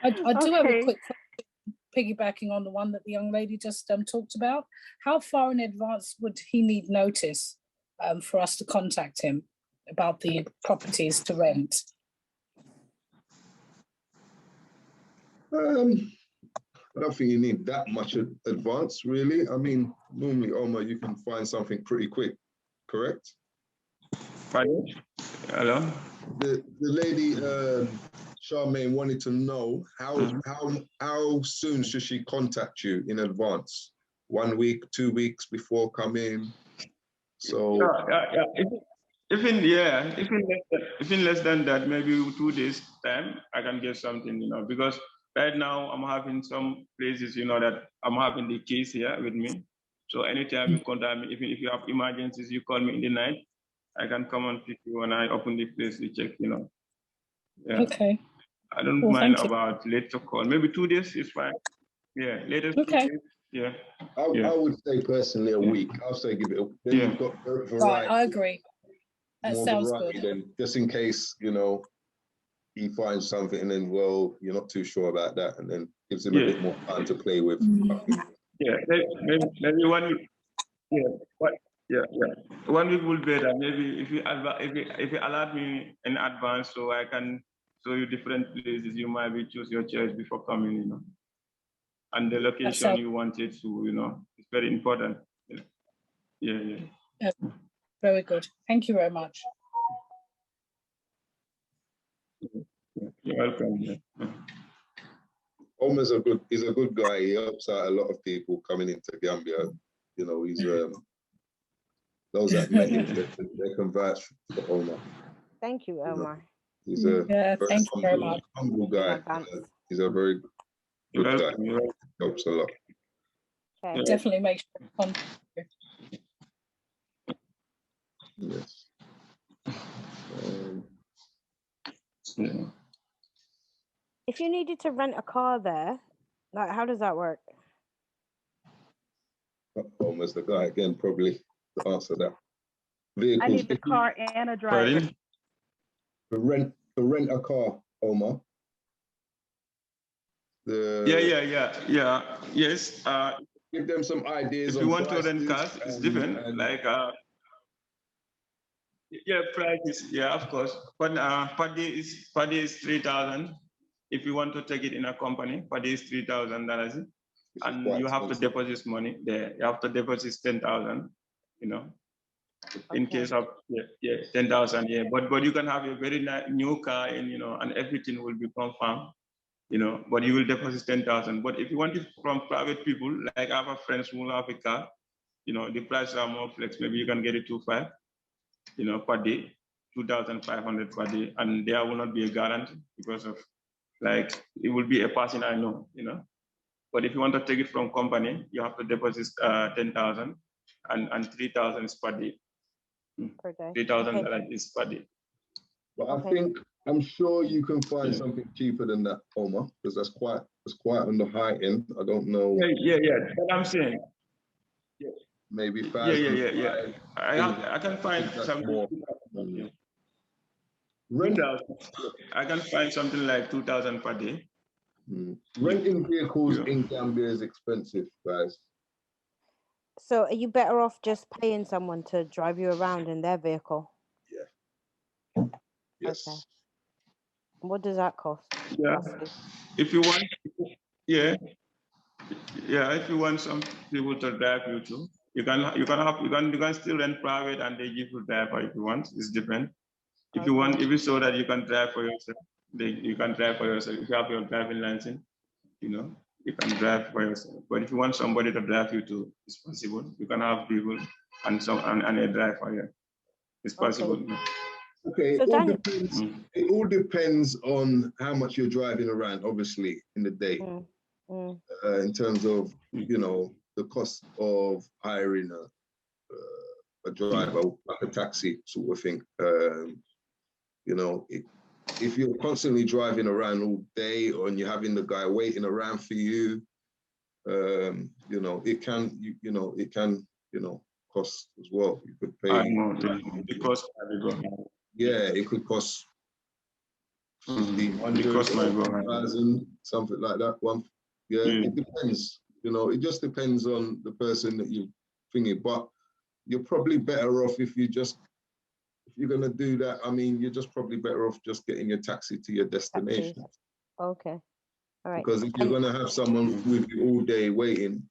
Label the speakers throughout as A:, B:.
A: I do have a
B: Okay.
A: quick question, piggybacking on the one that the young lady just talked about. How far in advance would he need notice for us to contact him about the properties to rent?
C: I don't think you need that much advance, really. I mean, normally, Omar, you can find something pretty quick, correct?
D: Pardon? Hello?
C: The lady, Charmaine, wanted to know how soon should she contact you in advance? 1 week, 2 weeks before coming? So
D: Yeah. If in less than that, maybe 2 days time, I can get something, because right now I'm having some places, that I'm having the keys here with me. So anytime you contact me, even if you have emergencies, you call me in the night, I can come and pick you when I open the place to check, Yeah.
A: Okay.
D: I don't mind about later call. Maybe 2 days is fine. Yeah, latest 2 days. Yeah.
C: I would say personally a week. I'll say give it then you've got variety.
A: Right, I agree. That sounds
C: variety,
A: good.
C: then, just in case, he finds something and then, well, you're not too sure about that, and then gives him a bit more time to play with.
D: Yeah, maybe 1 week. Yeah. 1 week will be better. Maybe if you allow me in advance, so I can show you different places you might be choose your choice before coming, and the location you wanted to, it's very important. Yeah.
A: Very good. Thank you very much.
D: You're welcome. Yeah.
C: Omar's he's a good guy. He helps out a lot of people coming into Gambia. He's those that met him, they can vouch for Omar.
B: Thank you, Omar.
C: He's a
A: thank you very much.
C: Humble guy. He's a very good guy. Helps a lot.
B: Okay.
A: Definitely make sure to contact you.
C: Yes.
B: If you needed to rent a car there, how does that work?
C: Omar's the guy again, probably to answer that. Vehicles.
E: I need a car and a driver.
C: To rent a car, Omar.
D: Yes.
C: Give them some ideas.
D: If you want to rent cars, it's different. Prices. Yeah, of course. But per day is 3,000. If you want to take it in a company, per day is $3,000, and you have to deposit money there. You have to deposit 10,000. In case of 10,000. Yeah, but you can have a very new car, and everything will be confirmed. But you will deposit 10,000. But if you want it from private people, like I have friends who have a car, the prices are more flexible. Maybe you can get it to 5, per day, 2,500 per day, and there will not be a guarantee because of it will be a person I know, But if you want to take it from company, you have to deposit 10,000, and 3,000 is per day.
B: Per day.
D: $3,000 is per day.
C: But I'm sure you can find something cheaper than that, Omar, because that's quite on the high end. I don't know.
D: Yeah. That's what I'm saying. Yeah.
C: Maybe 5,000.
D: Yeah. I can find something more. I can find something like 2,000 per day.
C: Renting vehicles in Gambia is expensive, guys.
B: So are you better off just paying someone to drive you around in their vehicle?
C: Yeah. Yes.
B: Okay. What does that cost?
D: Yeah. If you want, if you want some people to drive you too, you can still rent private and they give you driver if you want. It's different. If you want, if it's so that you can drive for yourself, you can drive for yourself. If you have your driving license, you can drive for yourself. But if you want somebody to drive you too, it's possible. You can have people and a driver. Yeah, it's possible.
C: Okay.
B: So
C: it all depends on how much you're driving around. Obviously, in the day, in terms of the cost of hiring a driver, like a taxi sort of thing. If you're constantly driving around all day and you're having the guy waiting around for you, it can cost as well. You could pay.
D: It costs.
C: Yeah, it could cost 1,000, something like that. It depends. You know, it just depends on the person that you thinking. But you're probably better off if you're gonna do that. I mean, you're just probably better off just getting a taxi to your destination.
B: Okay. All right.
C: Because if you're gonna have someone with you all day waiting,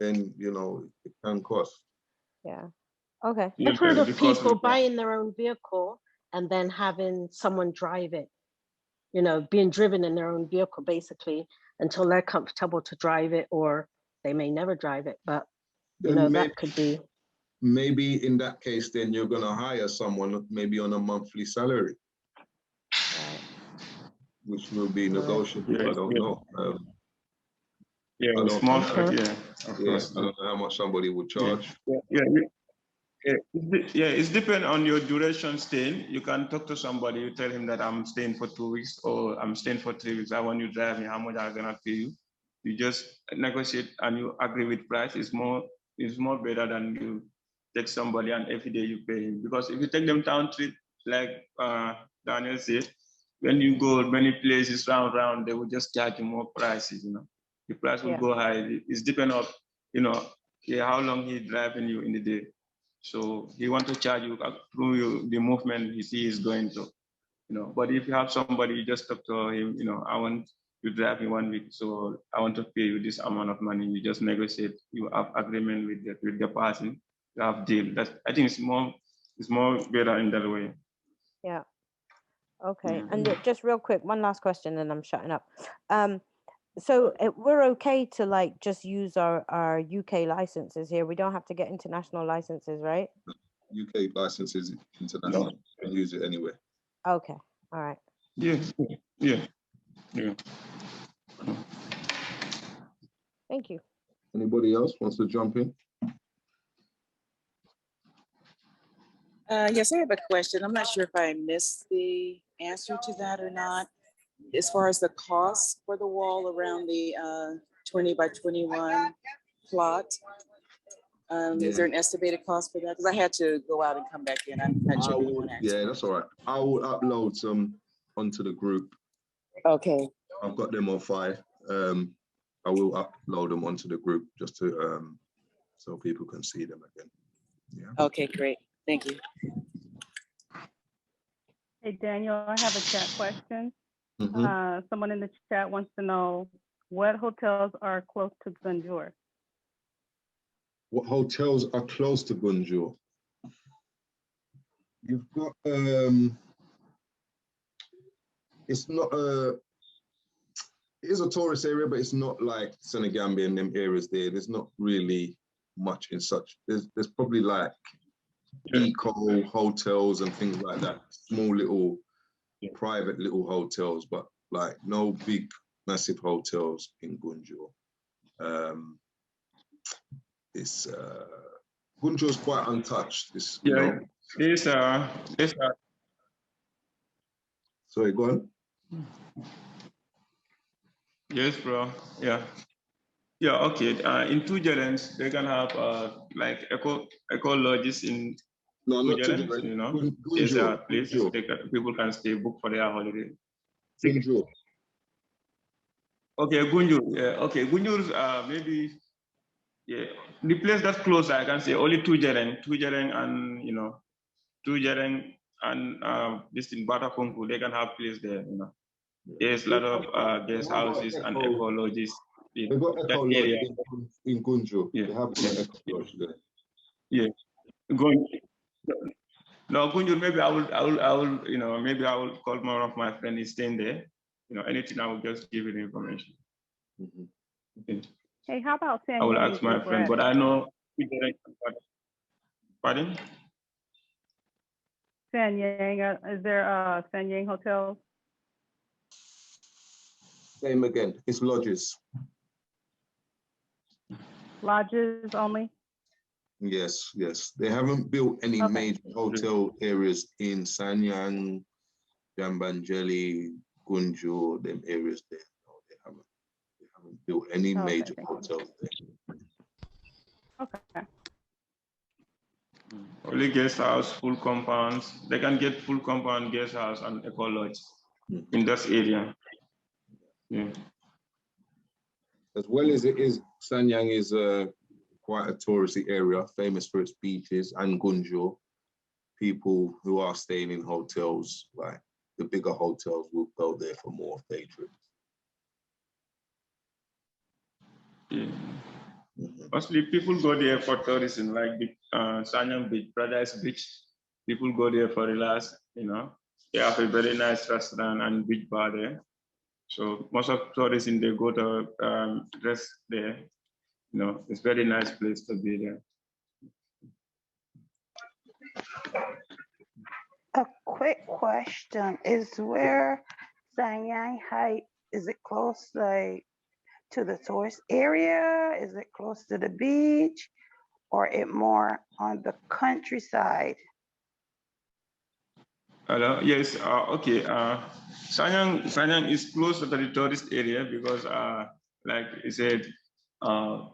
C: then you know it can cost.
B: Yeah. Okay.
F: I've heard of people buying their own vehicle and then having someone drive it, you know, being driven in their own vehicle basically until they're comfortable to drive it, or they may never drive it, but you know, that could be.
C: Maybe in that case, then you're gonna hire someone maybe on a monthly salary, which will be negotiable. I don't know. I don't know how much somebody would charge.
D: It's depend on your duration staying. You can talk to somebody, you tell him that I'm staying for 2 weeks or I'm staying for 3 weeks. I want you to drive me, how much I'm gonna pay you. You just negotiate and you agree with price. It's more better than you take somebody and every day you pay him. Because if you take them down trip, like Daniel said, when you go many places round, they will just charge you more prices, you know. The price will go high. It's depend on, you know, how long he's driving you in the day. So he want to charge you through the movement he sees going to, you know. But if you have somebody, you just talk to him, you know, I want you to drive me 1 week, so I want to pay you this amount of money. You just negotiate. You have agreement with the person. You have deal. I think it's more better in that way.
B: Yeah. Okay. And just real quick, one last question, and I'm shutting up. So we're okay to like just use our UK licenses here. We don't have to get international licenses, right?
C: UK licenses international. You can use it anywhere.
B: Okay. All right.
D: Yeah.
B: Thank you.
C: Anybody else wants to jump in?
G: Yes, I have a question. I'm not sure if I missed the answer to that or not. As far as the cost for the wall around the 20 by 21 plot, is there an estimated cost for that? Because I had to go out and come back in. I'm not sure.
C: Yeah, that's all right. I will upload some onto the group.
G: Okay.
C: I've got them on file. I will upload them onto the group just to so people can see them again. Yeah.
G: Okay, great. Thank you.
E: Hey, Daniel, I have a chat question. Someone in the chat wants to know what hotels are close to Gunjur.
C: What hotels are close to Gunjur? You've got it's not it is a tourist area, but it's not like Senegambia and them areas there. There's not really much in such. There's probably like eco hotels and things like that. Small little private little hotels, but like no big massive hotels in Gunjur. Gunjur is quite untouched. Sorry, go on.
D: Yes, bro. Yeah. Okay. In Tujalens, they can have like eco lodges in.
C: No, not
D: Tujalens, you know. There's a place people can stay, book for their holiday.
C: Gunjur.
D: Okay, Gunjur. Yeah. Okay, Gunjur. Maybe. Yeah, the place that's close, I can say only Tujaleng, and you know, Tujaleng and this in Batakunku, they can have place there. You know, there's a lot of guest houses and eco lodges in that area.
C: In Gunjur. Yeah. They have an eco lodge there.
D: Yeah, no, Gunjur. Maybe I will. You know, maybe I will call one of my friends staying there. You know, anything I will just give you the information. Okay.
E: Hey, how about San
D: I will ask my friend, but I know. Pardon?
E: San Yang, is there San Yang hotels?
C: Same again, it's lodges.
E: Lodges only?
C: Yes. They haven't built any major hotel areas in Sanyang, Jambanjeli, Gunjur, them areas there. No, they haven't built any major hotels there.
E: Okay.
D: Only guest house, full compounds. They can get full compound guest house and eco lodge. in this area. Yeah.
C: As well as it is, Sanyang is quite a touristy area, famous for its beaches and Gunjo. People who are staying in hotels, like the bigger hotels, will go there for more day trips.
D: Yeah. Mostly people go there for tourism, like the Sanyang Beach, Paradise Beach. People go there for relax, you know. They have a very nice restaurant and beach bar there. So most of tourists, they go to rest there. You know, it's a very nice place to be there.
H: A quick question is where Sanyang Height, is it close like to the tourist area? Is it close to the beach? Or it more on the countryside?
D: Hello, yes, okay. Sanyang is close to the tourist area because like I said,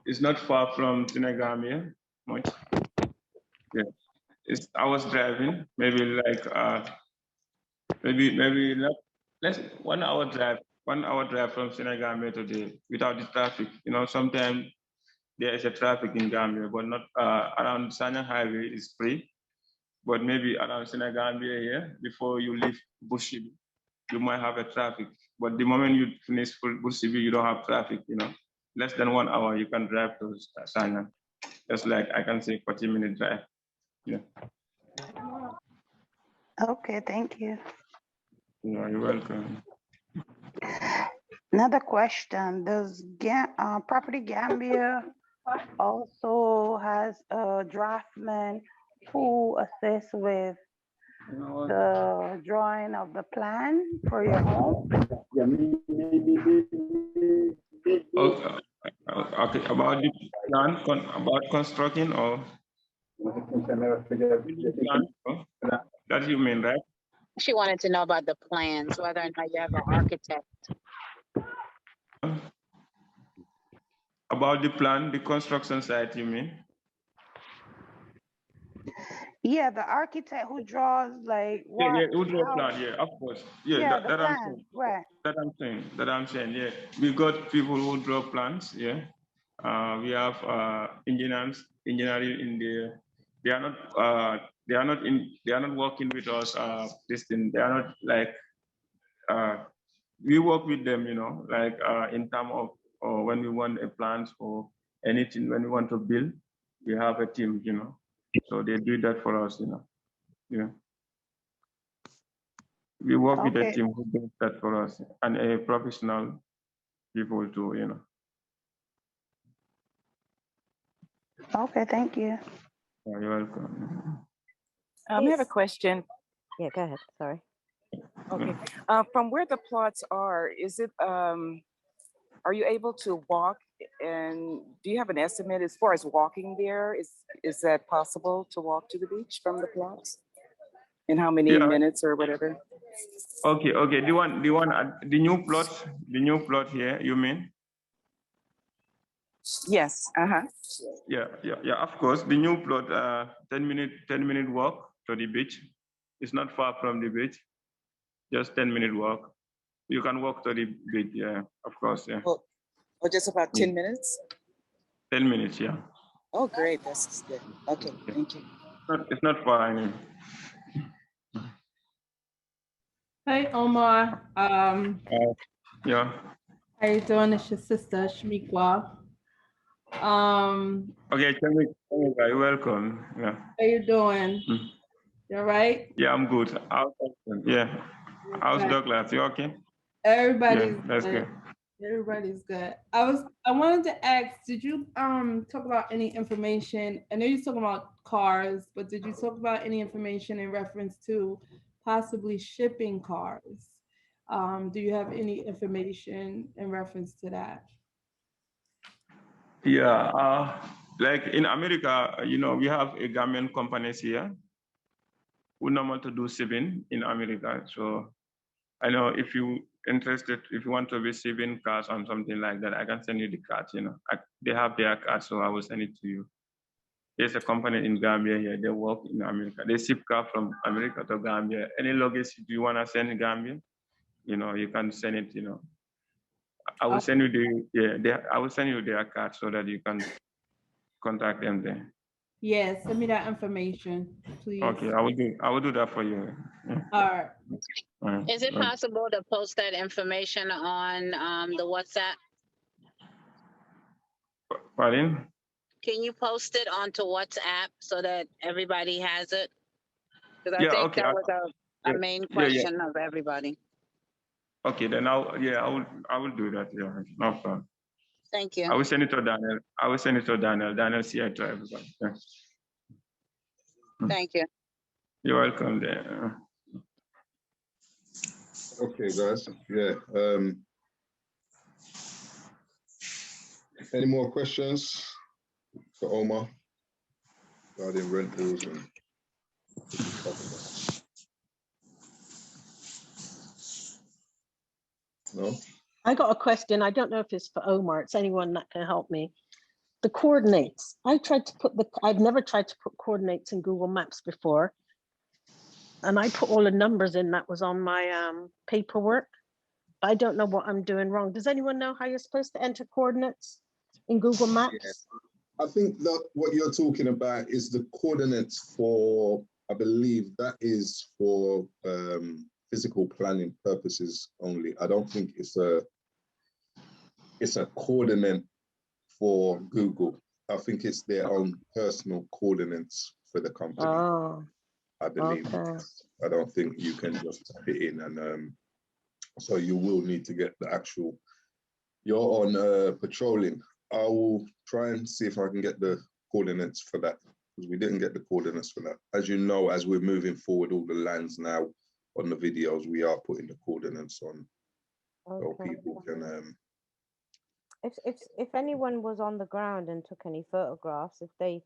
D: it's not far from Gambia much. Yeah. I was driving, maybe like maybe not less 1 hour drive, 1 hour drive from Gambia today without the traffic. You know, sometimes there is a traffic in Gambia, but not around Sanyang Highway is free. But maybe around Gambia here, before you leave Bushibi, you might have a traffic. But the moment you finish Bushibi, you don't have traffic, you know. Less than 1 hour, you can drive to Sanyang. That's like, I can say 40-minute drive. Yeah.
H: Okay, thank you.
D: You're welcome.
H: Another question, does Property Gambia also has a draftsman who assists with the drawing of the plan for your home?
D: Okay, about the plan, about constructing or? That you mean, right?
I: She wanted to know about the plans, whether or not you have an architect.
D: About the plan, the construction site, you mean?
H: Yeah, the architect who draws like what?
D: Yeah, who draw plan, yeah, of course. Yeah, that I'm saying.
H: Right.
D: That I'm saying, yeah. We got people who draw plans, yeah. We have engineering in there. They are not working with us. This thing, they are not like we work with them, you know, like in terms of when we want a plans or anything, when we want to build, we have a team, you know. So they do that for us, you know. Yeah. We work with a team who does that for us and a professional people too, you know.
H: Okay, thank you.
D: You're welcome.
G: I have a question.
B: Yeah, go ahead. Sorry.
G: Okay. From where the plots are, is it, are you able to walk, and do you have an estimate as far as walking there? Is that possible to walk to the beach from the plots? In how many minutes or whatever?
D: Okay. The new plot here, you mean?
G: Yes.
D: Yeah. Of course, the new plot, 10 minute walk to the beach. It's not far from the beach. Just 10-minute walk. You can walk to the beach. Yeah, of course. Yeah.
G: Oh, just about 10 minutes.
D: 10 minutes. Yeah.
G: Oh, great. That's good. Okay. Thank you.
D: It's not far. I mean.
J: Hey, Omar.
D: Yeah.
J: How you doing? It's your sister, Shmiqua.
D: Okay, Shmiqua, you're welcome. Yeah.
J: How you doing? You all right?
D: Yeah, I'm good. How's Douglas? You okay?
J: Everybody's
D: that's good.
J: Everybody's good. I wanted to ask, did you talk about any information? I know you're talking about cars, but did you talk about any information in reference to possibly shipping cars? Do you have any information in reference to that?
D: Yeah, like in America, you know, we have a Gambian companies here who normally to do shipping in America. So I know if you interested, if you want to be shipping cars on something like that, I can send you the cards, you know. They have their cards, so I will send it to you. There's a company in Gambia here, they work in America. They ship car from America to Gambia. Any luggage you want to send in Gambia, you can send it, I will send you I will send you their card so that you can contact them there.
J: Yes, send me that information, please.
D: Okay, I will do that for you. Yeah.
J: All right.
I: Is it possible to post that information on the WhatsApp?
D: Pardon?
I: Can you post it onto WhatsApp so that everybody has it? Because I
D: Yeah,
I: think
D: okay.
I: that was a main question of everybody.
D: Okay, then I will do that. Yeah, no problem.
I: Thank you.
D: I will send it to Daniel. I will send it to Daniel. Daniel, see it to everybody. Yeah.
I: Thank you.
D: You're welcome there.
C: Okay, guys. Yeah. Any more questions for Omar regarding rentals and? No.
F: I got a question. I don't know if it's for Omar. It's anyone that can help me. The coordinates. I've never tried to put coordinates in Google Maps before. And I put all the numbers in that was on my paperwork. I don't know what I'm doing wrong. Does anyone know how you're supposed to enter coordinates in Google Maps?
C: Yeah. I think that what you're talking about is the coordinates for, I believe that is for physical planning purposes only. I don't think it's a coordinate for Google. I think it's their own personal coordinates for the company.
F: Oh,
C: I believe.
F: okay.
C: I don't think you can just type it in, and so you will need to get the actual. You're on patrolling. I will try and see if I can get the coordinates for that, because we didn't get the coordinates for that. As you know, as we're moving forward, all the lands now on the videos, we are putting the coordinates on, so people can.
B: If anyone was on the ground and took any photographs, if they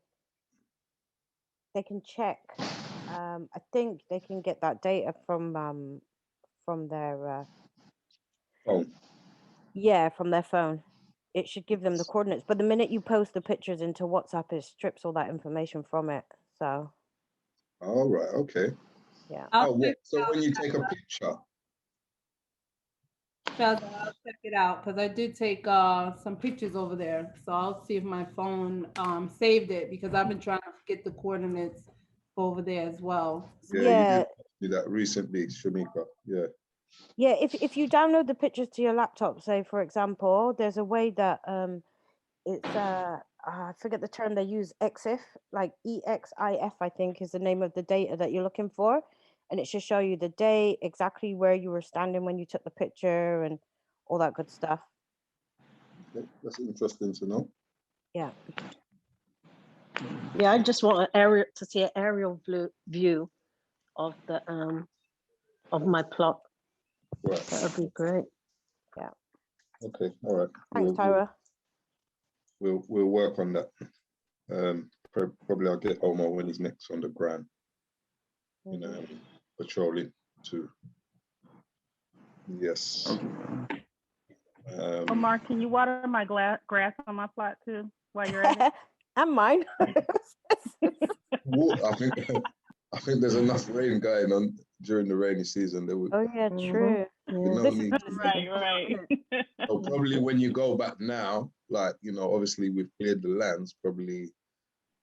B: can check. I think they can get that data from their
C: phone.
B: Yeah, from their phone. It should give them the coordinates. But the minute you post the pictures into WhatsApp, it strips all that information from it. So.
C: All right. Okay.
B: Yeah.
C: So when you take a picture.
J: I'll check it out because I did take some pictures over there. So I'll see if my phone saved it, because I've been trying to get the coordinates over there as well.
C: Yeah. You did that recently, Shamika. Yeah.
B: Yeah, if you download the pictures to your laptop, say for example, there's a way that it's I forget the term they use, EXIF, like EXIF, I think is the name of the data that you're looking for. And it should show you the day, exactly where you were standing when you took the picture and all that good stuff.
C: Okay. That's interesting to know.
B: Yeah.
F: Yeah, I just want to see an aerial view of the of my plot.
C: Right.
F: That would be great.
B: Yeah.
C: Okay. All right.
B: Thanks, Tyra.
C: We'll work on that. Probably I'll get Omar when he's next on the ground. Patrolling too. Yes.
E: Omar, can you water my grass on my plot too while you're at it?
B: And mine.
C: I think there's enough rain going on during the rainy season.
B: Oh yeah, true.
E: Right.
C: So probably when you go back now, like, obviously we've cleared the lands, probably,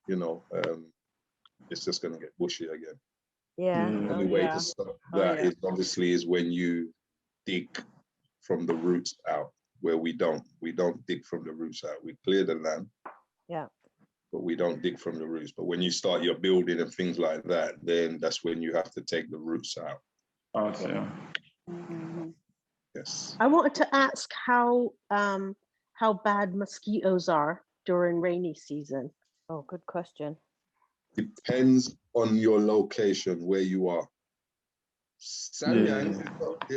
C: it's just going to get bushy again.
B: Yeah.
C: The only way to stop that is when you dig from the roots out, where we don't dig from the roots out. We clear the land.
B: Yeah.
C: But we don't dig from the roots. But when you start your building and things like that, then that's when you have to take the roots out.
D: Okay.
C: Yes.
F: I wanted to ask how bad mosquitoes are during rainy season.
B: Oh, good question.
C: Depends on your location, where you are. Sanyang,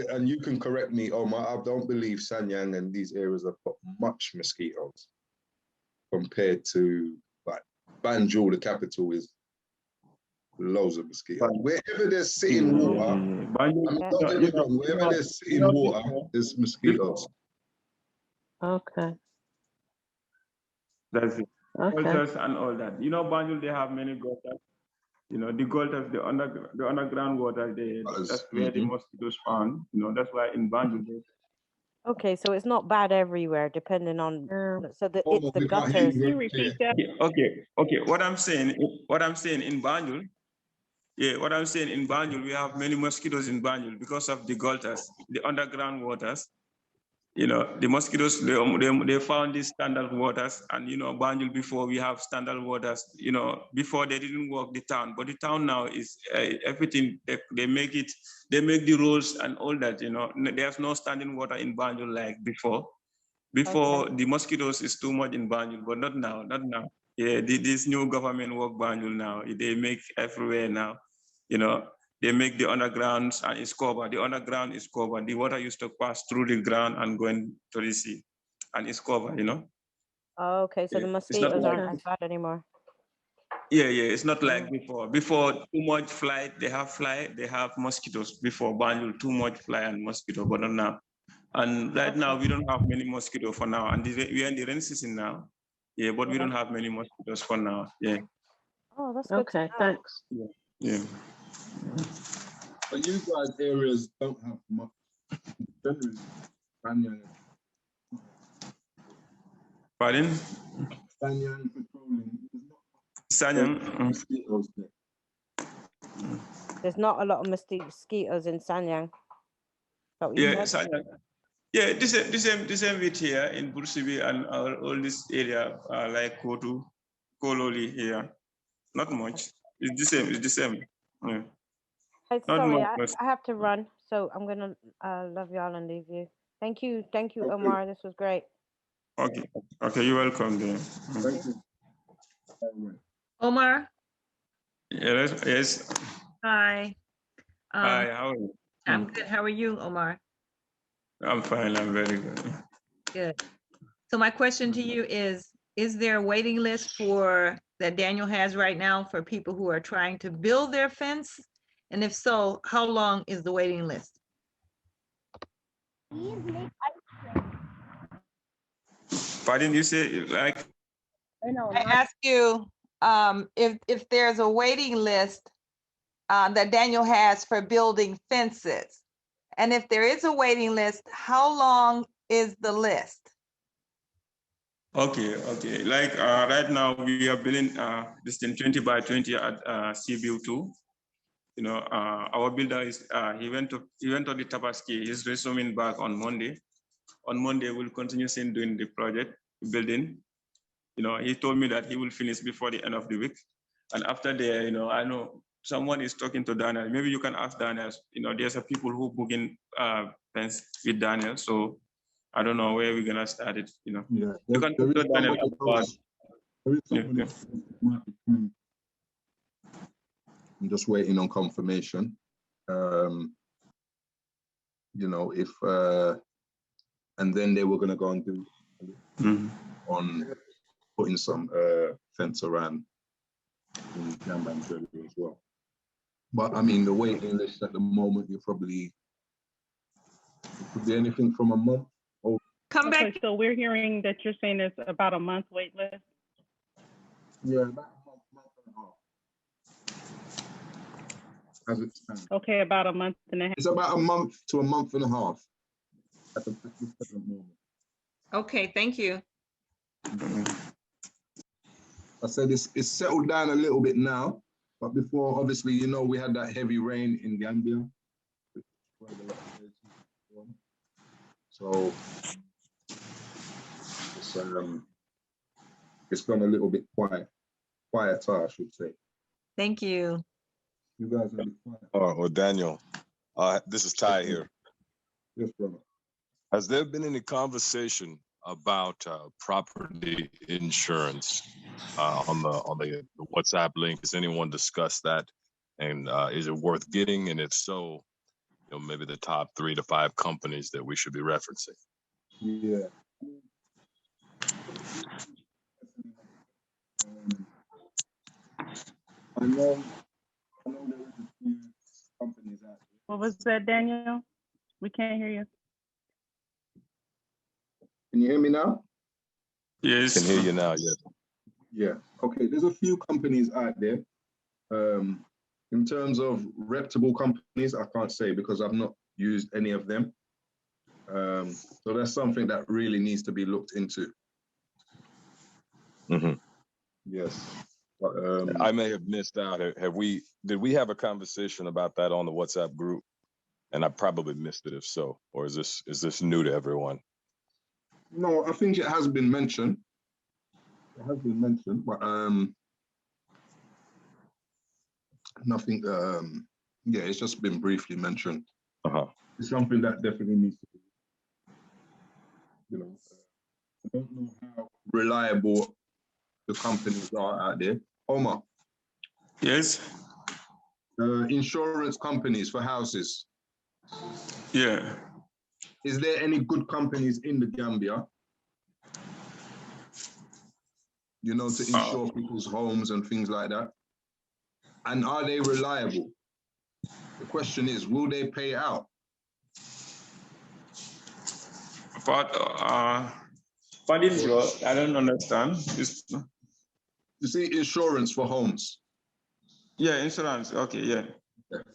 C: and you can correct me, Omar, I don't believe Sanyang and these areas have got much mosquitoes compared to like Banjul, the capital, is loads of mosquitoes. Wherever there's sitting water, don't get me wrong, wherever there's sitting water, there's mosquitoes.
F: Okay.
D: That's it.
F: Okay.
D: Gutters and all that. Banjul, they have many gutters. You know, the gutters, the underground water, that's where the mosquitoes found. You know, that's why in Banjul.
B: Okay, so it's not bad everywhere, depending on. So it's the gutters.
D: Can you repeat that? Okay. What I'm saying in Banjul, what I'm saying in Banjul, we have many mosquitoes in Banjul because of the gutters, the underground waters. You know, the mosquitoes, they found these standard waters, and you know, Banjul before we have standard waters. You know, before they didn't work the town, but the town now is everything. They make it, they make the roads and all that. You know, there's no standing water in Banjul like before. Before the mosquitoes is too much in Banjul, but not now, not now. Yeah, this new government work Banjul now. They make everywhere now. You know, they make the underground and it's covered. The underground is covered. The water used to pass through the ground and going to the sea, and it's covered. You know.
B: Oh, okay, so the mosquitoes aren't as bad anymore.
D: Yeah, it's not like before. Before, too much fly, they have mosquitoes. Before Banjul, too much fly and mosquito, but not now. And right now, we don't have many mosquitoes for now. And we are in the rain season now. Yeah, but we don't have many mosquitoes for now. Yeah.
B: Oh, that's good.
F: Okay, thanks.
D: Yeah.
C: But you guys areas don't have much. Generally, Sanyang.
D: Pardon?
C: Sanyang patrolling.
D: Sanyang.
B: There's not a lot of mosquitoes in Sanyang.
D: Yeah, Sanyang. Yeah, the same with here in Bursibi and all this area like Kotu, Kololi here. Not much. It's the same. It's the same. Yeah.
B: Hey, sorry, I have to run, so I'm gonna love y'all and leave you. Thank you, Omar. This was great.
D: Okay, you're welcome. There.
C: Thank you.
K: Omar.
D: Yes.
K: Hi.
D: Hi. How are you?
K: I'm good. How are you, Omar?
D: I'm fine. I'm very good.
K: Good. So my question to you is there a waiting list for that Daniel has right now for people who are trying to build their fence? And if so, how long is the waiting list?
D: Pardon, you say like?
K: I ask you if there's a waiting list that Daniel has for building fences. And if there is a waiting list, how long is the list?
D: Okay. Like right now we are building this thing 20 by 20 at CBU2. You know, our builder is he went to the Tabaski. He's resuming back on Monday. On Monday we'll continue doing the project building. You know, he told me that he will finish before the end of the week. And after there, you know, I know someone is talking to Daniel. Maybe you can ask Daniel. You know, there's a people who book in fence with Daniel. So I don't know where we're gonna start it. You know, you can talk to Daniel about.
C: I'm just waiting on confirmation. You know, if and then they were gonna go and do on putting some fence around in Gambia as well. But I mean, the waiting list at the moment, it could be anything from a month.
E: Come back. So we're hearing that you're saying it's about a month wait list.
C: Yeah, about a month and a half. As it stands.
E: Okay, about a month and a half.
C: It's about a month to a month and a half at the present moment.
K: Okay, thank you.
C: I said it's settled down a little bit now, but before, obviously, you know, we had that heavy rain in Gambia. So it's gone a little bit quieter, I should say.
K: Thank you.
C: You guys are quiet.
L: Or Daniel, this is Ty here.
C: Yes, brother.
L: Has there been any conversation about property insurance on the WhatsApp link? Has anyone discussed that? And is it worth getting? And if so, you know, maybe the top 3 to 5 companies that we should be referencing.
C: Yeah. I know there is a few companies out there.
E: What was that, Daniel? We can't hear you.
C: Can you hear me now?
D: Yes.
L: Can hear you now, yes.
C: Yeah. Okay, there's a few companies out there In terms of reputable companies, I can't say because I've not used any of them. So that's something that really needs to be looked into. Yes. But,
L: I may have missed out. Did we have a conversation about that on the WhatsApp group? And I probably missed it if so, or is this new to everyone?
C: no, I think it has been mentioned. It has been mentioned, but nothing. Yeah, it's just been briefly mentioned. It's something that definitely needs to be. You know, I don't know how reliable the companies are out there. Omar.
D: Yes.
C: Insurance companies for houses.
D: Yeah.
C: Is there any good companies in the Gambia? You know, to insure people's homes and things like that? And are they reliable? The question is, will they pay out?
D: But insurance, I don't understand.
C: You see, insurance for homes.
D: Yeah, insurance. Okay, yeah.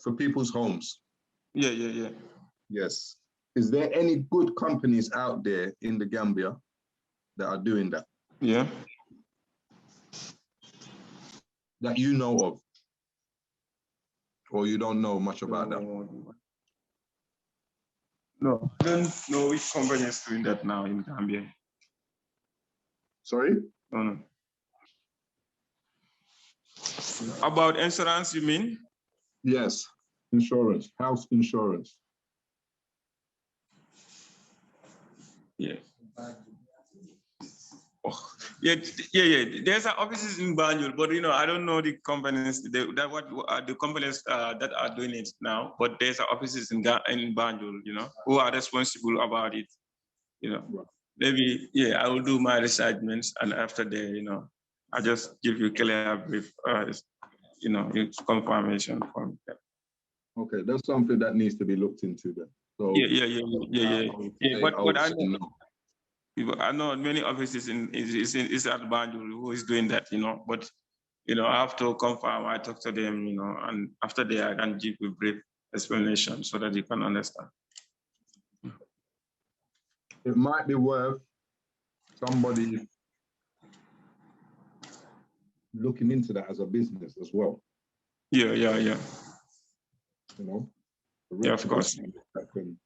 C: For people's homes.
D: Yeah.
C: Yes. Is there any good companies out there in the Gambia that are doing that?
D: Yeah.
C: That you know of? Or you don't know much about that?
D: No, I don't know which company is doing that now in Gambia.
C: Sorry?
D: No. About insurance, you mean?
C: Yes, insurance, house insurance.
D: Yeah. Oh, yeah. There's offices in Banjul, but I don't know the companies the companies that are doing it now. But there's offices in Banjul, who are responsible about it. Maybe I will do my researchments, and after that, I just give you clear brief, confirmation from them.
C: Okay, that's something that needs to be looked into then. So
D: Yeah. But I know many offices is at Banjul who is doing that, but I have to confirm. I talk to them, and after that I can give you a brief explanation so that you can understand.
C: It might be worth somebody looking into that as a business as well.
D: Yeah.
C: Yeah, of
D: course.
C: That can,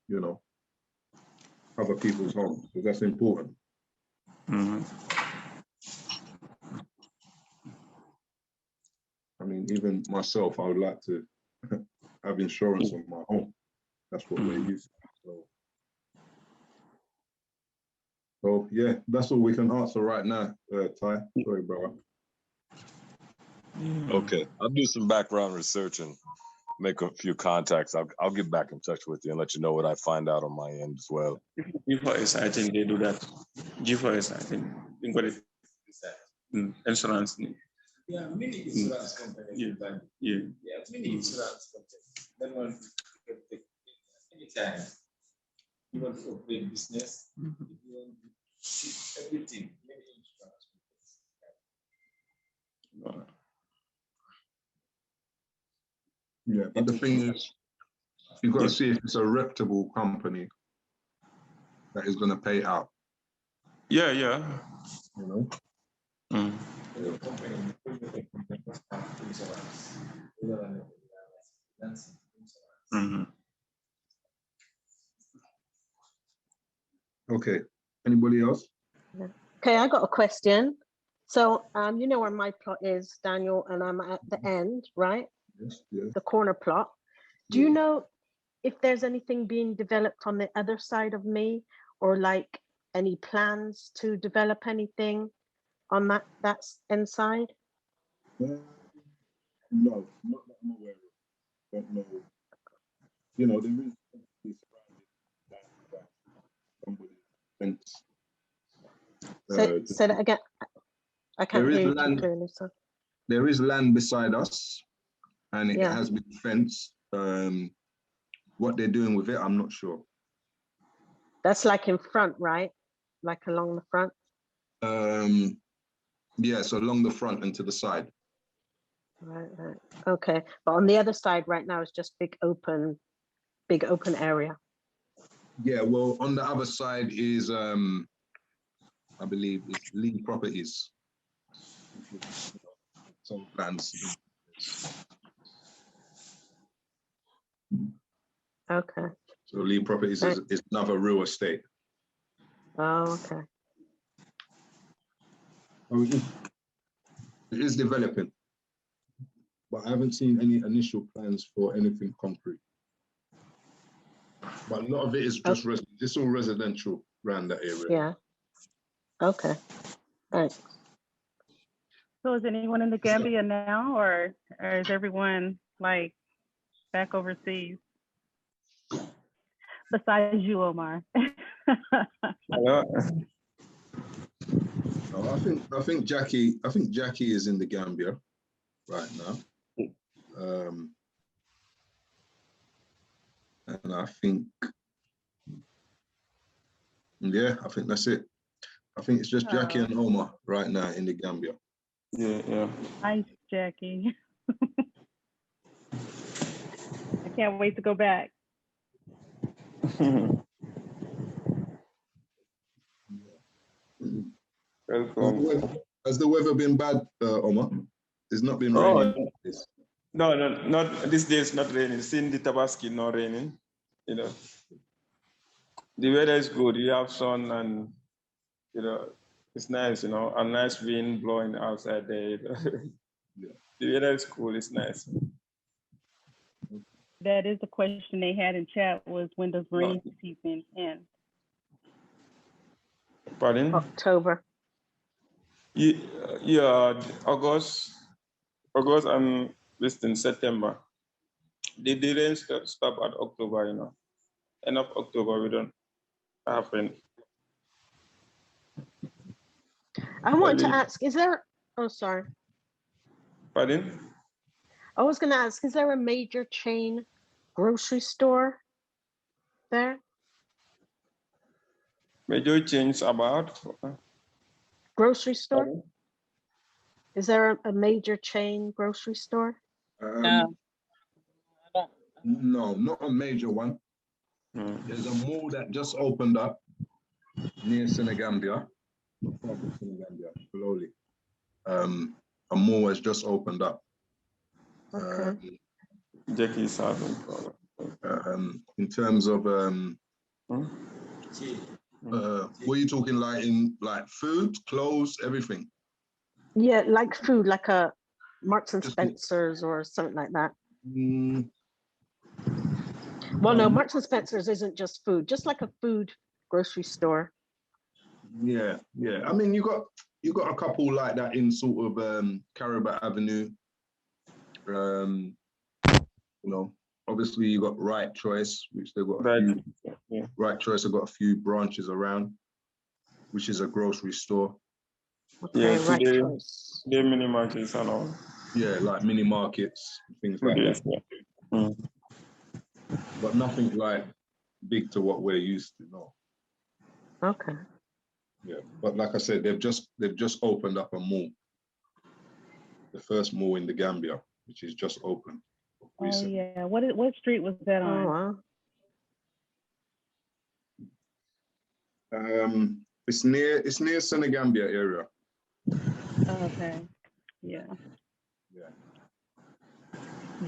C: cover people's homes, because that's important. I mean, even myself, I would like to have insurance on my home. That's what we're used to. So yeah, that's all we can answer right now, Ty. Sorry, brother.
L: Okay, I'll do some background research and make a few contacts. I'll get back in touch with you and let you know what I find out on my end as well.
D: G4S, I think they do that. G4S, I think what is insurance.
M: Yeah, many insurance companies.
D: Yeah,
M: many insurance companies. Then one anytime you want to operate business, you want to everything, many insurance companies.
C: Yeah, but the thing is, you've got to see if it's a reputable company that is going to pay out.
D: Yeah.
C: Okay. Anybody else?
F: Okay, I got a question. So, you know where my plot is, Daniel, and I'm at the end, right?
C: Yes.
F: The corner plot. Do you know if there's anything being developed on the other side of me, or like any plans to develop anything on that's inside?
C: No, not that I'm aware of. Don't know. There is somebody fence.
F: Say that again. I can't hear you too clearly, so.
C: There is land beside us, and it has been fenced. What they're doing with it, I'm not sure.
F: That's like in front, right? Like along the front?
C: Yeah, so along the front and to the side.
F: Right. Okay, but on the other side right now it's just big open area.
C: Yeah, well, on the other side is, I believe it's Lee Properties. Some plans.
F: Okay.
C: So Lee Properties is another real estate.
F: Oh, okay.
C: It is developing, but I haven't seen any initial plans for anything concrete. But a lot of it is just it's all residential around that area.
F: Yeah. Okay. Thanks.
E: So is anyone in the Gambia now, or is everyone like back overseas? Besides you, Omar.
C: I think Jackie is in the Gambia right now. And I think that's it. I think it's just Jackie and Omar right now in the Gambia.
D: Yeah.
E: Nice, Jackie. I can't wait to go back.
C: Has the weather been bad, Omar? It's not been raining.
D: No, not this day. It's not raining. Since the Tabaski, not raining. You know, the weather is good. You have sun, and you know, it's nice. You know, a nice wind blowing outside there. You know?
C: Yeah.
D: The weather is cool. It's nice.
E: That is the question they had in chat, was when does rainy season end?
D: Pardon?
F: October.
D: Yeah, August and in September. The rain stop at October, you know. End of October, we don't have rain.
F: I want to ask, is there, oh, sorry.
D: Pardon?
F: I was going to ask, is there a major chain grocery store there?
D: Major change about?
F: Grocery store?
D: Pardon?
F: Is there a major chain grocery store?
C: No, not a major one. There's a mall that just opened up near Senegambia, slowly. A mall has just opened up.
F: Okay.
D: Jackie's having
C: in terms of what are you talking, like in like food, clothes, everything?
F: Yeah, like food, like a Marks and Spencer's or something like that. Well, no, Marks and Spencer's isn't just food, just like a food grocery store.
C: Yeah. I mean, you got a couple like that in sort of Caribou Avenue. You know, obviously you got Right Choice, which they've got Right Choice have got a few branches around, which is a grocery store.
D: Yeah, today mini markets and all.
C: Yeah, like mini markets, things like that.
D: Yeah.
C: But nothing like big to what we're used to, no.
F: Okay.
C: Yeah, but like I said, they've just opened up a mall. The first mall in the Gambia, which is just opened recently.
E: Oh yeah, what street was that on?
C: It's near Senegambia area.
E: Okay. Yeah.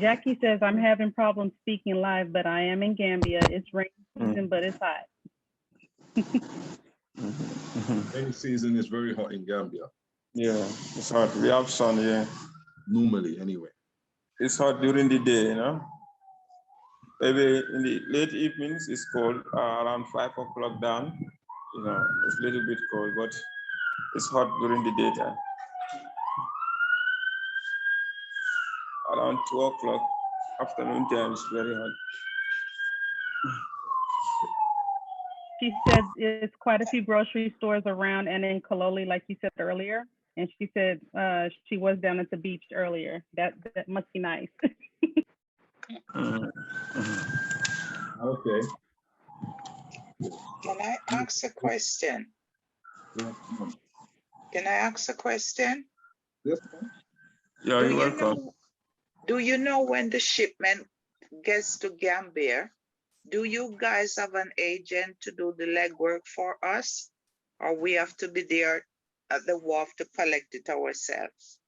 E: Jackie says, I'm having problems speaking live, but I am in Gambia. It's rainy season, but it's hot.
C: Rainy season is very hot in Gambia.
D: Yeah, it's hot. We have sun, yeah.
C: Normally, anyway.
D: It's hot during the day, you know. Maybe in the late evenings, it's cold, around 5 o'clock down. You know, it's a little bit cold, but it's hot during the daytime. Around 2 o'clock, afternoon time, it's very hot.
E: She said it's quite a few grocery stores around and in Kaloli, like you said earlier. And she said she was down at the beach earlier. That must be nice.
C: Okay.
N: Can I ask a question? Can I ask a question?
C: Yes.
D: Yeah, you're welcome.
N: Do you know when the shipment gets to Gambia? Do you guys have an agent to do the legwork for us? Or we have to be there at the wharf to collect it ourselves?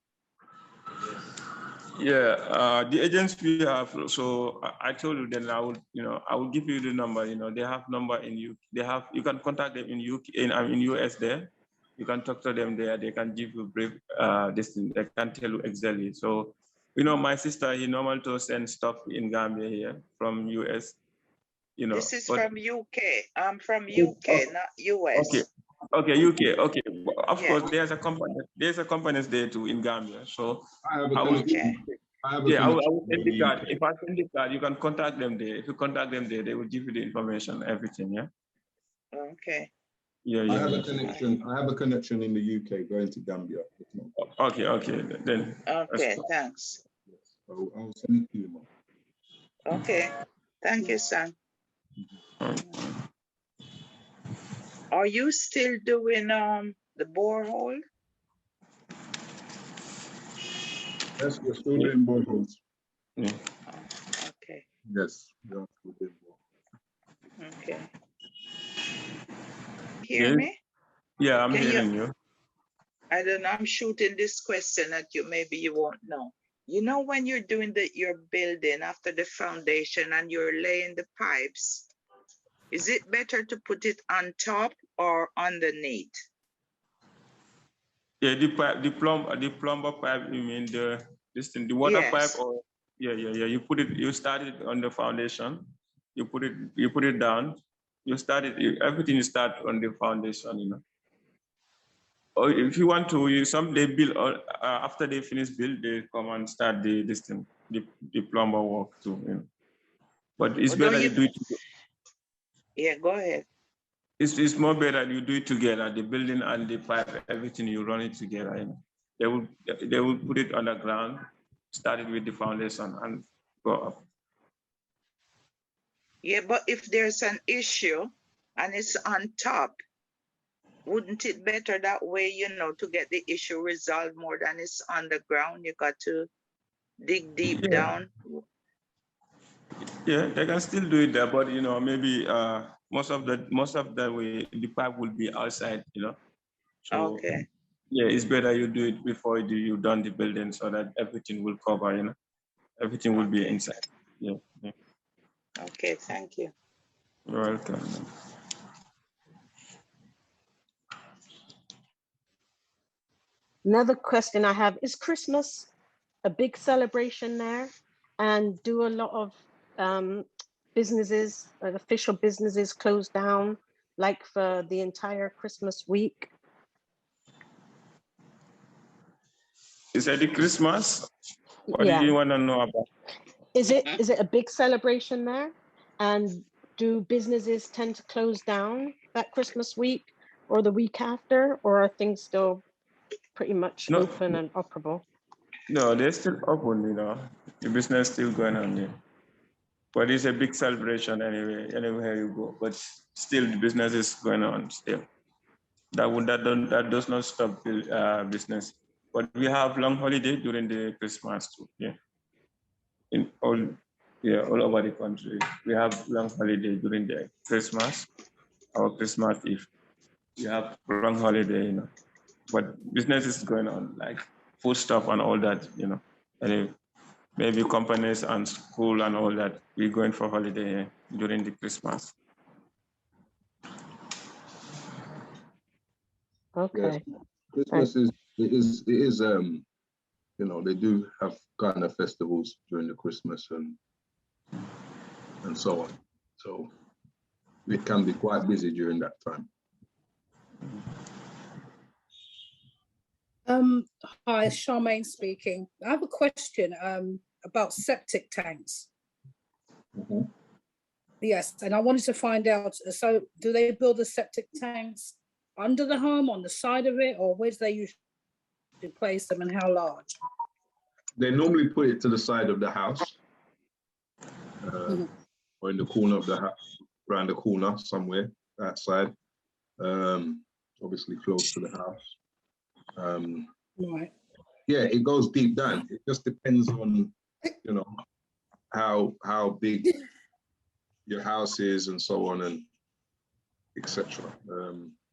D: Yeah, the agents we have. So I told you that I will give you the number. They have number in UK. You can contact them in UK, in US there. You can talk to them there. They can give you brief. This thing. They can tell you exactly. So, my sister, he normally to send stuff in Gambia here from US.
N: This is from UK. I'm from UK, not US.
D: Okay, UK. Okay, of course. There's a company. There's a companies there too in Gambia. So I will send the card. If I send the card, you can contact them there. If you contact them there, they will give you the information, everything. Yeah.
N: Okay.
D: Yeah.
C: I have a connection. I have a connection in the UK going to Gambia.
D: Okay. Then.
N: Okay. Thanks.
C: I'll send it to you, Mom.
N: Okay. Thank you, son. Are you still doing the borehole?
C: Yes, we're still doing boreholes.
D: Yeah.
N: Okay.
C: Yes, we are still doing boreholes.
N: Okay. Hear me?
D: Yeah, I'm hearing you.
N: I don't know. I'm shooting this question at you. Maybe you won't know. When you're doing your building after the foundation and you're laying the pipes, is it better to put it on top or underneath?
D: Yeah, the plumber pipe. You mean the water pipe, or yeah. You start it on the foundation. You put it down. You start it. Everything you start on the foundation. Or if you want to, they build after they finish build, they come and start the plumber work too. But it's better you do it.
N: Yeah, go ahead.
D: It's more better you do it together. The building and the pipe, everything, you run it together. They will put it underground, start it with the foundation and go up.
N: Yeah, but if there's an issue and it's on top, wouldn't it better that way, to get the issue resolved more than it's on the ground? You got to dig deep down.
D: Yeah, they can still do it there, but maybe most of the way the pipe will be outside. So
N: okay.
D: Yeah, it's better you do it before you done the building, so that everything will cover. Everything will be inside. Yeah.
N: Okay, thank you.
D: You're welcome.
F: Another question I have, is Christmas a big celebration there? And do a lot of businesses, official businesses, close down like for the entire Christmas week?
D: Is that the Christmas? What
F: Yeah.
D: do you want to know about?
F: Is it a big celebration there? And do businesses tend to close down that Christmas week or the week after, or are things still pretty much open and operable?
D: No, they're still open, The business still going on there. But it's a big celebration anyway, anywhere you go. But still, the business is going on still. That does not stop business. But we have long holiday during the Christmas too. Yeah. All over the country, we have long holiday during the Christmas, our Christmas Eve. We have long holiday, But business is going on, like food stuff and all that, And maybe companies and school and all that, we're going for holiday during the Christmas.
F: Okay.
C: Yes. Christmas is they do have kind of festivals during the Christmas and so on. So it can be quite busy during that time.
A: Hi, Charmaine speaking. I have a question about septic tanks.
C: Mm-hmm.
A: Yes, and I wanted to find out, so do they build the septic tanks under the home, on the side of it, or where do they usually place them and how large?
C: They normally put it to the side of the house or in the corner of the house, around the corner somewhere outside, obviously close to the house.
A: Right.
C: Yeah, it goes deep down. It just depends on you know, how big your house is and so on and etc.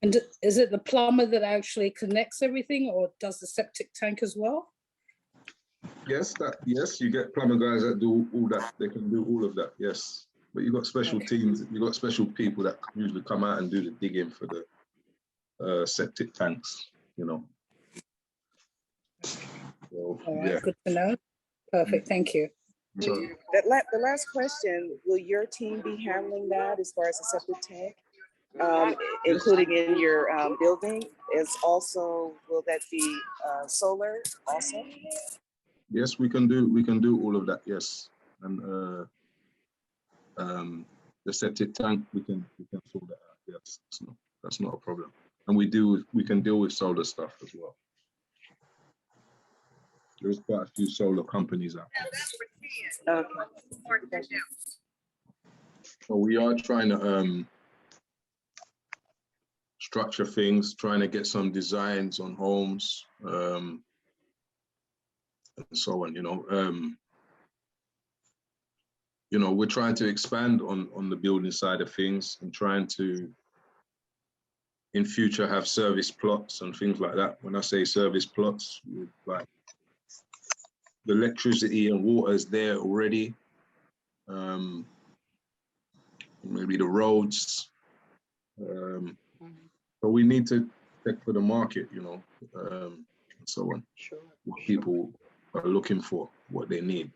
A: And is it the plumber that actually connects everything, or does the septic tank as well?
C: Yes, you get plumber guys that do all that. They can do all of that. Yes, but you got special teams. You got special people that usually come out and do the digging for the septic tanks. You know. So,
A: All right, good to know. Perfect, thank you.
C: So,
G: The last question, will your team be handling that as far as the septic tank, including in your building? Will that be solar also?
C: yes, we can do all of that. Yes, and the septic tank we can sort that out. Yes, that's not a problem. And we can deal with solar stuff as well. There's quite a few solar companies out there.
G: Okay.
C: So we are trying to structure things, trying to get some designs on homes, and so on. We're trying to expand on the building side of things and trying to, in future, have service plots and things like that. When I say service plots, like the electricity and water is there already. Maybe the roads. But we need to check for the market, and so on.
G: Sure.
C: What people are looking for, what they need,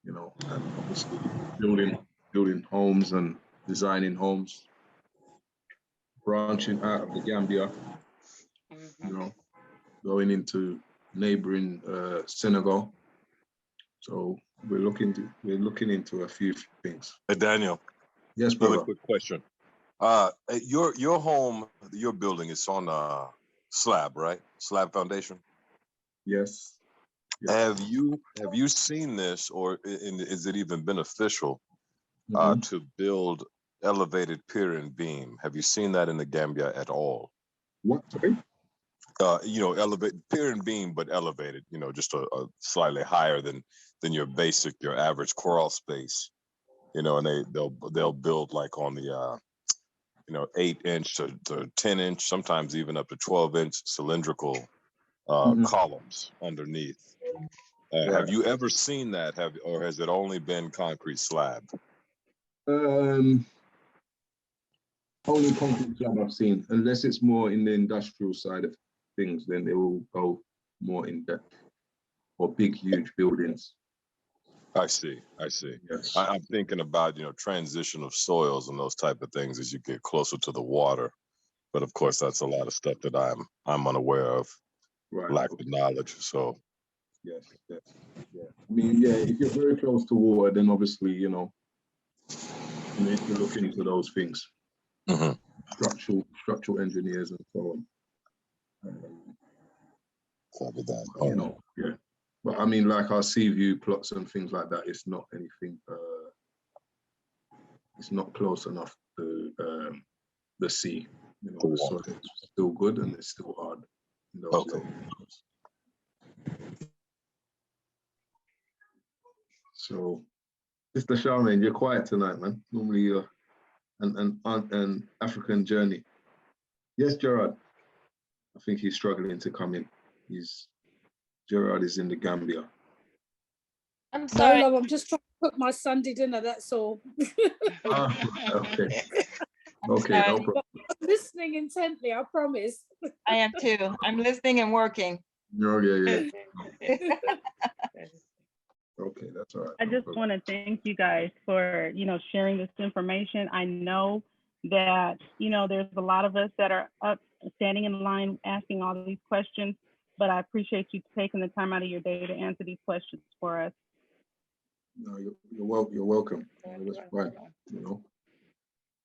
C: and obviously building homes and designing homes, branching out of the Gambia, going into neighboring Senegal. So we're looking into a few things.
L: Hey, Daniel.
C: Yes, brother.
L: Another quick question. Your home, your building is on a slab, right? Slab foundation.
C: Yes.
L: Have you seen this, or is it even beneficial to build elevated pier and beam? Have you seen that in the Gambia at all?
C: What? Sorry?
L: Elevated pier and beam, but elevated. Just a slightly higher than your average crawl space. And they'll build like on the 8-inch to 10-inch, sometimes even up to 12-inch cylindrical columns underneath. Have you ever seen that? Or has it only been concrete slab?
C: Only concrete slab I've seen, unless it's more in the industrial side of things, then they will go more in depth, or big, huge buildings.
L: I see.
C: Yes.
L: I'm thinking about, transition of soils and those type of things as you get closer to the water. But of course, that's a lot of stuff that I'm unaware of, lack of knowledge. So.
C: Yes. Yeah. I mean, if you're very close to water, then obviously, you need to look into those things. Structural engineers and so on. Yeah. But I mean, like our sea view plots and things like that, it's not anything, it's not close enough to the sea. The soil is still good and it's still hard. So, Mr. Charmaine, you're quiet tonight, man. Normally you're an African journey. Yes, Gerard. I think he's struggling to come in. Gerard is in the Gambia.
A: I'm sorry. No, love, I'm just trying to cook my Sunday dinner, that's all.
C: Okay. Okay, no problem.
A: I'm listening intently, I promise.
K: I am too. I'm listening and working.
C: Oh, yeah. Okay, that's all right.
E: I just want to thank you guys for, sharing this information. I know that, there's a lot of us that are up standing in line asking all these questions, but I appreciate you taking the time out of your day to answer these questions for us.
C: No, you're welcome. That's right.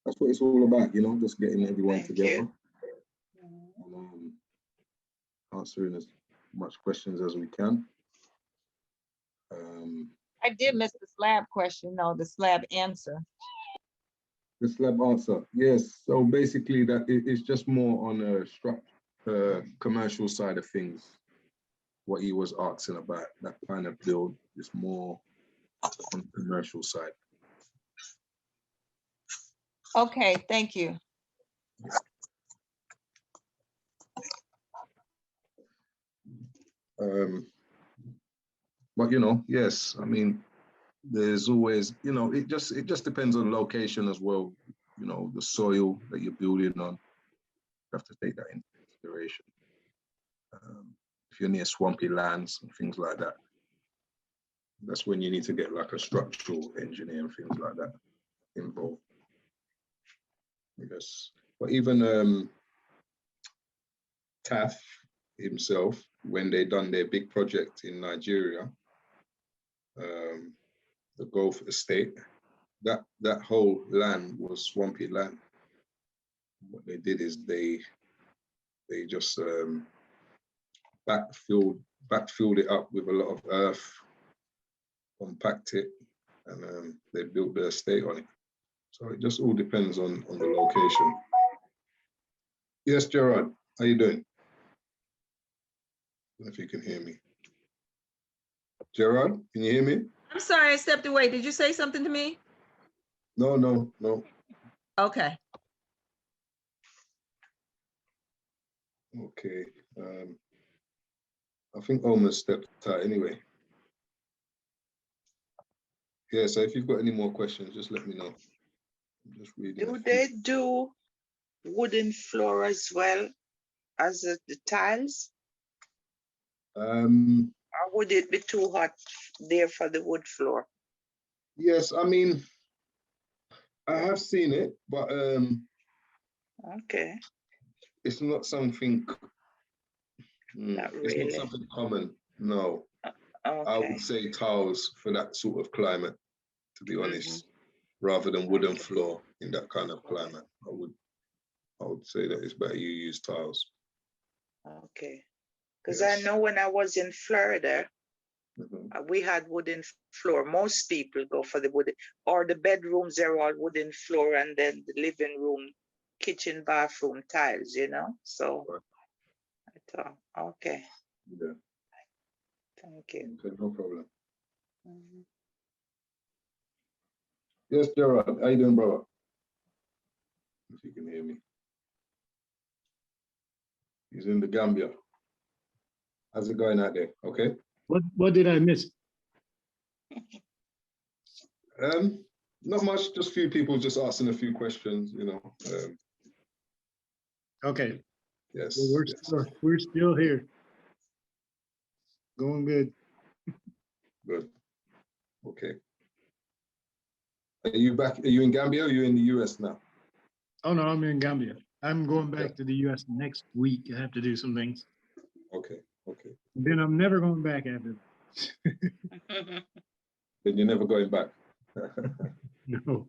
C: That's what it's all about, just getting everyone together and answering as much questions as we can.
K: I did miss the slab question, though, the slab answer.
C: The slab answer, yes. So basically, that it's just more on a commercial side of things, what he was asking about, that kind of build is more on the commercial side.
K: Okay, thank you.
C: But yes, I mean, there's always, it just depends on location as well. The soil that you're building on, you have to take that into consideration. If you're near swampy lands and things like that, that's when you need to get like a structural engineer and things like that involved. Yes, but even TAF himself, when they done their big project in Nigeria, the Gulf Estate, that whole land was swampy land. What they did is they just backfilled it up with a lot of earth, compact it, and they built the estate on it. So it just all depends on the location. Yes, Gerard, how you doing? I don't know if you can hear me. Gerard, can you hear me?
K: I'm sorry, I stepped away. Did you say something to me?
C: No.
K: Okay.
C: Okay. I think Omer stepped out anyway. Yeah, so if you've got any more questions, just let me know. I'm just reading.
N: Do they do wooden floor as well as the tiles? Or would it be too hot there for the wood floor?
C: Yes, I mean, I have seen it, but
N: okay,
C: it's not something.
N: Not
C: It's
N: really.
C: not something common. No,
N: okay.
C: I would say tiles for that sort of climate, to be honest, rather than wooden floor in that kind of climate. I would say that it's better you use tiles.
N: Okay, because I know when I was in Florida, we had wooden floor. Most people go for the wooden, or the bedrooms are all wooden floor, and then the living room, kitchen, bathroom tiles. So I thought, okay.
C: Yeah.
N: Thank you.
C: Okay, no problem. Yes, Gerard, how you doing, brother? If you can hear me. He's in the Gambia. How's it going out there? Okay.
O: What did I miss?
C: Not much. Just a few people just asking a few questions.
O: Okay.
C: Yes.
O: Well, we're still here. Going good.
C: Good. Okay. Are you back? Are you in Gambia or are you in the US now?
O: Oh no, I'm in Gambia. I'm going back to the US next week. I have to do some things.
C: Okay.
O: Then I'm never going back after.
C: Then you're never going back.
O: No.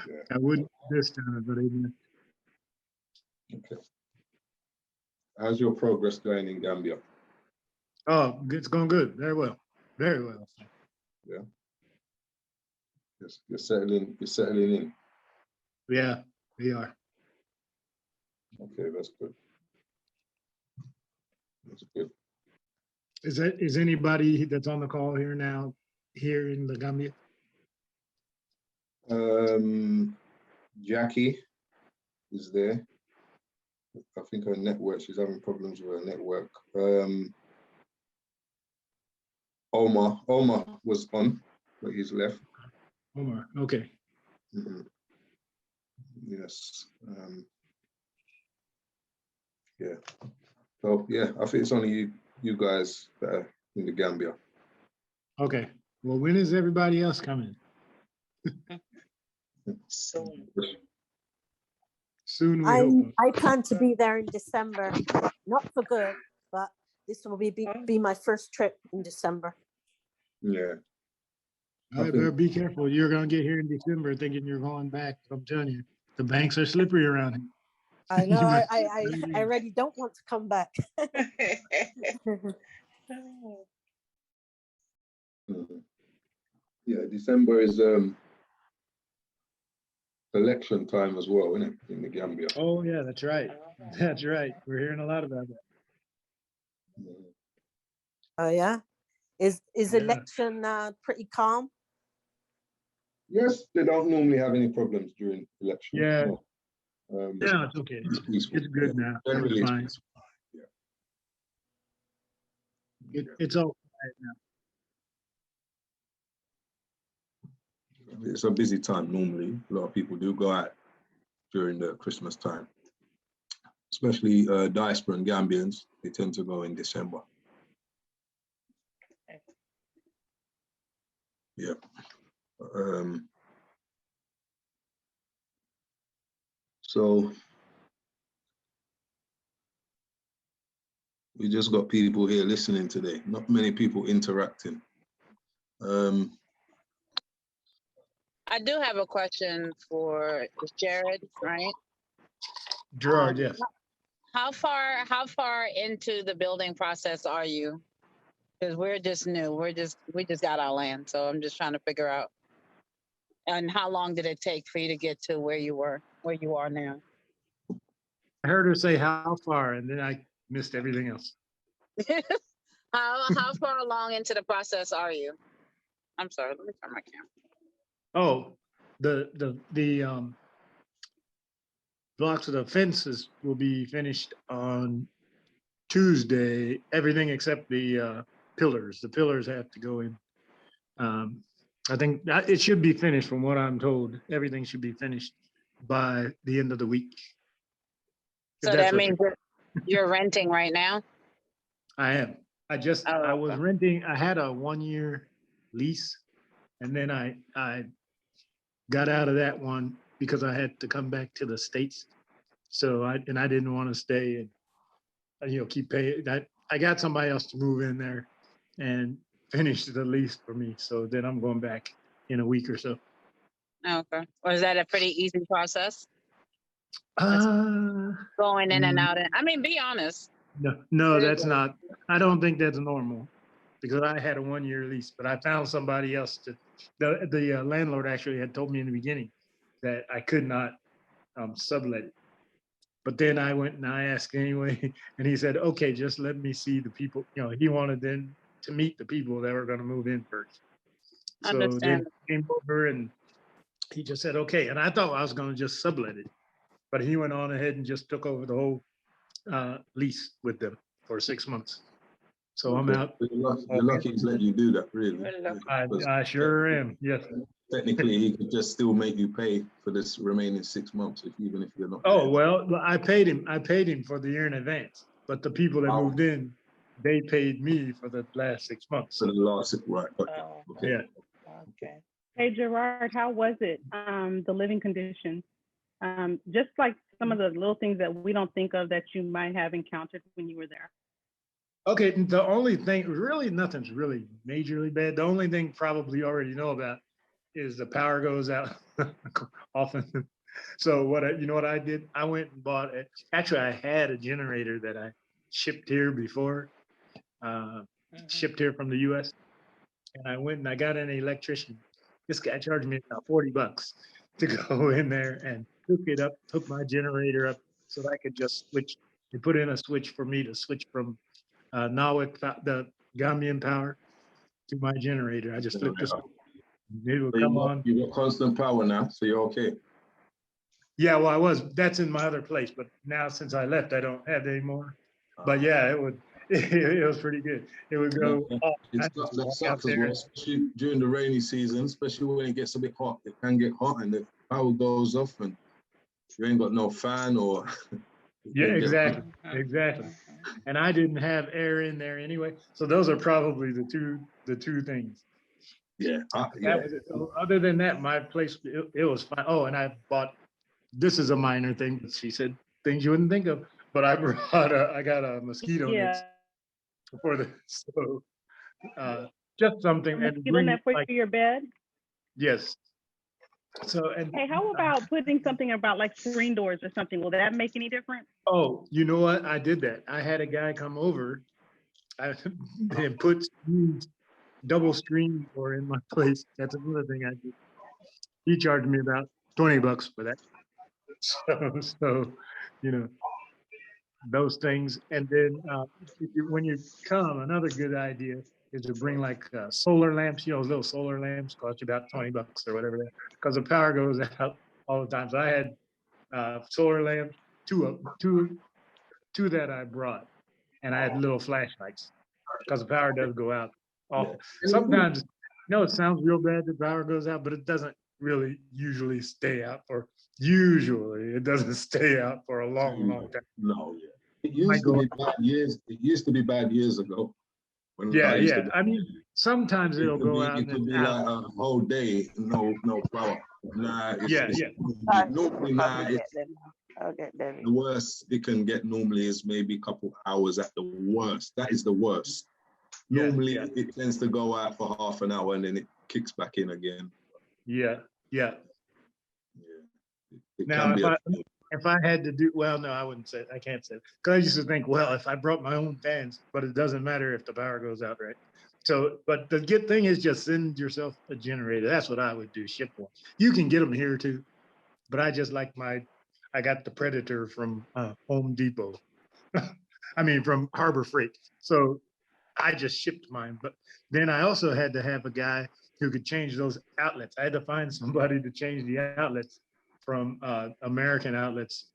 C: Yeah.
O: I wouldn't this time, but even.
C: Okay. How's your progress going in Gambia?
O: Oh, it's going good. Very well. Very well.
C: Yeah. Yes, you're settling in.
O: Yeah, we are.
C: Okay, that's good. That's good.
O: Is anybody that's on the call here now here in the Gambia?
C: Jackie is there. I think her network, she's having problems with her network. Omar was on, but he's left.
O: Omar, okay.
C: Yes. Yeah. So yeah, I think it's only you guys that are in the Gambia.
O: Okay. Well, when is everybody else coming?
N: Soon.
O: Soon, we hope.
P: I plan to be there in December, not for good, but this will be my first trip in December.
C: Yeah.
O: I better be careful. You're going to get here in December thinking you're going back. I'm telling you, the banks are slippery around here.
P: I know. I already don't want to come back.
C: Yeah, December is election time as well, isn't it, in the Gambia?
O: Oh yeah, that's right. That's right. We're hearing a lot about that.
P: Oh yeah. Is
C: Yeah.
P: election pretty calm?
C: Yes, they don't normally have any problems during elections.
O: Yeah.
C: No.
O: Yeah, it's okay.
C: It's peaceful.
O: It's good now.
C: Generally,
O: It's
C: it's
O: fine.
C: peaceful.
O: It's all right now.
C: It's a busy time normally. A lot of people do go out during the Christmas time, especially diaspora and Gambians. They tend to go in December. Yeah. So we just got people here listening today. Not many people interacting.
I: I do have a question for Jared, right?
O: Gerard, yes.
I: How far into the building process are you? Because we're just new. We just got our land, so I'm just trying to figure out. And how long did it take for you to get to where you are now?
O: I heard her say how far, and then I missed everything else.
I: How far along into the process are you? I'm sorry. Let me turn my camera.
O: Oh, the blocks of the fences will be finished on Tuesday. Everything except the pillars. The pillars have to go in. I think it should be finished from what I'm told. Everything should be finished by the end of the week.
I: So that means you're renting right now?
O: I am. I was renting. I had a 1-year lease, and then I got out of that one because I had to come back to the States. So I didn't want to stay and keep paying. I got somebody else to move in there and finish the lease for me. So then I'm going back in a week or so.
I: Okay. Was that a pretty easy process? Going in and out. I mean, be honest.
O: No, that's not. I don't think that's normal because I had a 1-year lease, but I found somebody else the landlord actually had told me in the beginning that I could not sublet it. But then I went and I asked anyway, and he said, okay, just let me see the people. He wanted then to meet the people that were going to move in first. So then he came over and he just said, okay. And I thought I was going to just sublet it, but he went on ahead and just took over the whole lease with them for 6 months. So I'm out.
C: You're lucky he's letting you do that, really.
O: I sure am. Yes.
C: Technically, he could just still make you pay for this remaining 6 months, even if you're not.
O: Oh well, I paid him for the year in advance. But the people that moved in, they paid me for the last 6 months.
C: For the last, right? Okay.
O: Yeah.
E: Okay. Hey Gerard, how was it? The living conditions, just like some of the little things that we don't think of that you might have encountered when you were there.
O: Okay, the only thing, really nothing's really majorly bad. The only thing probably you already know about is the power goes out often. So what I did? I went and bought it. Actually, I had a generator that I shipped here before, shipped here from the US. And I went and I got an electrician. This guy charged me about $40 to go in there and hook my generator up so that I could just switch. They put in a switch for me to switch from Nawak, the Gambian power, to my generator. I just flipped this. It would come on.
C: You got constant power now, so you're okay.
O: Yeah, well, that's in my other place, but now since I left, I don't have it anymore. But yeah, it was pretty good. It would go off.
C: That sucks as well, especially during the rainy season, especially when it gets a bit hot. It can get hot and the power goes off and you ain't got no fan or...
O: Yeah, exactly. And I didn't have air in there anyway. So those are probably the two things.
C: Yeah.
O: Other than that, my place, it was fine. Oh, and I bought, this is a minor thing, but she said things you wouldn't think of, but I got a mosquito net for the, so just something.
E: Mosquito net for your bed?
O: Yes. So,
E: hey, how about putting something about like screen doors or something? Will that make any difference?
O: Oh, you know what? I did that. I had a guy come over and put double screen door in my place. That's another thing I did. He charged me about $20 for that. So those things. And then when you come, another good idea is to bring like solar lamps, those little solar lamps cost you about $20 or whatever, because the power goes out all the time. So I had solar lamps, two that I brought, and I had little flashlights because the power does go out often. Sometimes, it sounds real bad that power goes out, but it doesn't really usually stay out for, it doesn't stay out for a long, long time.
C: No, yeah. It used to be bad years. It used to be bad years ago.
O: Yeah. I mean, sometimes it'll go out.
C: It could be like a whole day, no power. Nah, normally
H: I'll get them.
C: the worst it can get normally is maybe a couple hours at the worst. That is the worst. Normally it tends to go out for half an hour and then it kicks back in again.
O: Yeah.
C: It
O: Now,
C: can
O: if I had to do, well, no, I can't say, because I used to think, well, if I brought my own fans, but it doesn't matter if the power goes out, right? So, but the good thing is just send yourself a generator. That's what I would do, ship one. You can get them here too, but I just like I got the Predator from Home Depot. I mean, from Harbor Freight. So I just shipped mine, but then I also had to have a guy who could change those outlets. I had to find somebody to change the outlets from American outlets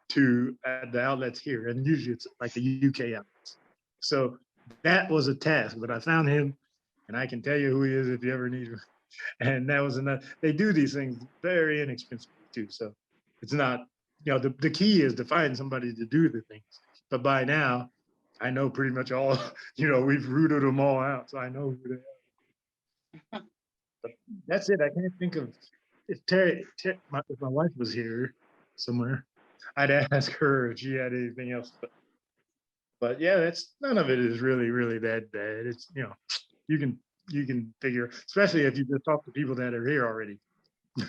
O: to the outlets here. And usually it's like the UK outlets. So that was a task, but I found him and I can tell you who he is if you ever need him. And that was enough. They do these things very inexpensive too. So it's not, the key is to find somebody to do the things. But by now, I know pretty much all, we've rooted them all out. So I know who they are. But that's it. I can't think of, if my wife was here somewhere, I'd ask her if she had anything else. But yeah, none of it is really that bad. It's, you can figure, especially if you just talk to people that are here already.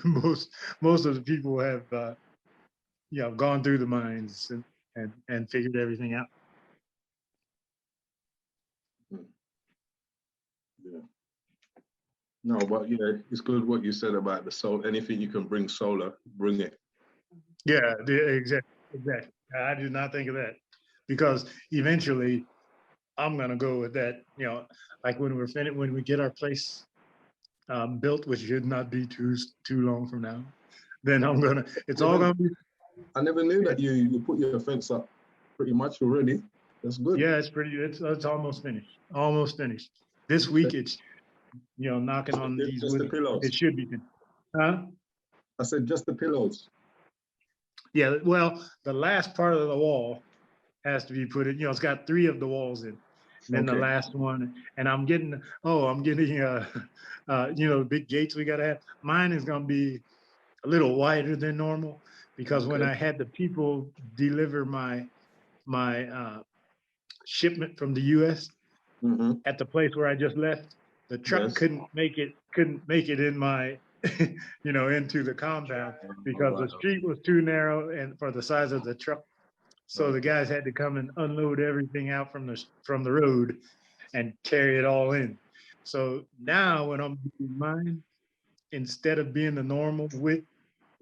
O: most of the people have, gone through the mines and figured everything out.
C: Yeah. No, but it's good what you said about the solar. Anything you can bring solar, bring it.
O: Yeah, exactly. I did not think of that, because eventually I'm gonna go with that. Like when we're finished, when we get our place built, which should not be too long from now, then it's all gonna be.
C: I never knew that you put your fence up pretty much already. That's good.
O: Yeah, it's almost finished. Almost finished. This week it's knocking on these
C: just the pillows.
O: It should be finished. Huh?
C: I said just the pillows.
O: Yeah, well, the last part of the wall has to be put in. It's got 3 of the walls in. And then the last one, and I'm getting big gates we gotta have. Mine is gonna be a little wider than normal, because when I had the people deliver my shipment from the US at the place where I just left, the truck couldn't make it in my into the compound, because the street was too narrow and for the size of the truck. So the guys had to come and unload everything out from the road and carry it all in. So now when I'm doing mine, instead of being the normal width,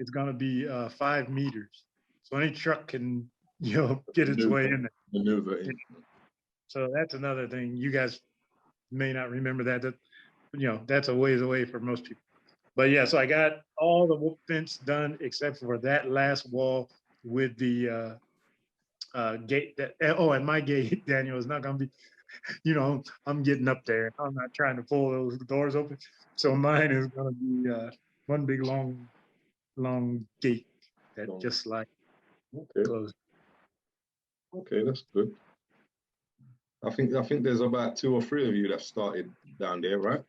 O: it's gonna be 5 meters. So any truck can get its way in there.
C: Maneuver in.
O: So that's another thing. You guys may not remember that that's a ways away for most people. But yeah, so I got all the fence done except for that last wall with the gate. And my gate, Daniel, is not gonna be, I'm getting up there. I'm not trying to pull those doors open. So mine is gonna be one big long gate that just like closed.
C: Okay, that's good. I think there's about 2 or 3 of you that started down there, right?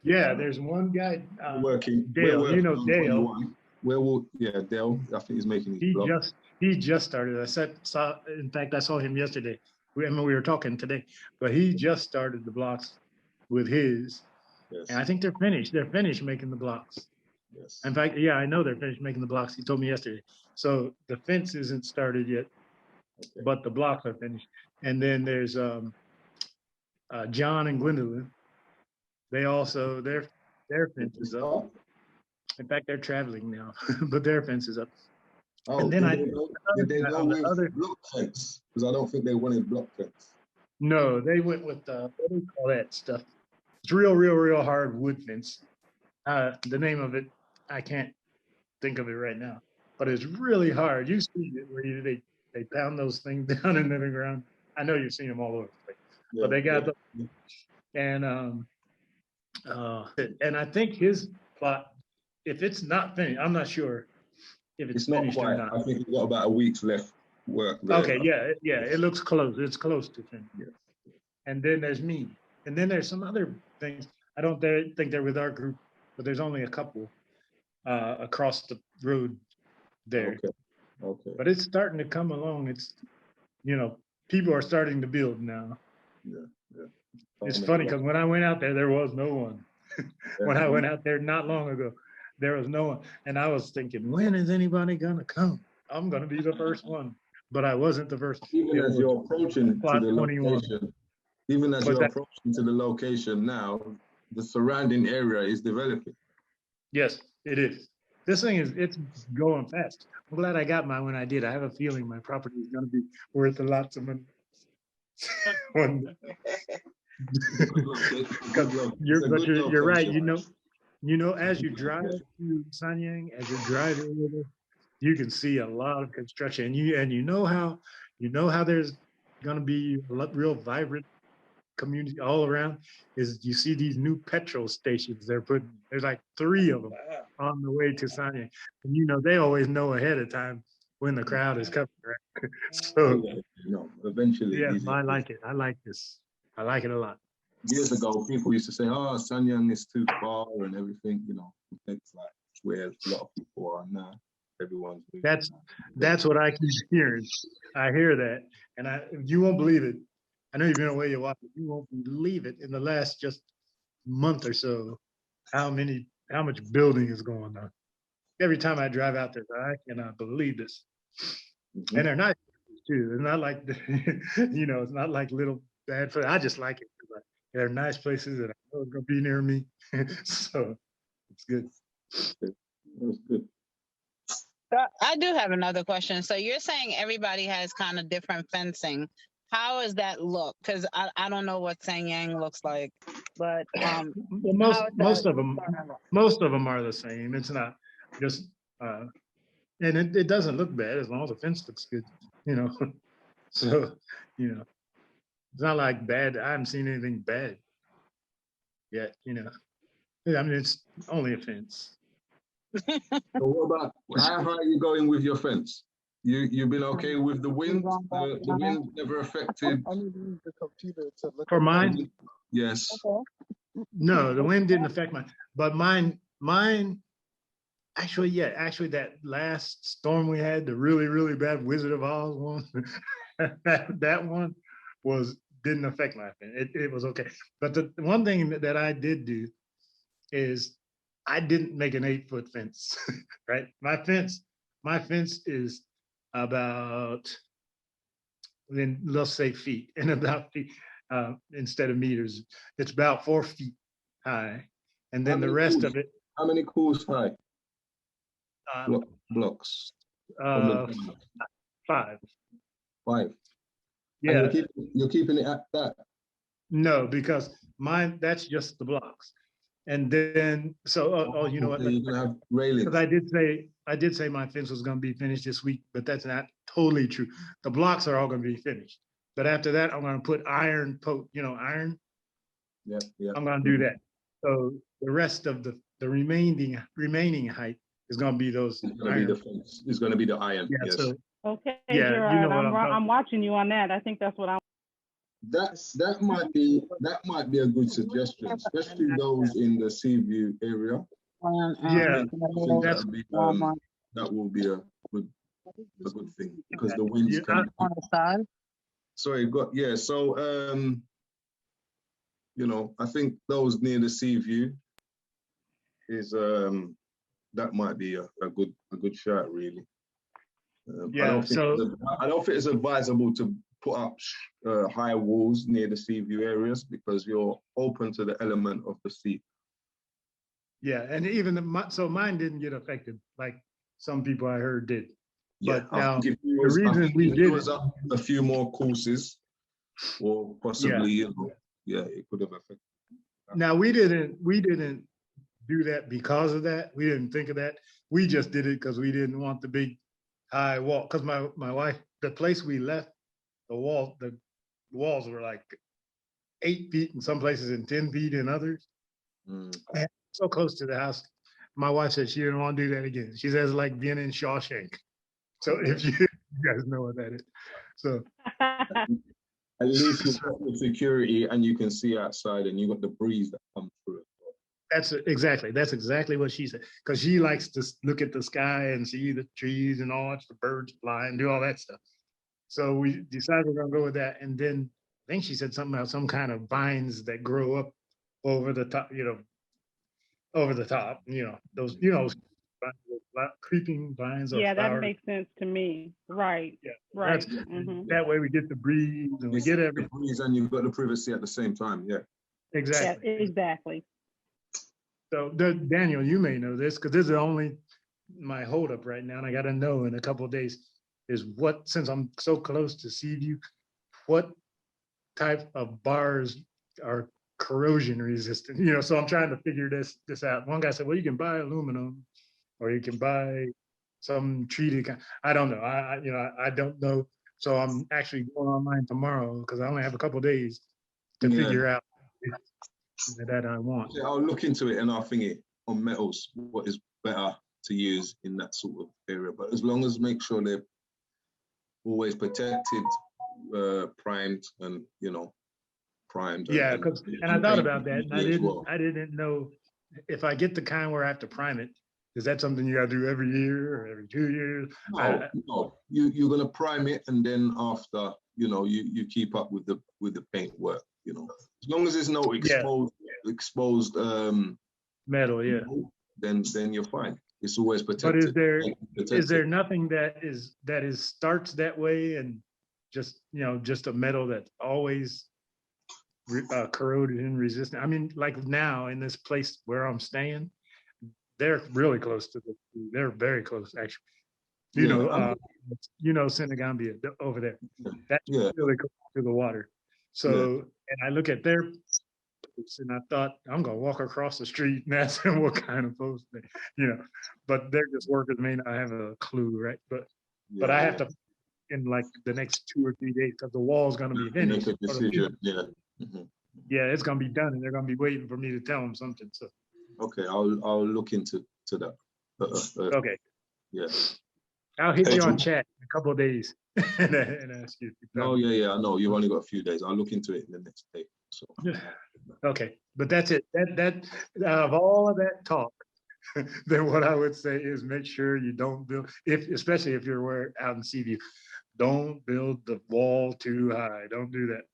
O: Yeah, there's one guy
C: working.
O: Dale. Dale.
C: Dale. I think he's making his blog.
O: He just started. In fact, I saw him yesterday. We were talking today, but he just started the blocks with his. Yes. And I think they're finished. They're finished making the blocks.
C: Yes.
O: In fact, yeah, I know they're finished making the blocks. He told me yesterday. So the fence isn't started yet, but the blocks are finished. And then there's John and Gwendolyn. They also their fence is up. In fact, they're traveling now, but their fence is up.
C: Oh,
O: And then
C: did they go with
O: other,
C: block fence? Because I don't think they wanted block fence.
O: no, they went with what do you call that stuff? It's real hard wood fence. The name of it, I can't think of it right now, but it's really hard. You've seen it where they pound those things down into the ground. I know you've seen them all over the place, but they got the, and I think his plot, if it's not finished, I'm not sure if it's
C: not
O: finished
C: quite.
O: or not.
C: I think we've got about a week's left work there.
O: Okay, yeah, it looks close. It's close to finished.
C: Yeah.
O: And then there's me, and then there's some other things. I don't think they're with our group, but there's only a couple across the road there.
C: Okay.
O: But it's starting to come along. It's, people are starting to build now.
C: Yeah.
O: It's funny because when I went out there was no one. When I went out there not long ago, there was no one. And I was thinking, when is anybody gonna come? I'm gonna be the first one. But I wasn't the first.
C: Even as you're approaching to the
O: 21.
C: location, even as you're approaching to the location now, the surrounding area is developing.
O: Yes, it is. This thing it's going fast. I'm glad I got mine when I did. I have a feeling my property is going to be worth a lot of money. You're right. As you drive through Sanyang, as you're driving over, you can see a lot of construction, and you know how there's going to be a real vibrant community all around. Is you see these new petrol stations they're putting. There's like 3 of them on the way to Sanyang, and they always know ahead of time when the crowd is coming. Right? So
C: eventually,
O: yeah, I like it. I like this. I like it a lot.
C: Years ago, people used to say, "Oh, Sanyang is too far," and everything. It's like where a lot of people are now. Everyone's
O: that's what I keep hearing. I hear that, and you won't believe it. I know you've been away a while, but you won't believe it. In the last just month or so, how much building is going on. Every time I drive out there, I cannot believe this. Mm-hmm. And they're nice too. It's not like it's not like little bad places. I just like it. They're nice places that I know are gonna be near me. So it's good.
C: That's good.
I: I do have another question. So you're saying everybody has kind of different fencing. How does that look? Because I don't know what Sanyang looks like, but
O: most of them are the same. It's not just and it doesn't look bad as long as the fence looks good, So it's not like bad. I haven't seen anything bad yet, I mean, it's only a fence.
C: So what about how high are you going with your fence? You've been okay with the wind? The wind never affected.
Q: I need to use the computer to look
O: for mine.
C: Yes.
I: Okay.
O: No, the wind didn't affect mine, but mine. Actually, that last storm we had, the really bad Wizard of Oz one, that one didn't affect my fence. It was okay. But the one thing that I did do is I didn't make an 8-foot fence, right? My fence is about, then let's say feet, and about feet instead of meters. It's about 4 feet high, and then the rest of it.
C: How many cools high? Blocks.
O: 5.
C: 5.
O: Yeah.
C: And you're keeping it at that?
O: No, because mine, that's just the blocks. And then, so, you know what?
C: You're gonna have railings.
O: Because I did say my fence was gonna be finished this week, but that's not totally true. The blocks are all gonna be finished. But after that, I'm gonna put iron. Iron.
C: Yeah.
O: I'm gonna do that. So the rest of the remaining height is gonna be those.
C: It's gonna be the fence. It's gonna be the iron.
O: Yeah.
C: Yes.
O: So,
E: okay,
O: yeah,
E: Gerard,
O: what
E: I'm watching you on that. I think that's what I'm.
C: That might be a good suggestion, especially those in the Seaview area.
O: Yeah,
C: that will be a good thing because the winds can.
I: On the side.
C: Sorry, So I think those near the Seaview is that might be a good shot, really. I don't think it's advisable to put up high walls near the sea view areas because you're open to the element of the sea.
O: Yeah, and even so mine didn't get affected like some people I heard did.
C: Yeah,
O: But now
C: if
O: the reason we
C: it
O: did
C: was
O: it,
C: up a few more courses, or possibly, you know, yeah, it could have affected.
O: now we didn't do that because of that. We didn't think of that. We just did it because we didn't want the big high wall. Because my wife, the place we left, the walls were like 8 feet in some places and 10 feet in others. And so close to the house. My wife said she didn't want to do that again. She says like being in Shawshank. So if you guys know what that is. So
C: at least you've got the security and you can see outside and you got the breeze that comes through it.
O: that's exactly what she said. Because she likes to look at the sky and see the trees and all the birds fly and do all that stuff. So we decided we're gonna go with that. And then I think she said something about some kind of vines that grow up over the top, over the top, those, creeping vines or
E: Yeah, that
O: flowers.
E: makes sense to me. Right.
O: Yeah,
E: Right.
O: that way we get the breeze and we get everything.
C: The breeze and you've got the privacy at the same time. Yeah.
O: Exactly.
E: Yeah, exactly.
O: So Daniel, you may know this because this is my holdup right now, and I got to know in a couple of days is since I'm so close to Seaview, what type of bars are corrosion resistant? So I'm trying to figure this out. One guy said, well, you can buy aluminum or you can buy some treated kind. I don't know. I don't know. So I'm actually going online tomorrow because I only have a couple of days to figure out that I want.
C: Yeah, I'll look into it and I'll think it on metals, what is better to use in that sort of area. But as long as make sure they're always protected, primed and, primed.
O: Yeah, and I thought about that and I didn't know if I get the kind where I have to prime it, is that something you gotta do every year or every 2 years?
C: No. You're gonna prime it and then after, you keep up with the paint work, As long as there's no exposed
O: metal,
C: then you're fine. It's always protected.
O: But is there nothing that starts that way and just a metal that's always corrosion resistant? I mean, like now in this place where I'm staying, they're really close they're very close actually. Senegambia over there. That's really close to the water. So, and I look at their posts and I thought, I'm gonna walk across the street and ask them what kind of post but they're just workers, may not have a clue, right? But I have to in like the next 2 or 3 days because the wall's gonna be finished.
C: Make a decision.
O: Yeah, it's gonna be done and they're gonna be waiting for me to tell them something. So
C: okay, I'll look into that.
O: Okay.
C: Yeah.
O: I'll hit you on chat in a couple of days and ask you.
C: Oh yeah, I know. You've only got a few days. I'll look into it in the next day. So
O: okay, but that's it. That out of all of that talk, then what I would say is make sure you don't build, especially if you're out in Seaview, don't build the wall too high. Don't do that.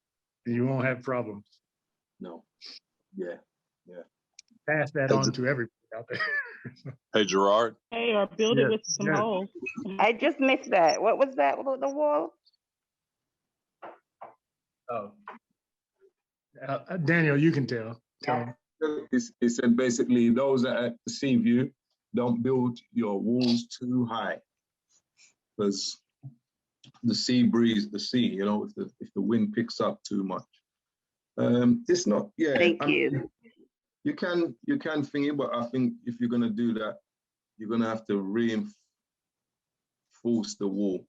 O: You won't have problems.
C: No. Yeah.
O: Pass that on to everybody out there.
L: Hey, Gerard.
E: Hey, or build it with some holes.
R: I just missed that. What was that about the wall?
O: Oh, Daniel, you can tell.
C: It said basically those that are at the sea view, don't build your walls too high because the sea breeze, if the wind picks up too much. It's not. Yeah.
R: Thank you.
C: You can think it, but I think if you're gonna do that, you're gonna have to reinforce the wall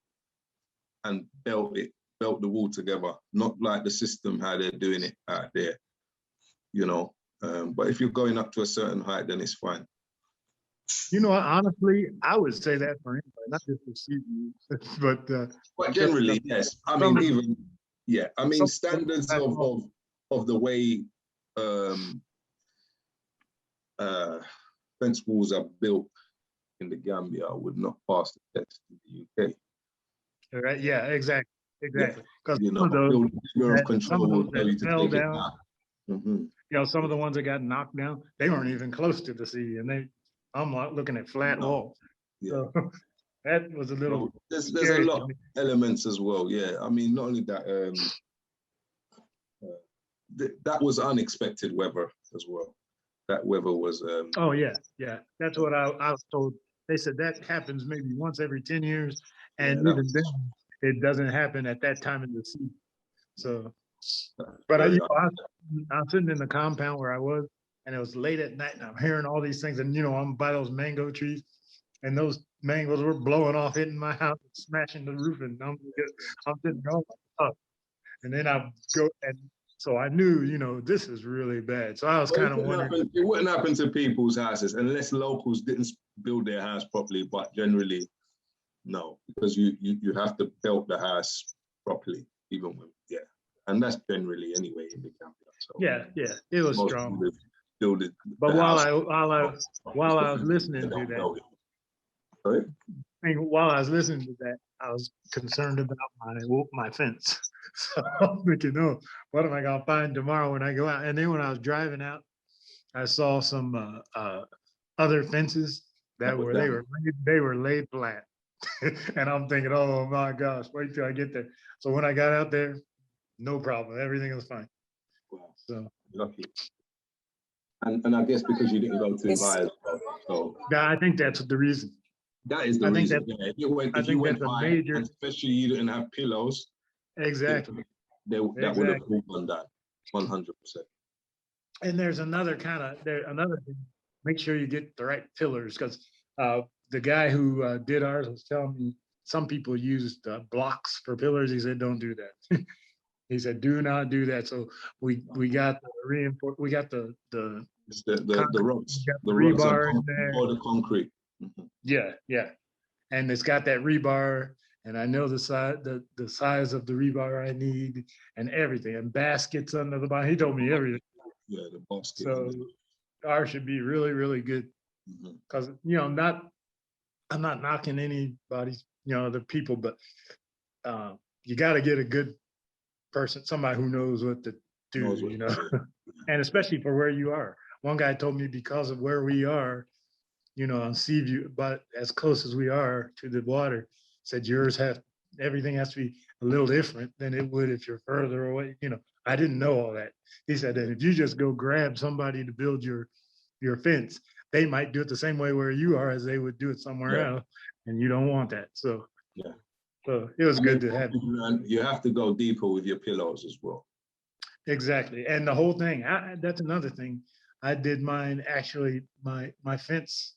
C: and belt the wall together, not like the system how they're doing it out there, But if you're going up to a certain height, then it's fine.
O: Honestly, I would say that for anybody, not just for CBU,
C: but generally, yes. I mean, standards of the way fence walls are built in the Gambia would not pass the test in the UK.
O: All right. Yeah. Exactly. Because
C: some of those that
O: fell down. Some of the ones that got knocked down, they weren't even close to the sea, and I'm looking at flat walls.
C: Yeah.
O: So that was a little.
C: There's a lot of elements as well. Yeah. I mean, not only that, that was unexpected weather as well. That weather was.
O: Oh yeah. That's what I was told. They said that happens maybe once every 10 years, And
C: Yeah,
O: even then, it doesn't happen at that time in the season. So, but I was sitting in the compound where I was, and it was late at night, and I'm hearing all these things, and I'm by those mango trees, and those mangoes were blowing off, hitting my house, smashing the roof, and I'm sitting there, oh my God. And then I go, and so I knew, this is really bad. So I was kind of wondering.
C: It wouldn't happen to people's houses unless locals didn't build their house properly, but generally, no, because you have to build the house properly, even when, and that's generally anyway in the Gambia. So
O: Yeah, it was strong.
C: Build it,
O: but while I was listening to that,
C: sorry?
O: While I was listening to that, I was concerned about my fence. So I'm thinking, what am I gonna find tomorrow when I go out? And then when I was driving out, I saw some other fences that they were laid flat. And I'm thinking, oh my gosh, wait till I get there. So when I got out there, no problem. Everything was fine.
C: Wow.
O: So
C: lucky. And I guess because you didn't go too high as well. So
O: yeah, I think that's the reason.
C: That is the reason. If you went high,
O: major,
C: and especially you didn't have pillows.
O: Exactly.
C: That would have proven that 100%.
O: And there's another thing. Make sure you get the right pillars, because the guy who did ours was telling me some people used blocks for pillars. He said, don't do that. He said, do not do that. So we got the reinforced, we got the
C: ropes, the
O: rebar in there,
C: or the concrete.
O: Yeah. And it's got that rebar, and I know the size of the rebar I need and everything, and baskets under the bottom. He told me everything.
C: Yeah, the basket.
O: So ours should be really, really good. Because I'm not knocking anybody, the people, but you got to get a good person, somebody who knows what to do, and especially for where you are. One guy told me because of where we are, on Seaview, but as close as we are to the water, said everything has to be a little different than it would if you're further away. I didn't know all that. He said that if you just go grab somebody to build your fence, they might do it the same way where you are as they would do it somewhere else, and you don't want that. So so it was good to have.
C: You have to go deeper with your pillows as well.
O: Exactly, and the whole thing. That's another thing. I did mine actually. My fence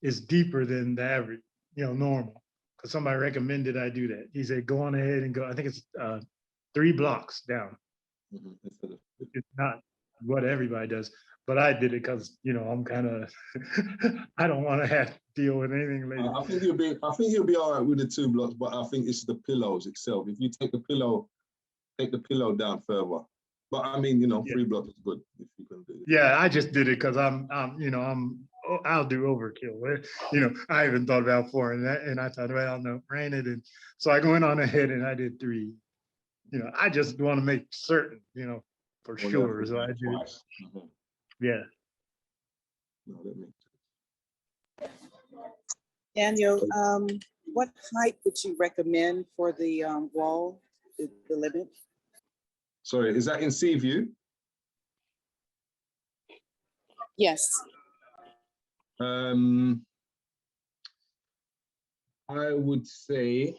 O: is deeper than the average, normal. Because somebody recommended I do that. He said, go on ahead and go. I think it's 3 blocks down. It's not what everybody does, but I did it because I'm kind of I don't want to have to deal with anything later.
C: I think you'll be all right with the 2 blocks, but I think it's the pillows itself. If you take the pillow down further. But I mean, 3 blocks is good if you can do it.
O: Yeah, I just did it because I'll do overkill. I haven't thought about 4 and I thought, well, no, ran it, and so I went on ahead and I did 3. I just want to make certain, for sure. So I did it. Yeah.
C: No, that makes sense.
G: Daniel, what height would you recommend for the wall, the limit?
C: Sorry, is that in Seaview?
G: Yes.
C: I would say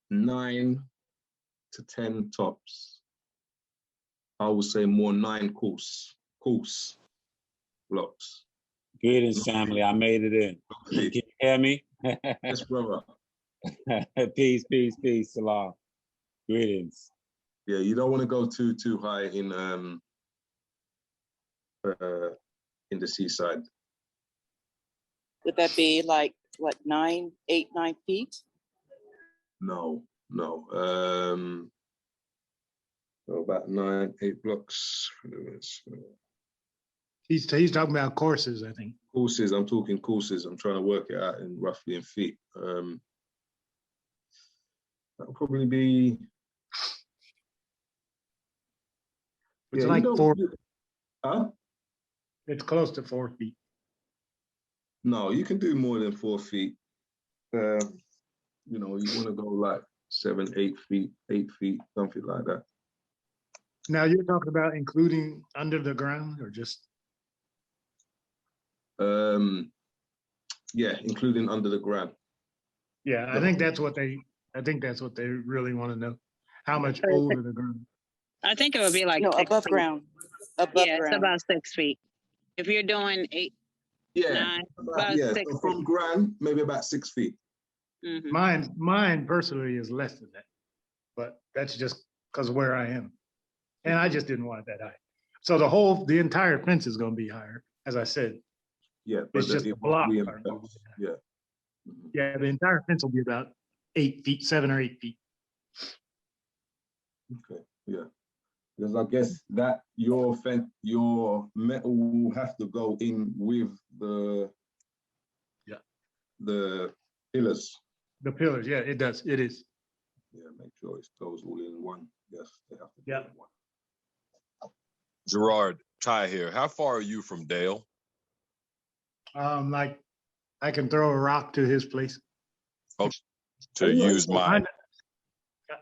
C: 9 to 10 tops. I would say more 9 course blocks.
S: Greetings, family. I made it in. Can you hear me?
C: Yes, brother.
S: Peace, peace, peace. Salam. Greetings.
C: Yeah, you don't want to go too high in the seaside.
G: Would that be like what, 8, 9 feet?
C: No. About 9, 8 blocks.
O: He's talking about courses, I think.
C: Courses. I'm talking courses. I'm trying to work it out roughly in feet. That'll probably be.
O: It's like 4.
C: Huh?
O: It's close to 4 feet.
C: No, you can do more than 4 feet. You want to go like 7, 8 feet, 8 feet, something like that.
O: Now you're talking about including under the ground or just?
C: Yeah, including under the ground.
O: Yeah, I think that's what they really want to know. How much over the ground?
I: I think it would be like
G: No,
I: 6
G: above
I: feet.
G: ground. Above
I: Yeah, it's
G: ground.
I: about 6 feet. If you're doing 8,
C: Yeah,
I: 9, about
C: yeah.
I: 6
C: So from ground, maybe about 6 feet.
I: Mm-hmm.
O: Mine personally is less than that, but that's just because of where I am, and I just didn't want it that high. So the entire fence is going to be higher, as I said.
C: Yeah,
O: It's just a block.
C: Yeah.
O: Yeah, the entire fence will be about 8 feet, 7 or 8 feet.
C: Okay. Yeah. Because I guess that your metal will have to go in with the pillars.
O: The pillars, yeah, it does. It is.
C: Yeah, make sure it goes all in one. Yes, they have to.
O: Yeah.
L: Gerard, Ty here. How far are you from Dale?
O: Like I can throw a rock to his place.
L: Oh, to use my.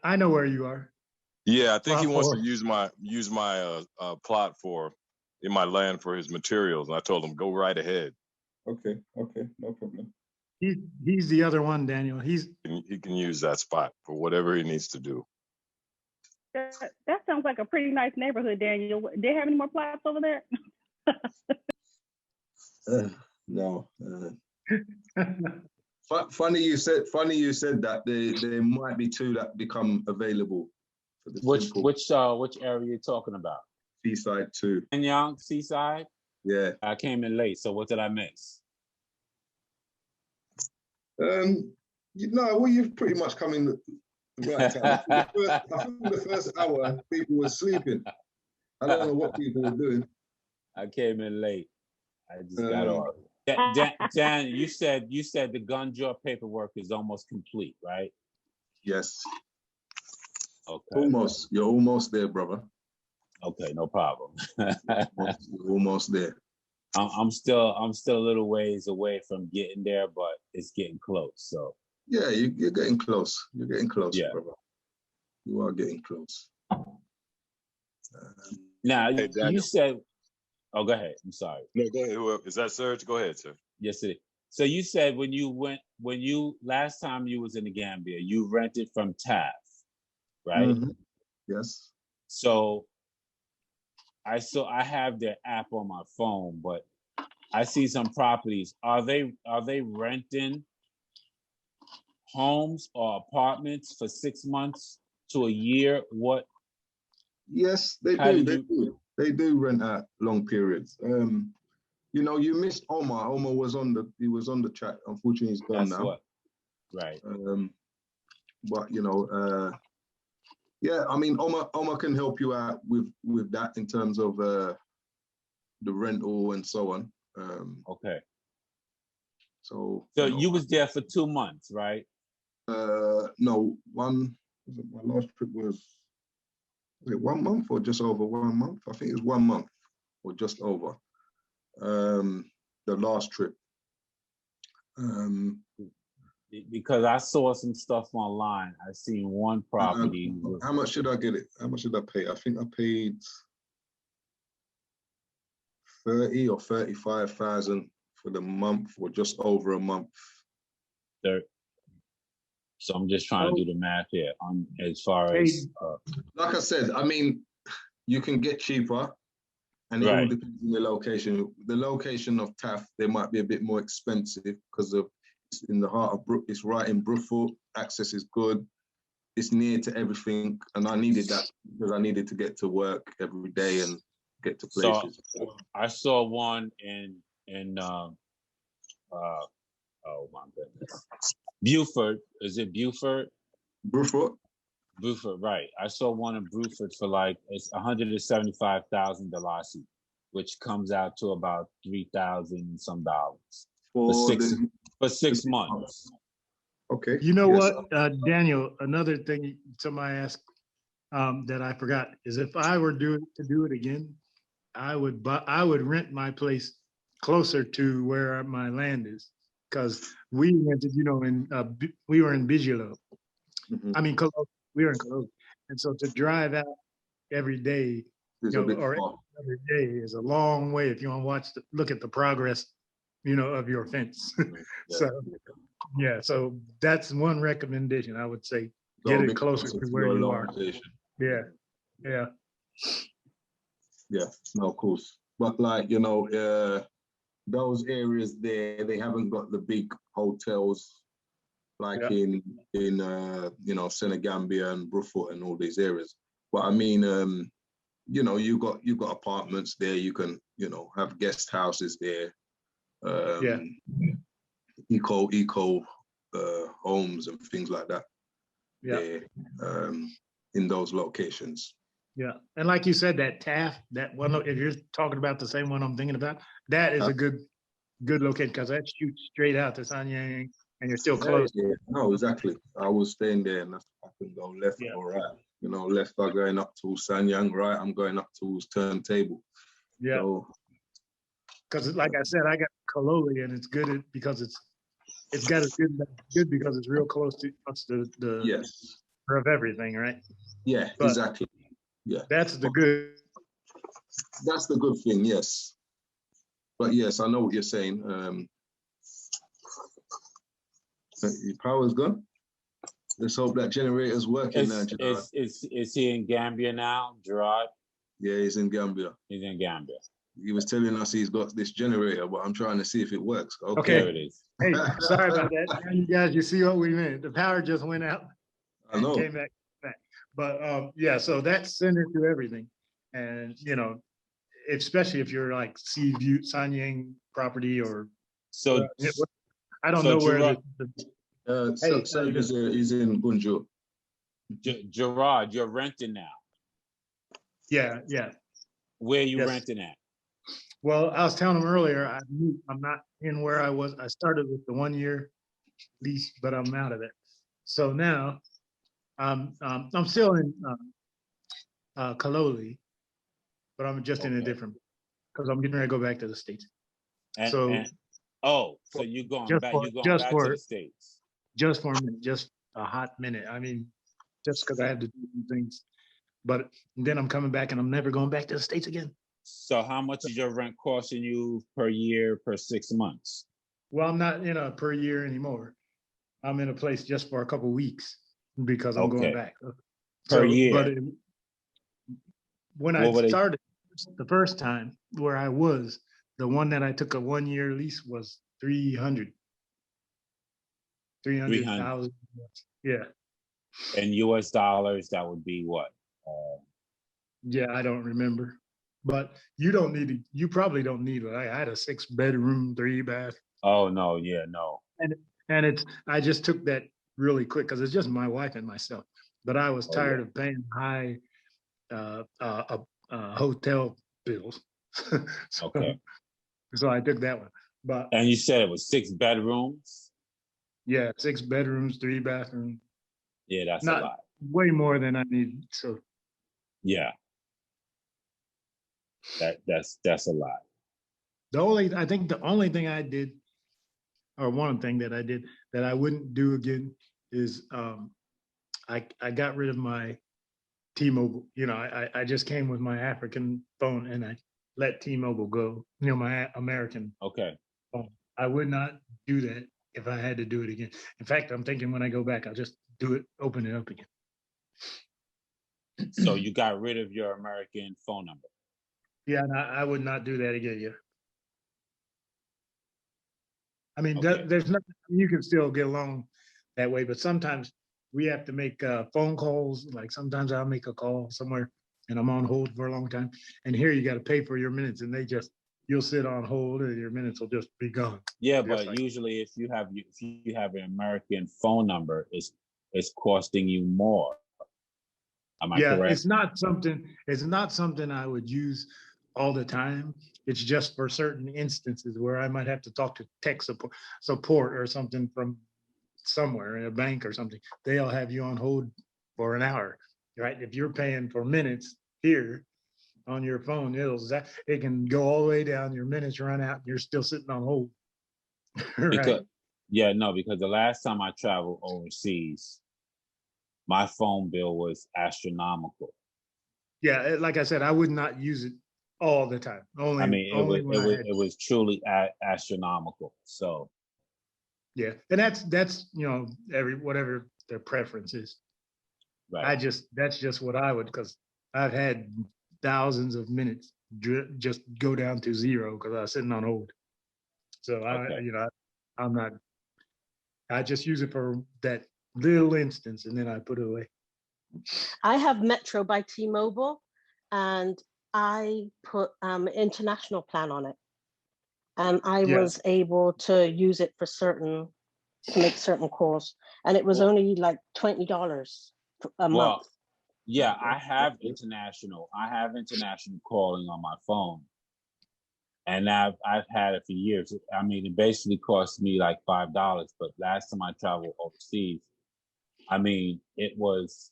O: I know where you are.
L: Yeah, I think he
O: Plot
L: wants
O: for-
L: to use my plot in my land for his materials, and I told him go right ahead.
C: Okay, no problem.
O: He's the other one, Daniel.
L: He can use that spot for whatever he needs to do.
E: That sounds like a pretty nice neighborhood, Daniel. Do they have any more plots over there?
C: No. Funny you said that there might be 2 that become available for the
S: Which area you talking about?
C: Seaside 2.
S: In Young Seaside?
C: Yeah.
S: I came in late, so what did I miss?
C: You've pretty much come in the right time. I think the first hour people were sleeping. I don't know what people were doing.
S: I came in late. I just got off. Dan, you said the gun draw paperwork is almost complete, right?
C: Yes.
S: Okay.
C: Almost. You're almost there, brother.
S: Okay, no problem.
C: You're almost there.
S: I'm still a little ways away from getting there, but it's getting close. So
C: yeah, you're getting close. You're getting close,
S: yeah,
C: brother. You are getting close.
S: Now
L: Hey,
S: you said, oh, go ahead. I'm sorry.
L: No, go ahead. Whoever is that, Serge? Go ahead, sir.
S: Yes, it is. So you said last time you was in the Gambia, you rented from TAF, right?
C: Mm-hmm. Yes.
S: So I have their app on my phone, but I see some properties. Are they renting homes or apartments for 6 months to a year? What?
C: Yes, they do. They do rent out long periods. You missed Omar. Omar was on the chat. Unfortunately, he's gone now.
S: What? Right.
C: But yeah, I mean, Omar can help you out with that in terms of the rental and so on.
S: Okay.
C: So
S: you was there for 2 months, right?
C: No, my last trip was it 1 month or just over 1 month? I think it was 1 month or just over. The last trip.
S: Because I saw some stuff online. I seen one property.
C: How much should I get it? How much did I pay? I think I paid 30 or 35,000 for the month, or just over a month.
S: So I'm just trying to do the math here on as far as.
C: Like I said, I mean, you can get cheaper, and it all depends on the location. The location of TAF, they might be a bit more expensive because it's in the heart of it's right in Brookfield. Access is good. It's near to everything, and I needed that because I needed to get to work every day and get to places.
S: So I saw one in oh my goodness, Beaufort. Is it Beaufort?
C: Beaufort,
S: right. I saw one in Beaufort for like it's $175,000 Dalasi, which comes out to about $3,000 some dollars for 6 months.
C: Okay.
O: You know what, Daniel? Another thing somebody asked that I forgot is if I were to do it again, I would rent my place closer to where my land is, because we rented, we were in Bijilo.
C: Mm-hmm.
O: I mean, we were in Corrosion, and so to drive out every day, or every day is a long way if you want to look at the progress, of your fence. So, yeah, so that's one recommendation I would say. Get it closer to where you are. Yeah, yeah.
C: Yeah, no, of course. But like, those areas there, they haven't got the big hotels like in Senegambia and Brufut and all these areas. But I mean, you got apartments there. You can, have guest houses there. Eco homes and things like that.
O: Yeah.
C: There, in those locations.
O: Yeah, and like you said, that Taft, that one, if you're talking about the same one I'm thinking about, that is a good location because that shoots straight out to Sanyang, and you're still close.
C: Yeah, no, exactly. I was staying there, and I can go left or right. Left I'm going up to Sanyang, right I'm going up to Turntable.
O: Yeah. Because like I said, I got Kaloli, and it's good because it's got a good because it's real close to the
C: yes
O: of everything, right?
C: Yeah,
O: but
C: exactly. Yeah,
O: that's the good.
C: That's the good thing, yes. But yes, I know what you're saying. Your power's gone. Let's hope that generator's working now, Gerard.
S: Is he in Gambia now, Gerard?
C: Yeah, he's in Gambia.
S: He's in Gambia.
C: He was telling us he's got this generator, but I'm trying to see if it works. Okay.
S: There it is.
O: Hey, sorry about that. And you guys, you see what we meant. The power just went out.
C: I know.
O: Came back. But yeah, so that's sending to everything. And, especially if you're like Sea View, Sanyang property or.
S: So
O: I don't know where
C: he's in Bunju.
S: Gerard, you're renting now.
O: Yeah, yeah.
S: Where are you renting at?
O: Well, I was telling him earlier, I'm not in where I was. I started with the 1 year lease, but I'm out of it. So now I'm still in Kaloli, but I'm just in a different, because I'm getting ready to go back to the States.
S: So you're going back to the States.
O: Just for a minute, just a hot minute. I mean, just because I had to do things. But then I'm coming back and I'm never going back to the States again.
S: So how much is your rent costing you per year, per 6 months?
O: Well, I'm not in a per year anymore. I'm in a place just for a couple of weeks because I'm going back.
S: Per year.
O: But when I started the first time where I was, the one that I took a 1 year lease was 300,000. Yeah.
S: In US dollars, that would be what?
O: Yeah, I don't remember. But you probably don't need it. I had a 6-bedroom, 3-bath.
S: Oh no, yeah, no.
O: And I just took that really quick because it's just my wife and myself. But I was tired of paying high hotel bills. So I took that one.
S: And you said it was 6 bedrooms?
O: Yeah, 6 bedrooms, 3 bathrooms.
S: Yeah, that's a lot.
O: Way more than I need. So
S: yeah. That's a lot.
O: I think the only thing I did, or one thing that I did that I wouldn't do again is I got rid of my T-Mobile. I just came with my African phone and I let T-Mobile go, my American phone. I would not do that if I had to do it again. In fact, I'm thinking when I go back, I'll just open it up again.
S: So you got rid of your American phone number?
O: Yeah, and I would not do that again. Yeah. I mean, there's nothing, you can still get along that way, but sometimes we have to make phone calls. Like sometimes I'll make a call somewhere and I'm on hold for a long time. And here you got to pay for your minutes and you'll sit on hold and your minutes will just be gone.
S: Yeah, but usually if you have an American phone number, it's costing you more. Am I correct?
O: It's not something I would use all the time. It's just for certain instances where I might have to talk to tech support or something from somewhere in a bank or something. They'll have you on hold for an hour, right? If you're paying for minutes here on your phone, it can go all the way down, your minutes run out, and you're still sitting on hold. Right?
S: Because the last time I traveled overseas, my phone bill was astronomical.
O: Yeah, like I said, I would not use it all the time. Only,
S: I mean,
O: only when I had,
S: it was truly astronomical. So
O: yeah, and that's you know whatever their preference is.
S: right.
O: That's just what I would, because I've had thousands of minutes just go down to zero because I was sitting on hold. So
S: Okay.
O: I'm not. I just use it for that little instance, and then I put it away.
F: I have Metro by T-Mobile, and I put international plan on it, and I
O: Yeah.
F: was able to use it to make certain calls, and it was only like $20 a month.
S: Well, yeah, I have international calling on my phone, and I've had it for years. I mean, it basically cost me like $5. But last time I traveled overseas, I mean, it was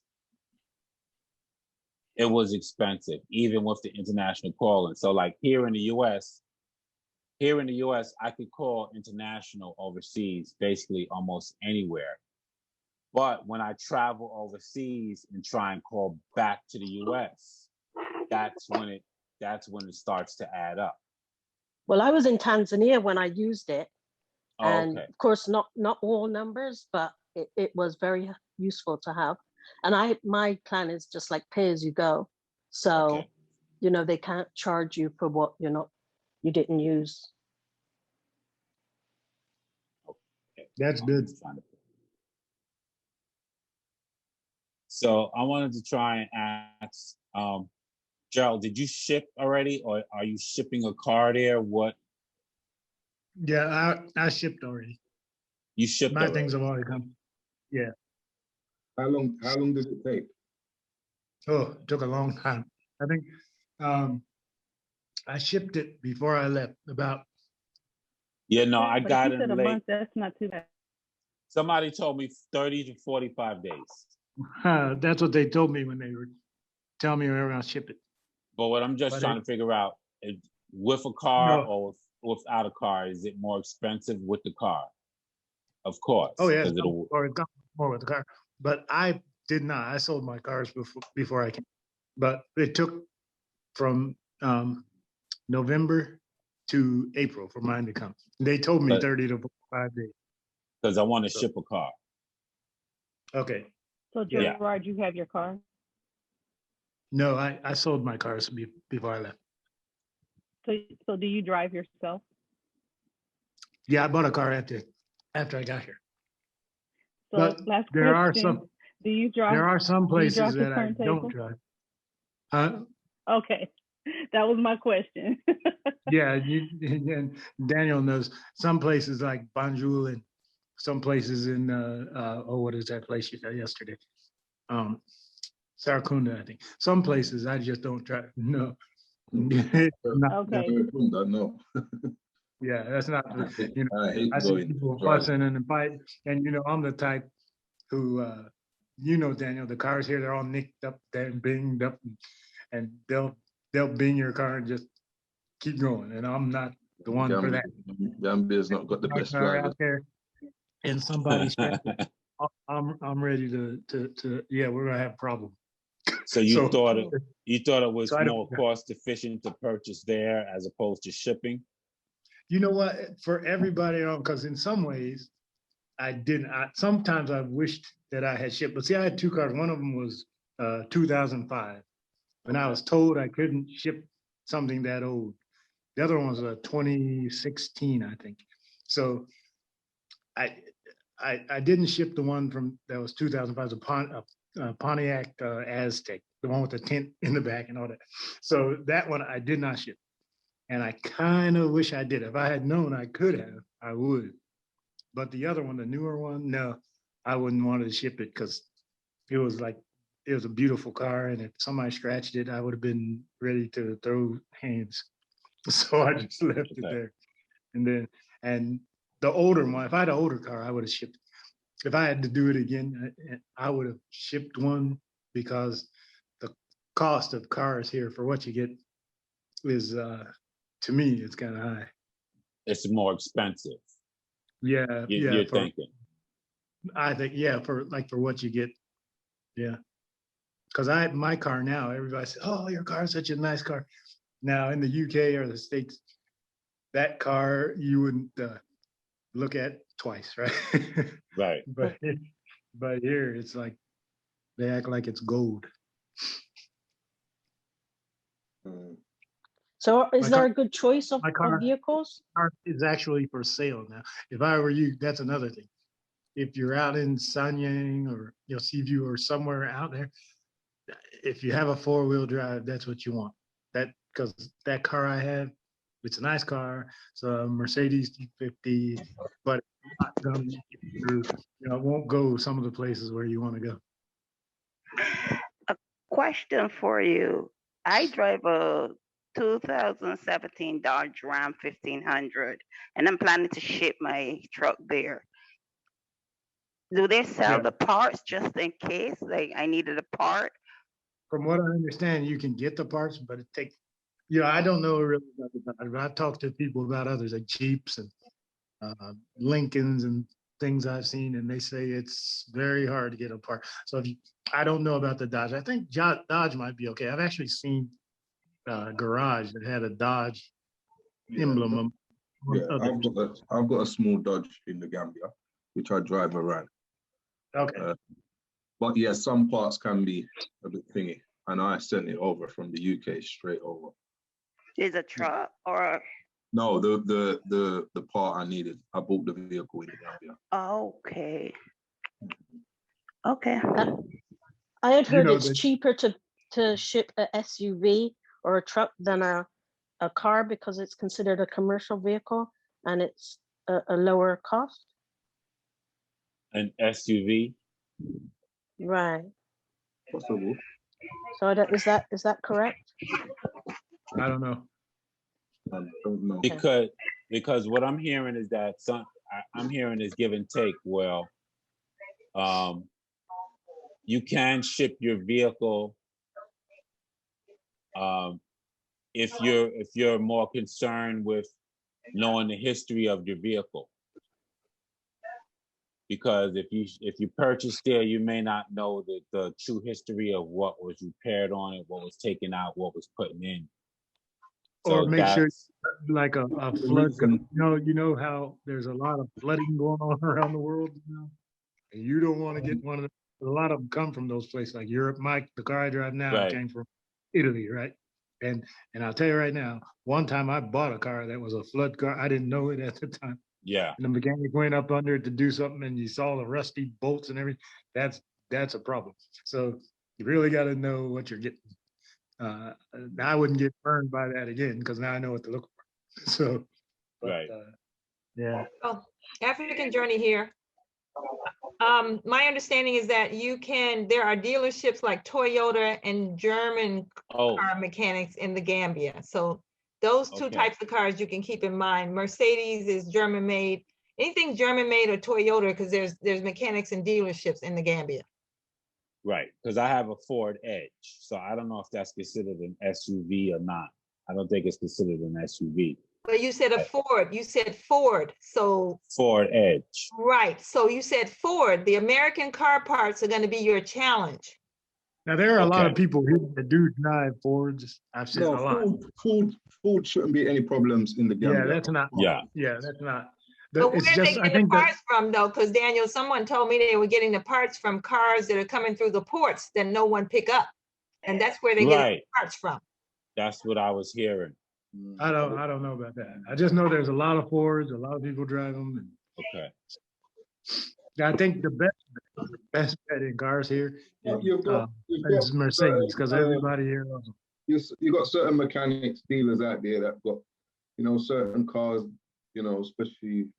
S: expensive, even with the international calling. So, like here in the U.S., I could call international overseas basically almost anywhere. But when I travel overseas and try and call back to the U.S., that's when it starts to add up.
F: Well, I was in Tanzania when I used it, and
S: okay.
F: of course, not all numbers, but it was very useful to have. And my plan is just like pay as you go, so they can't charge you for what you didn't use.
O: That's good.
S: So I wanted to try and ask, Gerald, did you ship already, or are you shipping a car there? What?
O: Yeah, I shipped already.
S: You shipped
O: My
S: already?
O: things have already come. Yeah.
C: How long does it take?
O: Oh, it took a long time. I think I shipped it before I left.
S: Yeah, no, I
E: But
S: got
E: if you said
S: in
E: a
S: late.
E: month, that's not too bad.
S: Somebody told me 30 to 45 days.
O: That's what they told me when they were telling me where I ship it.
S: But what I'm just trying to figure out is, with a car or without a car, is it more expensive with the car? Of course.
O: Oh yeah,
S: or
O: it got more with the car. But I did not. I sold my cars before I came. But it took from November to April for mine to come. They told me 30 to 45 days.
S: Because I want to ship a car.
O: Okay.
E: So Gerard, you have your car?
O: No, I sold my cars before I left.
E: So do you drive yourself?
O: Yeah, I bought a car after I got here.
E: So
O: but
E: last
O: there
E: question,
O: are some.
E: Do you drive?
O: There are some places
E: the
O: that I don't
E: turntable?
O: drive. Huh?
E: Okay, that was my question.
O: Yeah, and Daniel knows some places like Banjul and some places in what is that place you said yesterday? Sarakunda, I think. Some places I just don't drive. No.
E: Okay.
C: No.
O: Yeah, that's not. I see
C: going
O: people
C: driving.
O: fussing and fighting, and I'm the type who, Daniel, the cars here, they're all nicked up, they're binged up, and they'll bing your car and just keep going. And I'm not the one for that.
C: Gambia's not got the best
O: Car
C: drivers.
O: out there, and somebody scratches, I'm ready to yeah, we're gonna have a problem.
S: So you thought it was
O: so
S: more cost efficient to purchase there as opposed to shipping?
O: You know what? For everybody, because in some ways, I didn't. Sometimes I wished that I had shipped. But see, I had two cars. One of them was 2005, and I was told I couldn't ship something that old. The other one was 2016, I think. So I didn't ship the one that was 2005. It was a Pontiac Aztec, the one with the tent in the back and all that. So that one I did not ship. And I kind of wish I did. If I had known I could have, I would. But the other one, the newer one, no, I wouldn't want to ship it because it was a beautiful car. And if somebody scratched it, I would have been ready to throw hands. So I just left it there. And the older one, if I had an older car, I would have shipped it. If I had to do it again, I would have shipped one because the cost of cars here for what you get is, to me, it's kind of high.
S: It's more expensive.
O: Yeah,
S: You're thinking.
O: I think, yeah, for what you get. Yeah. Because my car now, everybody says, oh, your car is such a nice car. Now in the UK or the States, that car you wouldn't look at twice, right?
S: Right.
O: But here it's like they act like it's gold.
F: So is
O: My
F: there
O: car-
F: a good choice of vehicles?
O: Car is actually for sale now. If I were you, that's another thing. If you're out in Sanyang or Seaview or somewhere out there, if you have a 4-wheel drive, that's what you want. That because that car I have, it's a nice car. It's a Mercedes 250, but it's not gonna get you through, it won't go some of the places where you want to go.
R: A question for you. I drive a 2017 Dodge Ram 1500, and I'm planning to ship my truck there. Do they sell the parts just in case, like I needed a part?
O: From what I understand, you can get the parts, but it takes, I don't know really about the Dodge, but I've talked to people about others like Jeeps and Lincolns and things I've seen, and they say it's very hard to get a part. So I don't know about the Dodge. I think Dodge might be okay. I've actually seen a garage that had a Dodge emblem.
C: I've got a small Dodge in the Gambia, which I drive around.
O: Okay.
C: But yeah, some parts can be a bit thingy, and I sent it over from the UK straight over.
R: Is a truck or?
C: No, the part I needed. I bought the vehicle in the Gambia.
R: Okay. Okay.
F: I had heard it's cheaper to ship a SUV or a truck than a car because it's considered a commercial vehicle and it's a lower cost.
S: An SUV?
F: Right.
C: Possible.
F: So is that correct?
O: I don't know.
C: I don't know.
S: Because what I'm hearing is that I'm hearing is give and take. Well, you can ship your vehicle if you're more concerned with knowing the history of your vehicle. Because if you purchase there, you may not know the true history of what was repaired on it, what was taken out, what was put in.
O: Or
S: So
O: make sure, like a flood, you know how there's a lot of flooding going on around the world now, and you don't want to get one of them. A lot of them come from those places like Europe. The car I drive now came from Italy, right? And I'll tell you right now, one time I bought a car that was a flood car. I didn't know it at the time.
S: Yeah.
O: And the mechanic went up under it to do something, and you saw the rusty bolts and everything. That's a problem. So you really got to know what you're getting. I wouldn't get burned by that again because now I know what to look for. So, yeah.
T: Oh, African Journey here. My understanding is that there are dealerships like Toyota and German car mechanics in the Gambia. So those two types of cars you can keep in mind. Mercedes is German made. Anything German made or Toyota, because there's mechanics and dealerships in the Gambia.
S: Right, because I have a Ford Edge, so I don't know if that's considered an SUV or not. I don't think it's considered an SUV.
T: But you said a Ford. You said Ford. So
S: Ford Edge.
T: Right. So you said Ford. The American car parts are going to be your challenge.
O: Now there are a lot of people here that do drive Fords. I've seen a lot.
C: Ford shouldn't be any problems in the Gambia.
O: Yeah, that's not.
S: Yeah,
O: that's not.
T: But where are they getting the parts from, though? Because Daniel, someone told me they were getting the parts from cars that are coming through the ports that no one pick up, and that's where they get the parts from.
S: That's what I was hearing.
O: I don't know about that. I just know there's a lot of Fords. A lot of people drive them.
S: Okay.
O: I think the best bet in cars here is Mercedes because everybody here loves them.
C: You got certain mechanics dealers out there that got, certain cars, especially,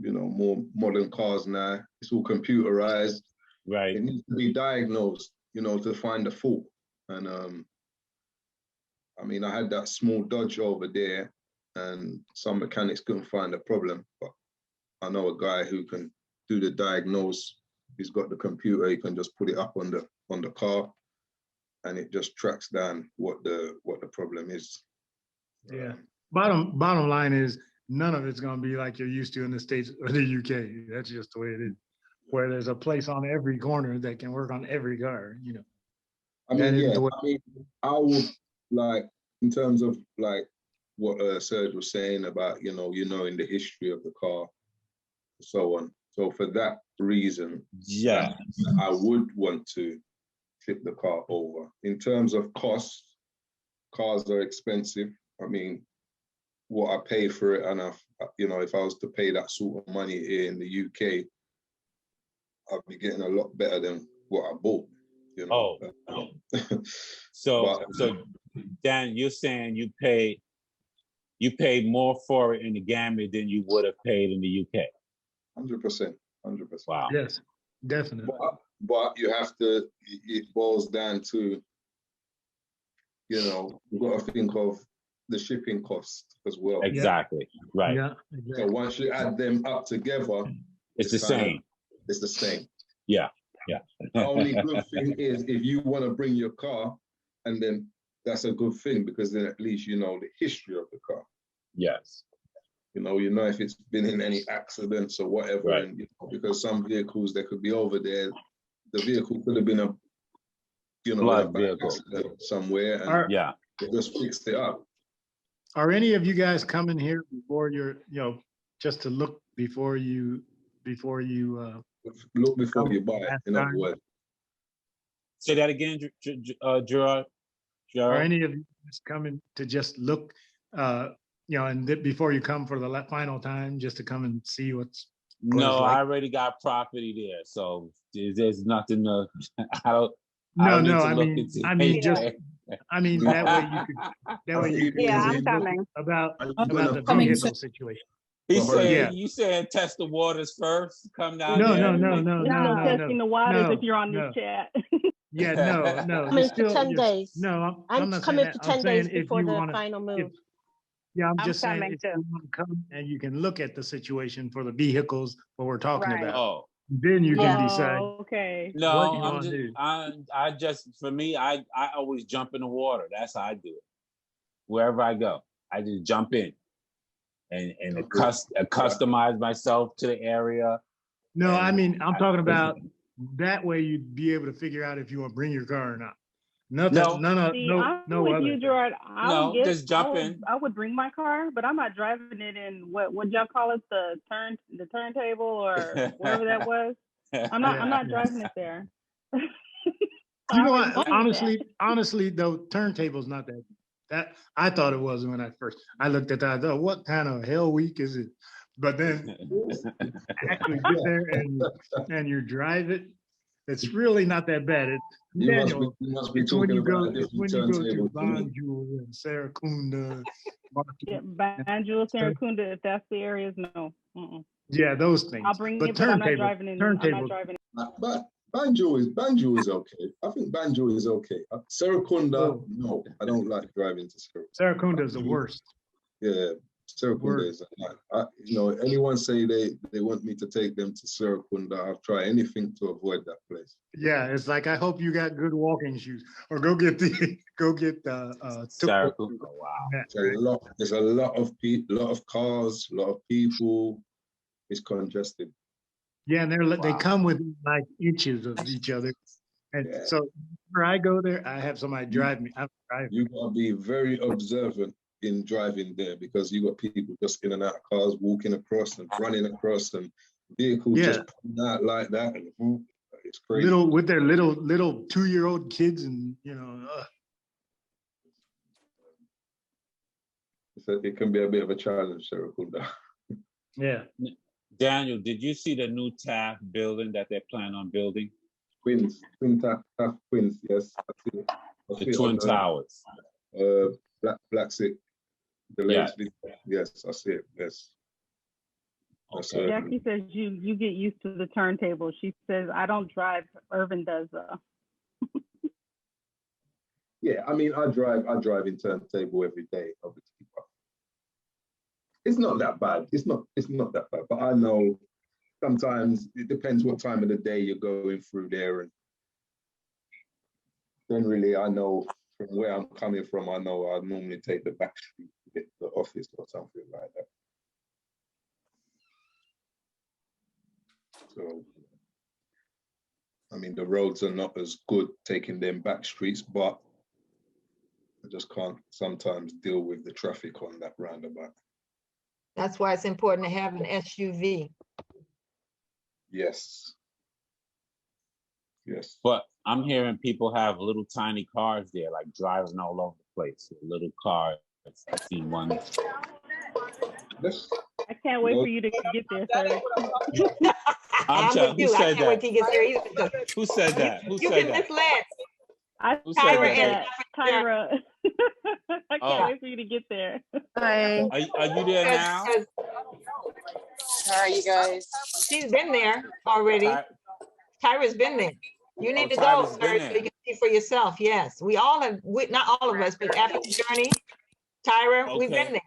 C: more modern cars now. It's all computerized.
S: Right.
C: It needs to be diagnosed, to find the fault. And I had that small Dodge over there, and some mechanics couldn't find the problem. But I know a guy who can do the diagnose. He's got the computer. He can just put it up on the car, and it just tracks down what the problem is.
O: Yeah. Bottom line is none of it's going to be like you're used to in the States or the UK. That's just the way it is. Where there's a place on every corner that can work on every car.
C: I would in terms of like what Serge was saying about, in the history of the car, so on. So for that reason,
S: yeah,
C: I would want to flip the car over. In terms of cost, cars are expensive. I mean, what I pay for it, and if I was to pay that sort of money here in the UK, I'd be getting a lot better than what I bought.
S: Oh, so Dan, you're saying you paid more for it in the Gambia than you would have paid in the UK?
C: 100%.
S: Wow.
O: Yes, definitely.
C: But you have to. It boils down to, you've got to think of the shipping cost as well.
S: Exactly. Right.
O: Yeah.
C: So once you add them up together,
S: it's the same.
C: It's the same.
S: Yeah.
C: The only good thing is if you want to bring your car, and then that's a good thing, because then at least you know the history of the car.
S: Yes.
C: You know if it's been in any accidents or whatever,
S: right.
C: And because some vehicles that could be over there, the vehicle could have been a
S: blood vehicle
C: somewhere, and
O: yeah,
C: they just fixed it up.
O: Are any of you guys coming here before you're, just to look before you
C: look before you buy it? In other words,
S: say that again, Gerard.
O: Are any of you guys coming to just look, and before you come for the final time, just to come and see what it's
S: No,
O: like?
S: I already got property there, so there's nothing to. I don't
O: I mean, that way you could.
I: Yeah, I'm coming.
O: About the vehicle situation.
S: He said, "You saying test the waters first? Come down there."
O: No.
E: Testing the waters if you're on this chat.
O: Yeah, no.
F: Coming for 10 days.
O: No,
F: I'm
O: not
F: coming
O: saying
F: for
O: that.
F: 10 days before the final move.
O: I'm
I: I'm
O: just saying
I: coming
O: if you want to come and you can look at the situation for the vehicles what we're talking
I: Right.
O: about.
S: Oh.
O: Then you can decide.
E: Okay.
S: No,
O: what you want to do.
S: I just for me, I always jump in the water. That's how I do it. Wherever I go, I just jump in and customize myself to the area.
O: No, I mean I'm talking about that way you'd be able to figure out if you want to bring your car or not. Nothing.
E: I'm with you, Gerard.
S: Just jump in.
E: I would bring my car, but I'm not driving it in what y'all call it, the turntable or wherever that was. I'm not driving it there.
O: You know what? Honestly, though, turntable's not that I thought it was when I looked at that. I thought, what kind of hell week is it? But then actually get there and you drive it. It's really not that bad.
C: You must be
O: when you go
C: about
O: to Banjul and Serekunda.
E: Yeah, Banjul, Serekunda, if that's the areas, no.
O: Yeah, those things.
E: I'll bring it, but I'm not driving in. I'm not driving in.
C: But Banjo is okay. I think Banjo is okay. Serekunda, no, I don't like driving to Serekunda.
O: Serekunda is the worst.
C: Yeah, Serekunda is anyone say they want me to take them to Serekunda, I'll try anything to avoid that place.
O: Yeah, it's like I hope you got good walking shoes, or go get the
S: Serekunda. Wow,
C: there's a lot of cars, a lot of people. It's congested.
O: Yeah, and they come within like inches of each other, and so whenever I go there, I have somebody drive me.
C: You gotta be very observant in driving there, because you got people just in and out of cars, walking across and running across, and vehicles just pulling out like that, and it's crazy.
O: With their little 2-year-old kids, and
C: it can be a bit of a challenge, Serekunda.
O: Yeah.
S: Daniel, did you see the new TAF building that they're planning on building?
C: Twin TAF Queens, yes. I see it.
S: The Twin Towers.
C: Black Sick. Yes, I see it. Yes.
S: Okay.
E: Jackie says you get used to the turntable. She says I don't drive. Irvin does though.
C: Yeah, I mean I drive in turntable every day, obviously. It's not that bad. It's not that bad. But I know sometimes it depends what time of the day you're going through there, and generally I know from where I'm coming from, I know I normally take the back street to get to the office or something like that. So, I mean, the roads are not as good taking them back streets, but I just can't sometimes deal with the traffic on that roundabout.
T: That's why it's important to have an SUV.
C: Yes. Yes.
S: But I'm hearing people have little tiny cars there, like driving all over the place with little cars. I've seen one.
C: Yes.
E: I can't wait for you to get there, sir.
T: I'm with you. I can't wait till he gets there either.
S: Who said that? Who
T: You
S: said
T: can
S: that?
T: miss Lance.
S: Who said
T: Tyra
S: that?
E: Tyra. I can't
S: Oh.
E: wait for you to get there.
T: Hi.
S: Are you there now?
G: How are you guys?
T: She's been there already. Tyra's been there. You need to go,
S: Tyra's
T: sir,
S: been
T: so
S: there.
T: you can see for yourself. Yes, we all have. Not all of us, but African Journey, Tyra, we've been there.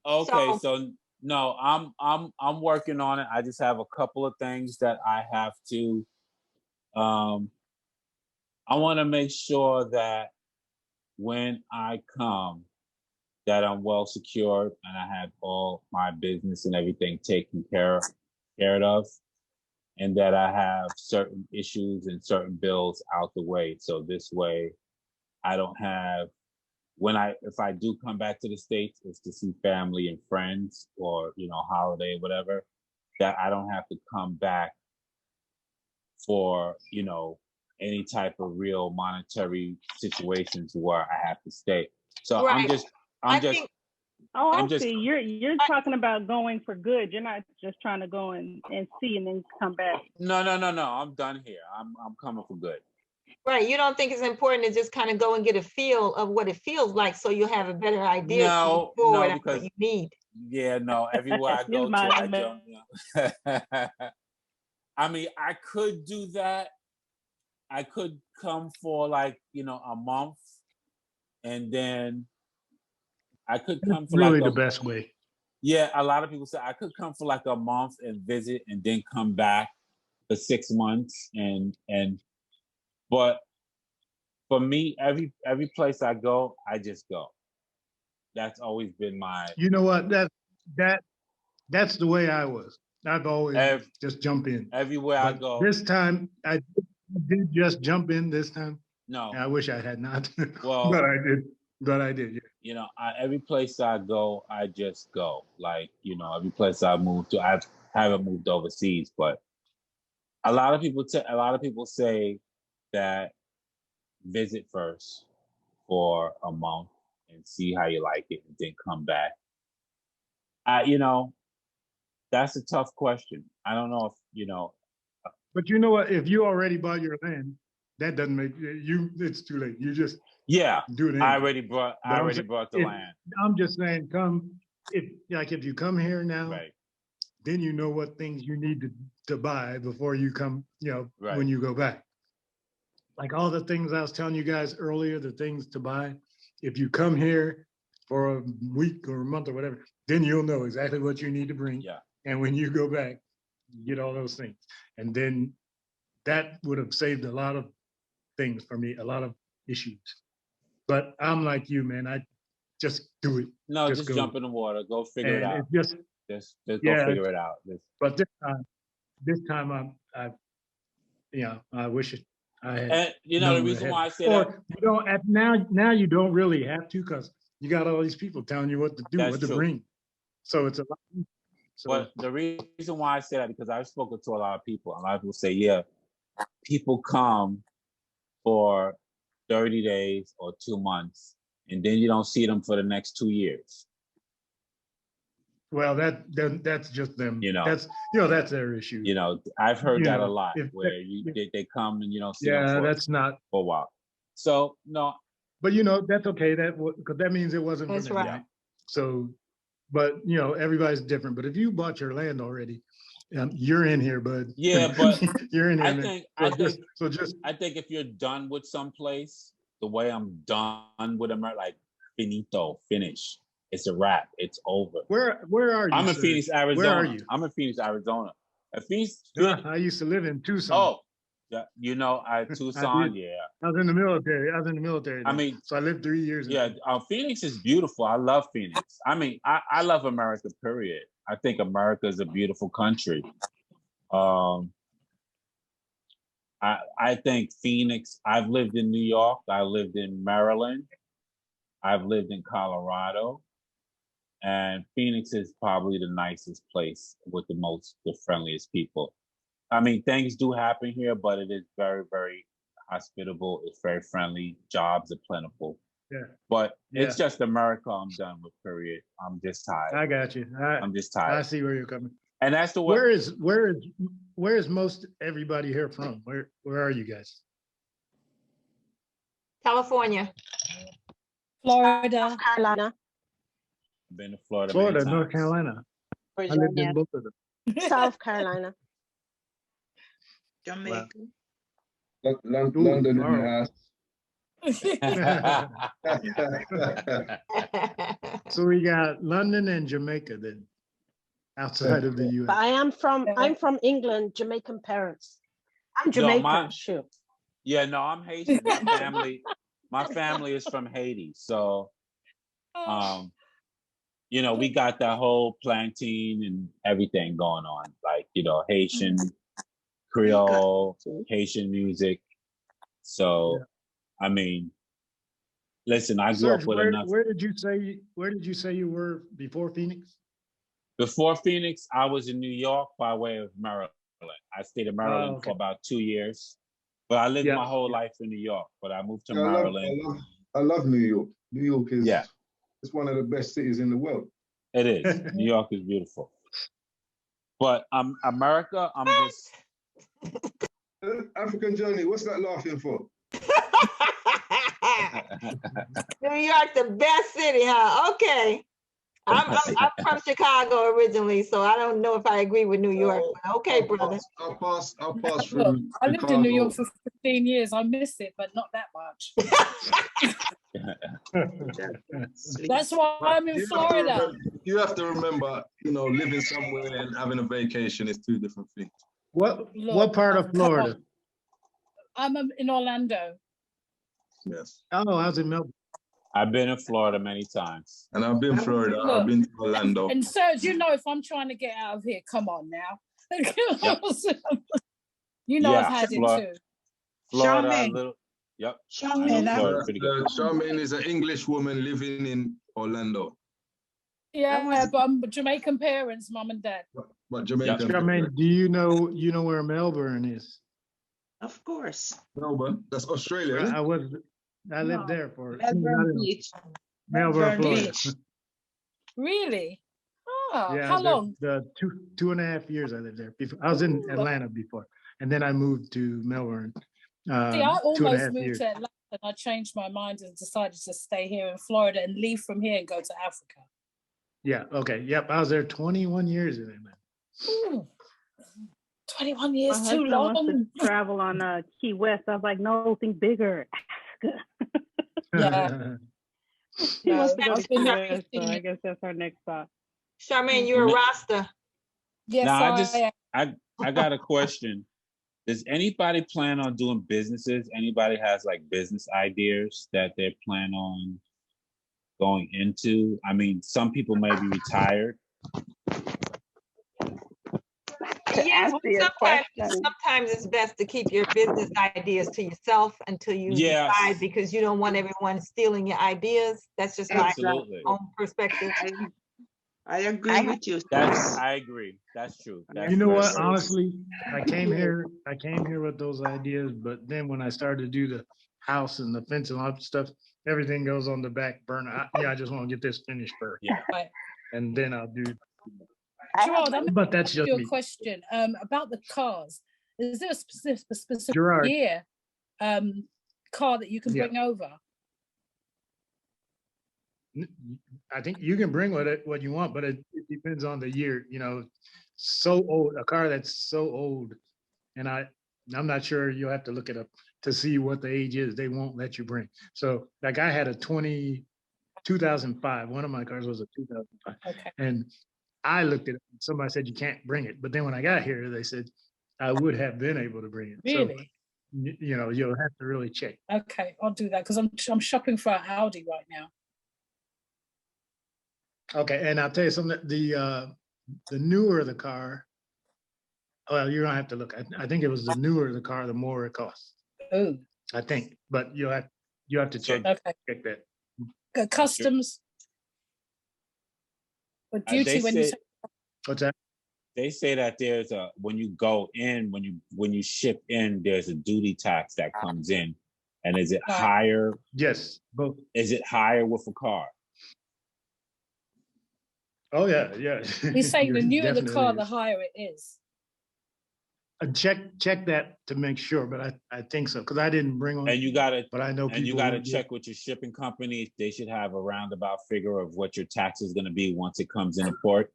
S: Okay, so no, I'm working on it. I just have a couple of things that I have to. I want to make sure that when I come, that I'm well secured and I have all my business and everything taken care of, and that I have certain issues and certain bills out the way. So this way, I don't have if I do come back to the States, it's to see family and friends or holiday, whatever, that I don't have to come back for any type of real monetary situations where I have to stay. So
T: Right.
E: I see. You're talking about going for good. You're not just trying to go and see and then come back.
S: No. I'm done here. I'm coming for good.
T: Right. You don't think it's important to just kind of go and get a feel of what it feels like, so you have a better idea
S: No,
T: forward on
S: because
T: what you need.
S: Yeah, no. Everywhere I go to, I don't. I mean, I could do that. I could come for a month, and then I could come for
O: really the best way.
S: Yeah, a lot of people say I could come for like a month and visit, and then come back for 6 months, but for me, every place I go, I just go. That's always been my.
O: You know what? That's the way I was. I've always just jump in.
S: Everywhere I go.
O: This time I did just jump in this time.
S: No.
O: I wish I had not.
S: Well,
O: but I did. Yeah.
S: Every place I go, I just go. Every place I move to, I haven't moved overseas, but a lot of people say that visit first for a month and see how you like it, and then come back. That's a tough question. I don't know if
O: But you know what? If you already bought your land, that doesn't make you. It's too late. You just do it. Anyway.
S: I already brought the land.
O: I'm just saying, if you come here now,
S: right,
O: then you know what things you need to buy before you come.
S: Right.
O: When you go back. Like all the things I was telling you guys earlier, the things to buy. If you come here for a week or a month or whatever, then you'll know exactly what you need to bring.
S: Yeah.
O: And when you go back, you get all those things. And then that would have saved a lot of things for me, a lot of issues. But I'm like you, man. I just do it.
S: No, just jump in the water. Go figure it out.
O: Just
S: go figure it out.
O: But this time I wish I had.
S: And the reason why I say that,
O: you don't now you don't really have to, because you got all these people telling you what to do, what to bring. So it's a lot.
S: But the reason why I say that, because I've spoken to a lot of people. A lot of people say, yeah, people come for 30 days or 2 months, and then you don't see them for the next 2 years.
O: Well, that's just them. That's their issue.
S: I've heard that a lot, where they come and you don't see them
O: that's not
S: for a while. So no.
O: But that's okay. Because that means it wasn't for them, right? So, but everybody's different. But if you bought your land already, you're in here, bud.
S: Yeah, but
O: you're in here.
S: I think if you're done with some place, the way I'm done with America, like finito, finish. It's a wrap. It's over.
O: Where are you?
S: I'm in Phoenix, Arizona.
O: Where are you?
S: I'm in Phoenix, Arizona.
O: I used to live in Tucson.
S: Oh, yeah, Tucson. Yeah.
O: I was in the military.
S: I mean,
O: so I lived 3 years.
S: Yeah, Phoenix is beautiful. I love Phoenix. I mean, I love America. Period. I think America is a beautiful country. I think Phoenix. I've lived in New York. I lived in Maryland. I've lived in Colorado, and Phoenix is probably the nicest place with the friendliest people. I mean, things do happen here, but it is very, very hospitable. It's very friendly. Jobs are plentiful.
O: Yeah.
S: But
O: Yeah.
S: it's just America. I'm done with. Period. I'm just tired.
O: I got you.
S: I'm just tired.
O: I see where you're coming.
S: And that's the way.
O: Where is most everybody here from? Where are you guys?
T: California.
P: Florida. Carolina.
S: I've been to Florida.
O: Florida, North Carolina. I lived in both of them.
P: South Carolina.
N: Jamaica.
C: London in the house.
O: So we got London and Jamaica then, outside of the U.S.
P: But I'm from England, Jamaican parents. I'm Jamaican, shoot.
S: Yeah, no, I'm Haitian. My family is from Haiti. So, you know, we got that whole plantain and everything going on, like, you know, Haitian, Creole, Haitian music. So, I mean, listen, I grew up with enough.
O: Where did you say you were before Phoenix?
S: Before Phoenix, I was in New York by way of Maryland. I stayed in Maryland for about 2 years, but I lived my whole life in New York. But I moved to Maryland.
C: I love New York. New York is it's one of the best cities in the world.
S: It is. New York is beautiful. But America, I'm just
C: African Journey. What's that laughing for?
T: New York, the best city, huh? Okay. I'm from Chicago originally, so I don't know if I agree with New York. But okay, brother.
C: I'll pass through.
A: I lived in New York for 15 years. I miss it, but not that much. That's why I'm in Florida.
C: You have to remember, you know, living somewhere and having a vacation is two different things.
O: What part of Florida?
A: I'm in Orlando.
C: Yes.
O: Oh, I was in Melbourne.
S: I've been in Florida many times.
C: And I've been Florida. I've been to Orlando.
A: And Serge, you know, if I'm trying to get out of here, come on now. You know, I've had it too.
S: Florida,
A: Charmaine.
S: Yep.
C: Charmaine is an English woman living in Orlando.
A: Yeah, but I'm Jamaican parents, mom and dad.
C: But Jamaican.
O: Charmaine, do you know where Melbourne is?
N: Of course.
C: Melbourne, that's Australia.
O: I lived there for
N: Melbourne Beach.
O: Melbourne, Florida.
A: Beach. Really? Oh,
O: Yeah,
A: how long?
O: The 2.5 years I lived there. I was in Atlanta before, and then I moved to Melbourne.
A: See, I almost moved
O: years.
A: to Atlanta, and I changed my mind and decided to stay here in Florida and leave from here and go to Africa.
O: Yeah. Okay. Yep. I was there 21 years in Atlanta.
A: Ooh. 21 years
E: My
A: too
E: husband wants
A: long.
E: to travel on Key West. I was like, no, think bigger.
A: Yeah.
E: He wants to go to
A: I've been
E: Key
A: there
E: West, so
A: 15
E: I guess that's our next stop.
T: Charmaine, you're a Rasta.
A: Yes,
S: now, I got a question. Does anybody plan on doing businesses? Anybody has like business ideas that they plan on going into? I mean, some people may be retired.
T: Sometimes it's best to keep your business ideas to yourself until you decide, because you don't want everyone stealing your ideas. That's just my own perspective.
N: I agree with you.
S: I agree. That's true.
O: You know what? Honestly, I came here with those ideas, but then when I started to do the house and the fence and all that stuff, everything goes on the back burner. I just want to get this finished first.
S: Yeah.
O: And then I'll do.
A: Gerard,
O: But that's just
A: your
O: me.
A: question about the cars. Is there a specific
O: Gerard.
A: year car that you can bring over?
O: I think you can bring what you want, but it depends on the year. You know, so old, a car that's so old, and I'm not sure. You'll have to look it up to see what the age is. They won't let you bring. So, like, I had a 2005. One of my cars was a 2005, and I looked at it. Somebody said you can't bring it, but then when I got here, they said I would have been able to bring it.
A: Really?
O: So, you know, you'll have to really check.
A: Okay, I'll do that because I'm shopping for an Audi right now.
O: Okay, and I'll tell you something. The newer the car, well, you're gonna have to look. I think it was the newer the car, the more it costs.
A: Oh.
O: I think, but you have to check check that.
A: customs or duty when you say?
O: What's that?
S: They say that there's a, when you go in, when you ship in, there's a duty tax that comes in. And is it higher?
O: Yes, both.
S: Is it higher with a car?
O: Oh yeah, yeah.
A: He's saying the newer the car,
O: Definitely
A: the
O: is.
A: higher it is.
O: Check that to make sure, but I think so because I didn't bring one.
S: And you gotta,
O: but I know
S: and you
O: people
S: gotta
O: who
S: check with your shipping company. They should have a roundabout figure of what your tax is going to be once it comes into port.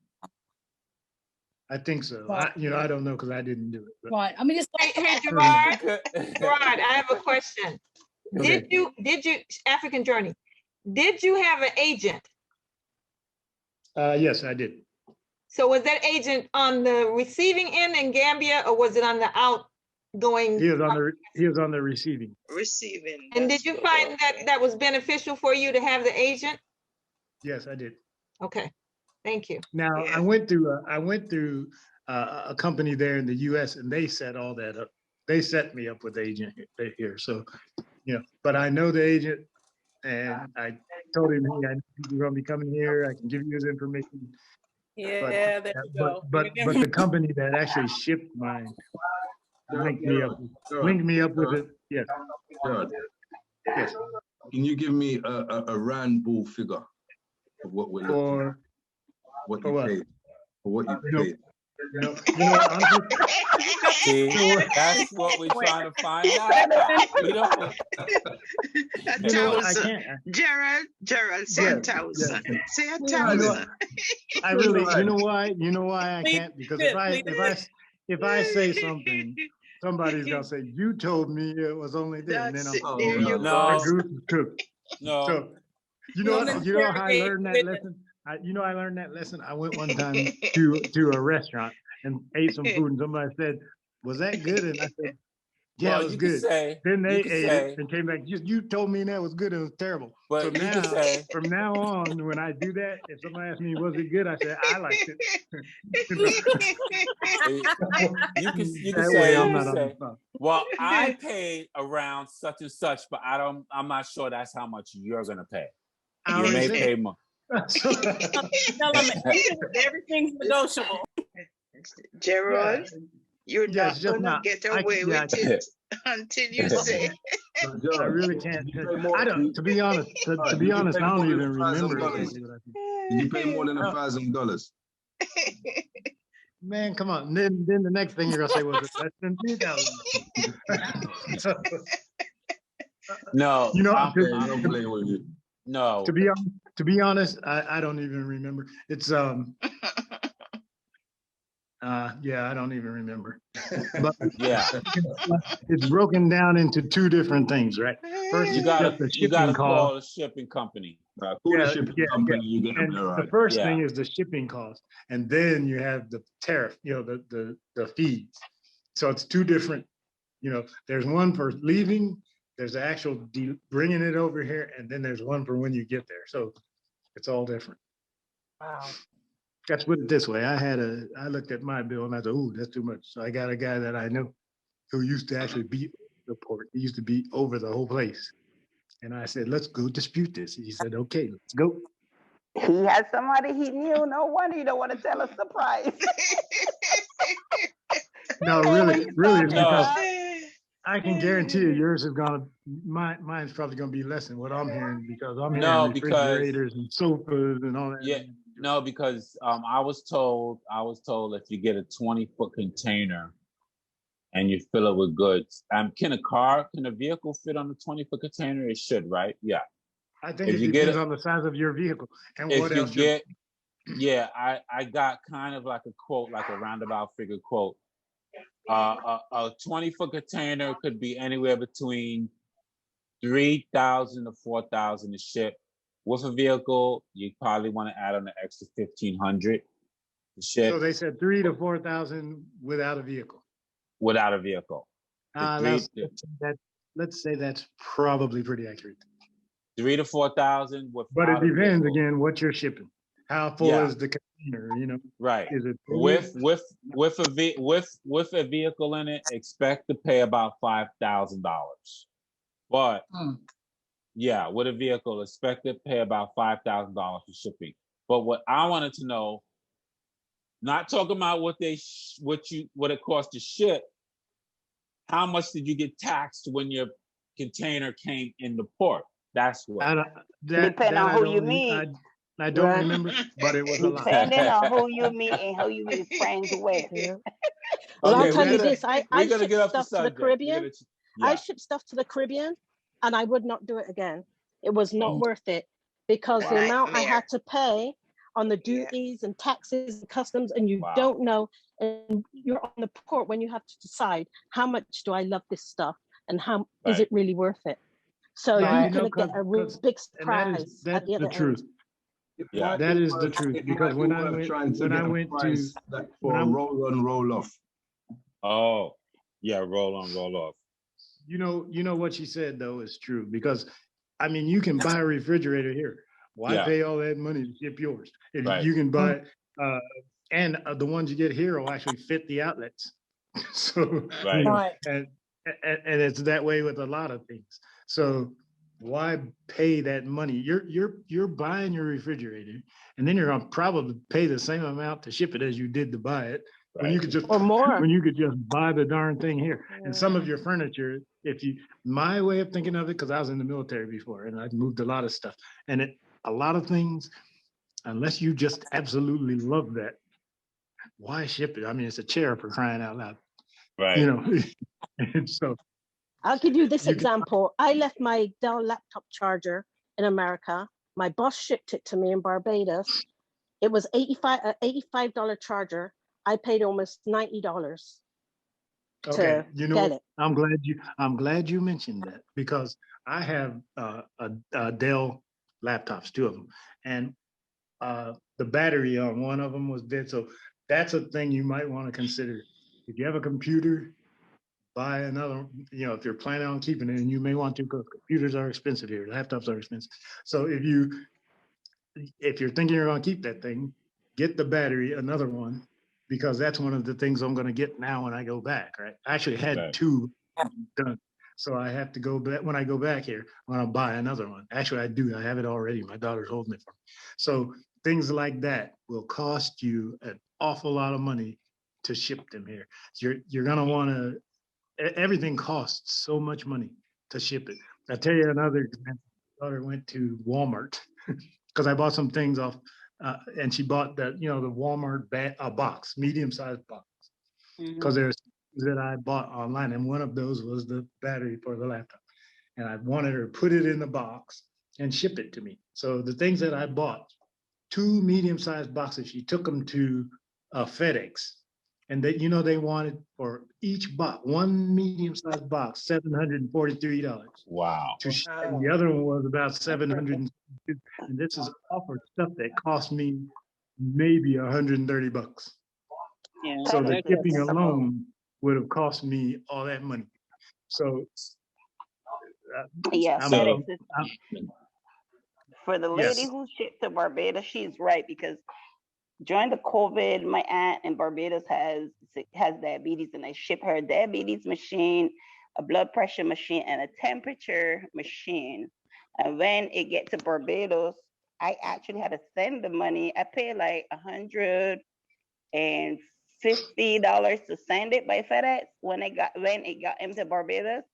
O: I think so.
A: Right.
O: I don't know because I didn't do it. But.
A: Right. I mean, it's like,
T: Hey, Gerard, Gerard, I have a question.
O: Okay.
T: Did you, African Journey, did you have an agent?
O: Yes, I did.
T: So was that agent on the receiving end in Gambia or was it on the outgoing?
O: He was on the receiving.
N: Receiving.
T: And did you find that was beneficial for you to have the agent?
O: Yes, I did.
T: Okay, thank you.
O: Now I went through a company there in the U.S. and they set all that up. They set me up with the agent here. So, but I know the agent, and I told him, hey, I know you're going to be coming here. I can give you his information.
A: Yeah, there you go.
O: But the company that actually shipped mine linked me up with it. Yes. Yes.
C: Can you give me a round ball figure of what we're looking at? What you paid? For what you paid?
S: See, that's what we're trying to find out. We don't.
N: Gerald, say 1,000. Say 1,000.
O: I really, you know why I can't? Because if I say something, somebody's gonna say, you told me it was only this, and then I'm cooked.
S: No.
O: So you know how I learned that lesson? I learned that lesson. I went one time to a restaurant and ate some food, and somebody said, "Was that good?" And I said, "Yeah,
S: Well,
O: it was
S: you can
O: good."
S: say-
O: Then they
S: you can
O: ate
S: say-
O: it and came back. You told me that was good. It was terrible.
S: But
O: So
S: you can
O: now,
S: say-
O: from now on, when I do that, if somebody asks me, "Was it good?" I say, "I liked it."
S: You can
O: That
S: say,
O: way I'm
S: you
O: not
S: can
O: on
S: say,
O: the phone.
S: well, I paid around such and such, but I'm not sure that's how much you're gonna pay.
O: I
S: You
O: already
S: may
O: said.
S: pay more.
A: Tell them everything's negotiable.
N: Gerald, you're not
O: just
N: gonna
O: not.
N: get away with it until you say.
O: I really can't. I don't. To be honest, I don't even remember exactly what I did.
C: Did you pay more than $1,000?
O: Man, come on. Then the next thing you're gonna say was less than 3,000.
S: No, no.
O: To be honest, I don't even remember. It's yeah, I don't even remember. But
S: yeah,
O: it's broken down into two different things, right? First,
S: you gotta call the shipping company.
O: And the first thing is the shipping cost, and then you have the tariff, the fees. So it's two different. There's one for leaving, there's the actual bringing it over here, and then there's one for when you get there. So it's all different.
T: Wow.
O: Let's put it this way. I looked at my bill and I said, "Ooh, that's too much." So I got a guy that I know who used to actually be over the port. He used to be over the whole place. And I said, "Let's go dispute this." He said, "Okay, let's go."
R: He had somebody he knew. No wonder you don't want to tell us the price.
O: No, really, it's because
R: No.
O: I can guarantee you yours is mine's probably gonna be less than what I'm hearing because I'm hearing refrigerators and sofas and all that.
S: Yeah, no, because I was told if you get a 20-foot container and you fill it with goods, can a vehicle fit on a 20-foot container? It should, right? Yeah.
O: I think it depends on the size of your vehicle and what else
S: I got kind of like a quote, like a roundabout figure quote. A 20-foot container could be anywhere between 3,000 to 4,000 to ship. With a vehicle, you probably want to add on an extra 1,500 to ship.
O: So they said 3,000 to 4,000 without a vehicle.
S: Without a vehicle.
O: Let's say that's probably pretty accurate.
S: 3,000 to 4,000 with.
O: But it depends again what you're shipping. How full is the container?
S: Right.
O: Is it
S: with a vehicle in it? Expect to pay about $5,000. But Yeah, with a vehicle, expected to pay about $5,000 for shipping. But what I wanted to know, not talking about what it costs to ship, how much did you get taxed when your container came in the port? That's what.
R: Depending on who you meet.
O: I don't remember, but it was a lot.
R: Depending on who you meet and who you meet friends with.
P: Well,
S: Okay,
P: I'll tell
S: we're
P: you
S: gonna-
P: this: I
S: we're gonna
P: ship
S: get off the
P: stuff to the
S: subject. We're
P: Caribbean.
S: gonna-
P: I
S: yeah.
P: ship stuff to the Caribbean, and I would not do it again. It was not worth it because the amount I had to pay on the duties and taxes and customs, and you don't know, and you're on the port when you have to decide how much do I love this stuff and how is it really worth it. So
O: Yeah,
P: you're gonna get a real big surprise at the other
O: the truth.
P: end.
S: Yeah,
O: that is the truth. Because when I went
C: for roll on, roll off.
S: Oh, yeah, roll on, roll off.
O: You know what she said though is true, because I mean you can buy a refrigerator here. Why pay all that money to ship yours? If you can buy and the ones you get here will actually fit the outlets. So you know, and it's that way with a lot of things. So why pay that money? You're buying your refrigerator, and then you're gonna probably pay the same amount to ship it as you did to buy it. When you could just
P: or more.
O: When you could just buy the darn thing here. And some of your furniture, my way of thinking of it, because I was in the military before and I moved a lot of stuff, and a lot of things, unless you just absolutely love that, why ship it? I mean, it's a chair for crying out loud.
S: Right.
O: You know, and so
P: I'll give you this example. I left my Dell laptop charger in America. My boss shipped it to me in Barbados. It was $85 charger. I paid almost $90
O: okay,
P: to get it.
O: I'm glad you mentioned that, because I have a Dell laptops, 2 of them, and the battery on one of them was dead. So that's a thing you might want to consider. If you have a computer, buy another, if you're planning on keeping it, and you may want to, because computers are expensive here, laptops are expensive. So if you're thinking you're going to keep that thing, get the battery, another one, because that's one of the things I'm going to get now when I go back, right? I actually had 2 done. So I have to go back, when I go back here, I'm going to buy another one. Actually, I do. I have it already. My daughter's holding it for me. So things like that will cost you an awful lot of money to ship them here. You're going to want to, everything costs so much money to ship it. I'll tell you another example. My daughter went to Walmart because I bought some things off, and she bought the Walmart box, medium-sized box, because there's things that I bought online, and one of those was the battery for the laptop. And I wanted her to put it in the box and ship it to me. So the things that I bought, 2 medium-sized boxes, she took them to FedEx. And they wanted for each box, 1 medium-sized box, $743.
S: Wow.
O: And the other one was about $700. And this is offered stuff that cost me maybe $130.
N: Yeah,
O: So the
N: that's
O: shipping
N: reasonable.
O: alone would have cost me all that money. So
R: FedEx is, for the lady
O: Yes.
R: who shipped to Barbados, she's right, because during the COVID, my aunt in Barbados has diabetes, and I ship her a diabetes machine, a blood pressure machine, and a temperature machine. And when it gets to Barbados, I actually had to send the money. I paid like $150 to send it by FedEx. When it got into Barbados,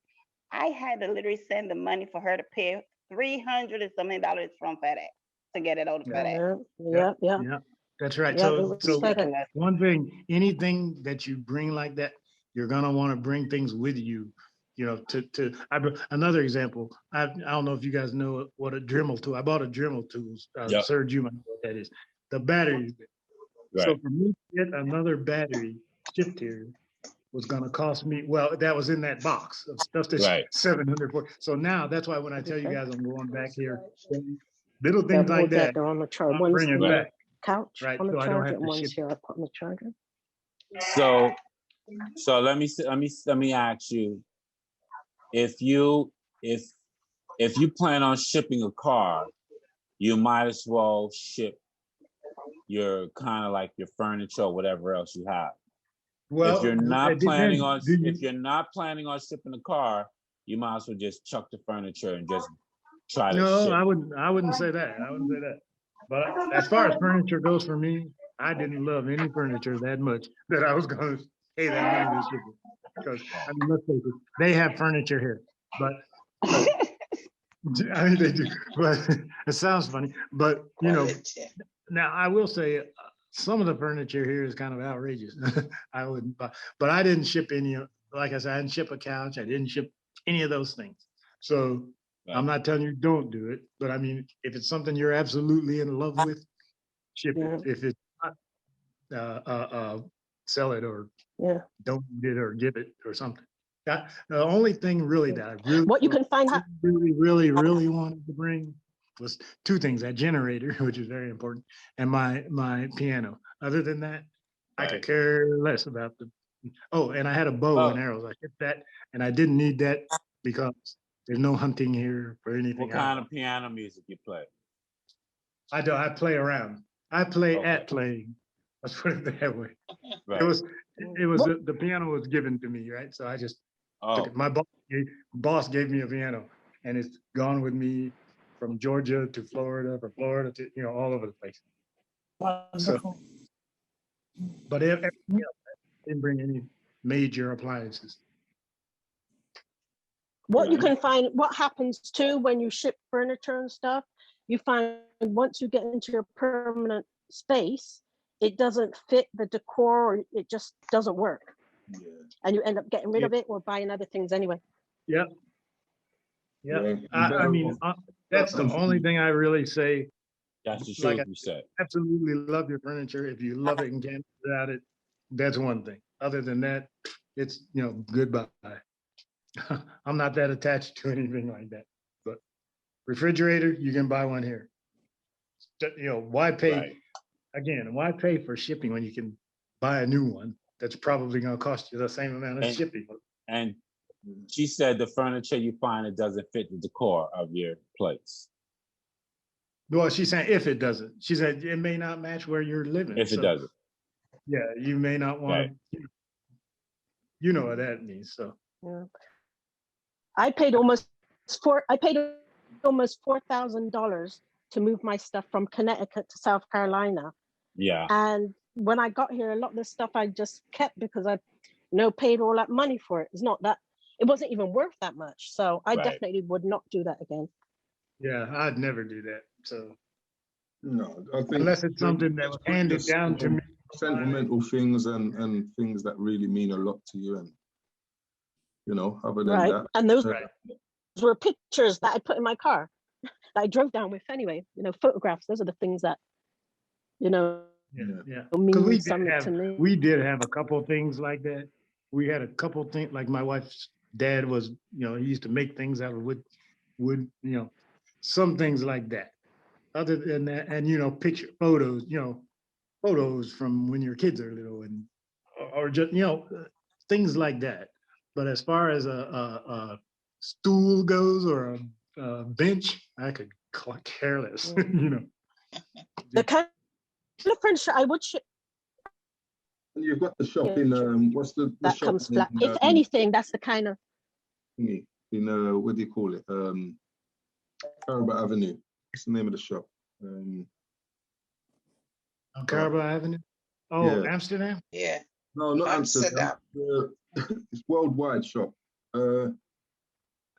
R: I had to literally send the money for her to pay $300 and something from FedEx to get it out of FedEx.
P: Yeah.
O: That's right.
P: Yeah,
O: So
P: it was FedEx.
O: one thing, anything that you bring like that, you're gonna want to bring things with you. Another example. I don't know if you guys know what a Dremel tool. I bought a Dremel tool. Serge, you might know what that is. The battery.
S: Right.
O: So for me to get another battery shipped here was going to cost me. Well, that was in that box of stuff that's $740. So now that's why when I tell you guys I'm going back here, little things like that,
P: They're on the charger.
O: I'm
P: One's
O: bringing
P: in the
O: back.
P: couch
O: Right,
P: on the
O: so I don't
P: charger,
O: have
P: and
O: to
P: one's
O: ship
P: here. I put on the charger.
S: So let me ask you, if you plan on shipping a car, you might as well ship your kind of like your furniture or whatever else you have.
O: Well,
S: if you're not
O: it
S: planning
O: depends.
S: on if you're not planning on shipping a car, you might as well just chuck the furniture and just try to
O: No,
S: ship.
O: I wouldn't say that. I wouldn't say that. But as far as furniture goes for me, I didn't love any furniture that much that I was going to pay that money to ship it. Because I mean, let's face it, they have furniture here, but I mean they do. But it sounds funny, but you know. Now I will say some of the furniture here is kind of outrageous. I wouldn't buy, but I didn't ship any. Like I said, I didn't ship a couch. I didn't ship any of those things. So I'm not telling you don't do it, but I mean, if it's something you're absolutely in love with, ship it. If it's not, sell it or don't eat it or give it or something. That, the only thing really that I really,
P: what you can find out,
O: really wanted to bring was two things: that generator, which is very important, and my piano. Other than that, I could care less about the. Oh, and I had a bow and arrows. I shipped that, and I didn't need that because there's no hunting here or anything.
S: What kind of piano music you play?
O: I do. I play around. I play at playing. Let's put it that way. Right. It was the piano was given to me, right? So I just took it. My boss gave me a piano, and it's gone with me from Georgia to Florida, from Florida to all over the place.
A: Wonderful.
O: So, but everything else, I didn't bring any major appliances.
P: What you can find, what happens too when you ship furniture and stuff, you find once you get into your permanent space, it doesn't fit the decor, or it just doesn't work. Yeah. And you end up getting rid of it or buying other things anyway.
O: Yep. Yeah. I mean, that's the only thing I really say.
S: That's the truth you said.
O: Absolutely love your furniture. If you love it and can't live without it, that's one thing. Other than that, it's goodbye. I'm not that attached to anything like that. But refrigerator, you can buy one here. Why pay? Right. Again, why pay for shipping when you can buy a new one that's probably going to cost you the same amount of shipping?
S: And she said the furniture you find, it doesn't fit the decor of your place.
O: Well, she's saying if it doesn't. She said it may not match where you're living.
S: If it doesn't.
O: Yeah, you may not want to. You know what that means. So.
P: Yeah. I paid almost $4,000 to move my stuff from Connecticut to South Carolina.
S: Yeah.
P: And when I got here, a lot of the stuff I just kept because I paid all that money for it. It's not that, it wasn't even worth that much. So I definitely would not do that again.
O: Yeah, I'd never do that. So
C: no, I think
O: unless it's something that was handed down to me.
C: Sentimental things and things that really mean a lot to you, and other than that.
P: And those were pictures that I put in my car that I drove down with anyway. Photographs. Those are the things that mean something to me.
O: We did have a couple of things like that. We had a couple of things, like my wife's dad was, he used to make things out of wood, some things like that. Other than that, and picture photos, photos from when your kids are little, and or just things like that. But as far as a stool goes or a bench, I could care less.
P: The kind of furniture I would ship.
C: And you've got the shop in what's the
P: that
C: shop
P: comes flat. If anything, that's the kind of
C: in what do you call it? Caraba Avenue. What's the name of the shop?
O: On Caraba Avenue. Oh, yeah. Amsterdam.
N: Yeah.
C: No, not Amsterdam. It's worldwide shop.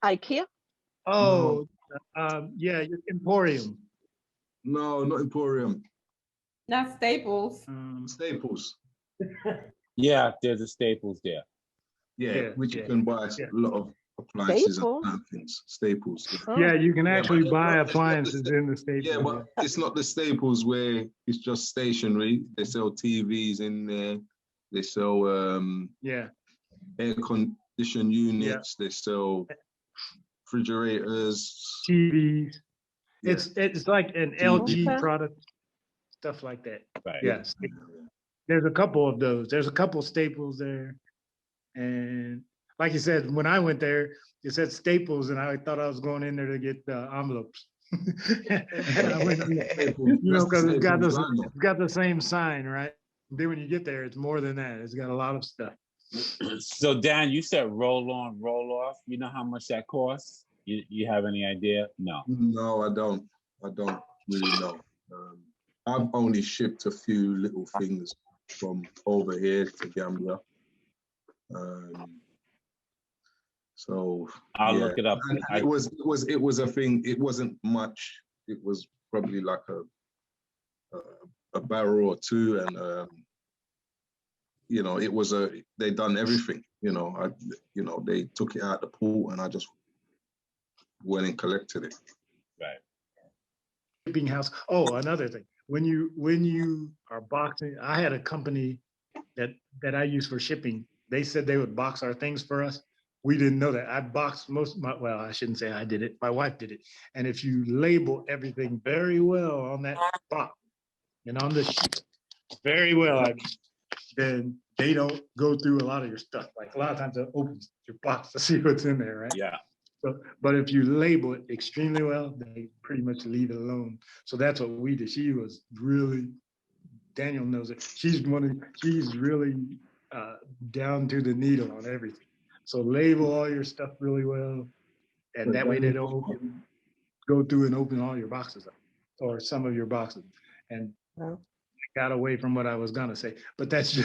P: IKEA.
O: Oh, yeah, Emporium.
C: No, not Emporium.
J: Not Staples.
C: Staples.
S: Yeah, there's a Staples there.
C: Yeah, which you can buy a lot of appliances and things. Staples.
O: Yeah, you can actually buy appliances in the Staples.
C: Yeah, but it's not the Staples where it's just stationery. They sell TVs in there. They sell air conditioned units. They sell refrigerators,
O: TVs. It's like an LG product, stuff like that.
S: Right.
O: Yes. There's a couple of those. There's a couple of Staples there. And like you said, when I went there, it said Staples, and I thought I was going in there to get envelopes. And I went because it's got the same sign, right? Then when you get there, it's more than that. It's got a lot of stuff.
S: So Dan, you said roll on, roll off. You know how much that costs? You have any idea? No.
C: No, I don't really know. I've only shipped a few little things from over here to Gambia. So
S: I'll look it up.
C: And it was a thing. It wasn't much. It was probably like a barrel or two, and you know, it was they done everything. You know, they took it out the pool, and I just went and collected it.
S: Right.
O: Shipping house. Oh, another thing. When you are boxing, I had a company that I use for shipping. They said they would box our things for us. We didn't know that. I boxed well, I shouldn't say I did it. My wife did it. And if you label everything very well on that box and on the sheet, very well, then they don't go through a lot of your stuff. Like a lot of times it opens your box to see what's in there, right?
S: Yeah.
O: So, but if you label it extremely well, they pretty much leave it alone. So that's what we did. She was really, Daniel knows it. She's really down to the needle on everything. So label all your stuff really well, and that way they don't go through and open all your boxes up, or some of your boxes. And I got away from what I was gonna say, but that's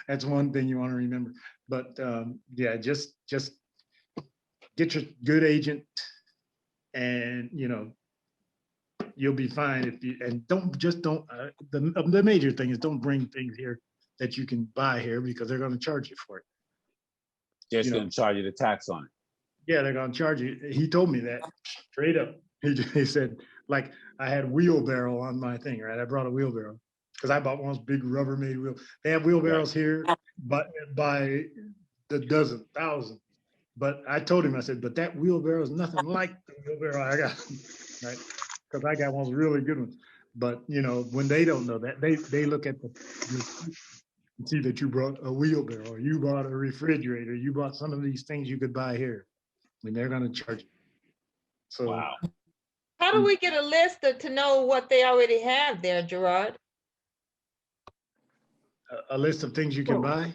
O: that's one thing you want to remember. But yeah, just get your good agent, and you know you'll be fine. If you and don't the major thing is don't bring things here that you can buy here, because they're going to charge you for it.
S: They're just going to charge you the tax on it.
O: Yeah, they're going to charge you. He told me that straight up. He said, like, I had wheelbarrow on my thing, right? I brought a wheelbarrow because I bought one of those big Rubbermaid wheel. They have wheelbarrows here, but by the dozen, thousands. But I told him, I said, but that wheelbarrow is nothing like the wheelbarrow I got, right? Because I got one really good ones. But you know, when they don't know that, they look at the and see that you brought a wheelbarrow, or you bought a refrigerator, you bought some of these things you could buy here, and they're going to charge you. So,
S: wow.
T: How do we get a list to know what they already have there, Gerard?
O: A list of things you can buy?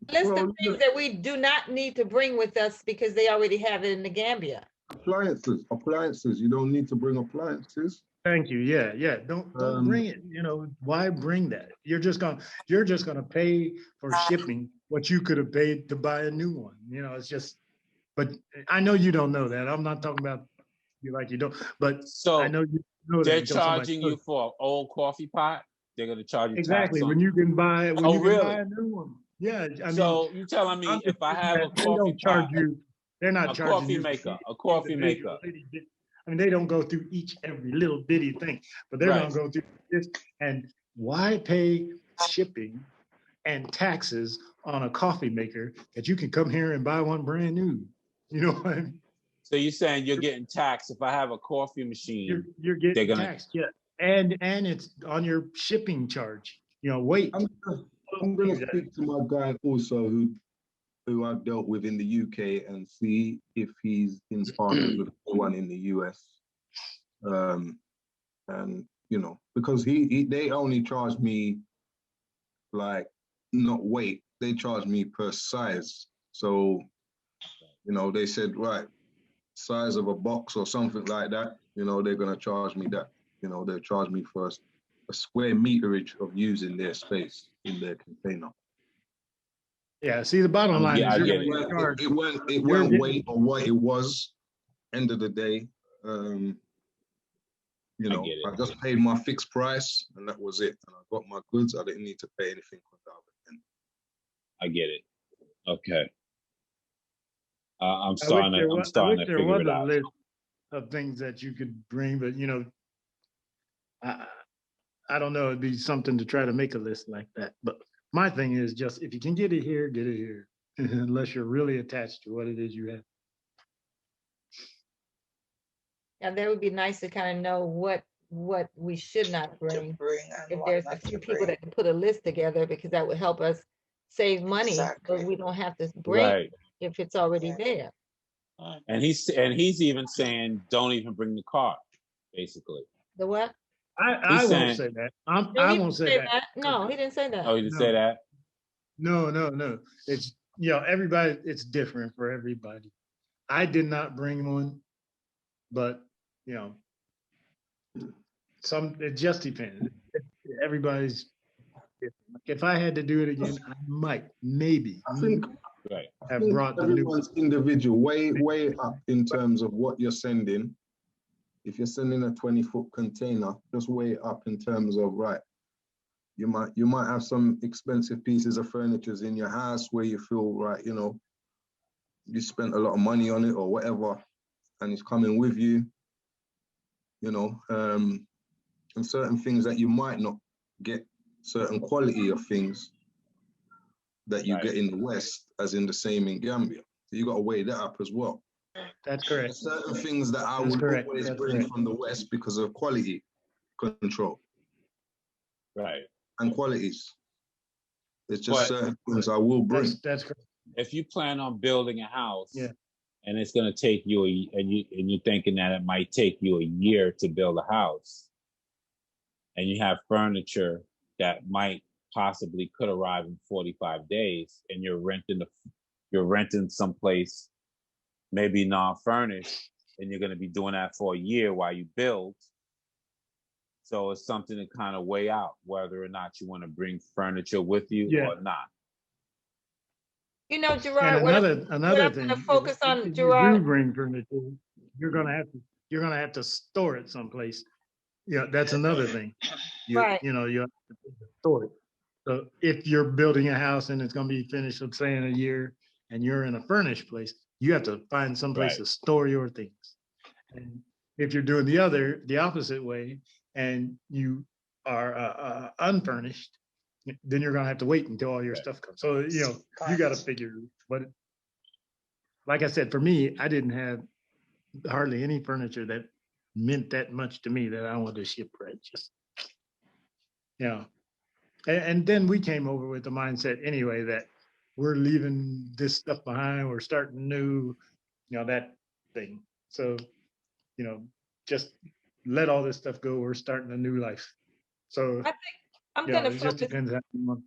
T: A list of things that we do not need to bring with us because they already have it in the Gambia.
C: Appliances. You don't need to bring appliances.
O: Thank you. Yeah. Don't bring it. You know, why bring that? You're just gonna pay for shipping what you could have paid to buy a new one. You know, it's just. But I know you don't know that. I'm not talking about you like you don't. But
S: so
O: I know you know
S: they're
O: that
S: charging you for an old coffee pot. They're going to charge you
O: exactly
S: tax
O: when you can buy a new one. Yeah.
S: So you telling me if I have a coffee pot,
O: they're not charging
S: coffee
O: you
S: maker, a coffee maker.
O: I mean, they don't go through every little bitty thing, but they're going to go through this. And why pay shipping and taxes on a coffee maker that you can come here and buy one brand new? You know what I mean?
S: So you're saying you're getting taxed if I have a coffee machine?
O: You're getting taxed, yeah. And it's on your shipping charge. You know, wait.
C: I'm going to speak to my guy also who I've dealt with in the UK and see if he's in partners with one in the US. And, you know, because they only charge me like, not weight, they charge me per size. So, you know, they said, right, size of a box or something like that, you know, they're going to charge me that. You know, they'll charge me for a square meterage of using their space in their container.
O: Yeah, see, the bottom line is
C: it went weight or what it was. End of the day, you know, I just paid my fixed price and that was it. And I got my goods. I didn't need to pay anything for that.
S: I get it. Okay. I'm starting to figure it out.
O: A list of things that you could bring, but you know, I don't know. It'd be something to try to make a list like that. But my thing is just if you can get it here, get it here. Unless you're really attached to what it is you have.
T: And that would be nice to kind of know what we should not bring. If there's a few people that can put a list together, because that would help us save money, but we don't have to bring if it's already there.
S: And he's even saying don't even bring the car, basically.
T: The what?
O: I won't say that. I won't say that.
T: No, he didn't say that.
S: Oh, he didn't say that?
O: No. It's, you know, everybody, it's different for everybody. I did not bring one, but you know, it just depends. Everybody's. If I had to do it again, I might, maybe,
C: I think
O: have brought the new.
C: Everyone's individual, way up in terms of what you're sending. If you're sending a 20-foot container, just way up in terms of, right, you might have some expensive pieces of furniture in your house where you feel, right, you know, you spent a lot of money on it or whatever, and it's coming with you, you know, and certain things that you might not get, certain quality of things that you get in the West, as in the same in Gambia. So you got to weigh that up as well.
O: That's correct.
C: There's certain things that I would always bring from the West because of quality control.
S: Right.
C: And qualities. It's just certain things I will bring.
O: That's correct.
S: If you plan on building a house,
O: yeah,
S: and it's going to take you, and you're thinking that it might take you a year to build a house, and you have furniture that might possibly could arrive in 45 days, and you're renting someplace maybe non-furnished, and you're going to be doing that for a year while you build. So it's something to kind of weigh out whether or not you want to bring furniture with you or not.
T: You know, Gerard,
O: and another thing,
T: to focus on,
O: if
T: Gerard.
O: you do bring furniture, you're gonna have to store it someplace. Yeah, that's another thing.
T: Right.
O: You know, you have to store it. So if you're building a house and it's gonna be finished, let's say in a year, and you're in a furnished place, you have to find some place to store your things. And if you're doing the opposite way, and you are unfurnished, then you're gonna have to wait until all your stuff comes. So you know, you got to figure. But like I said, for me, I didn't have hardly any furniture that meant that much to me that I wanted to ship. Right, just and then we came over with the mindset anyway that we're leaving this stuff behind, we're starting new, you know, that thing. So you know, just let all this stuff go. We're starting a new life. So
T: I think I'm going to
O: it just depends how you want.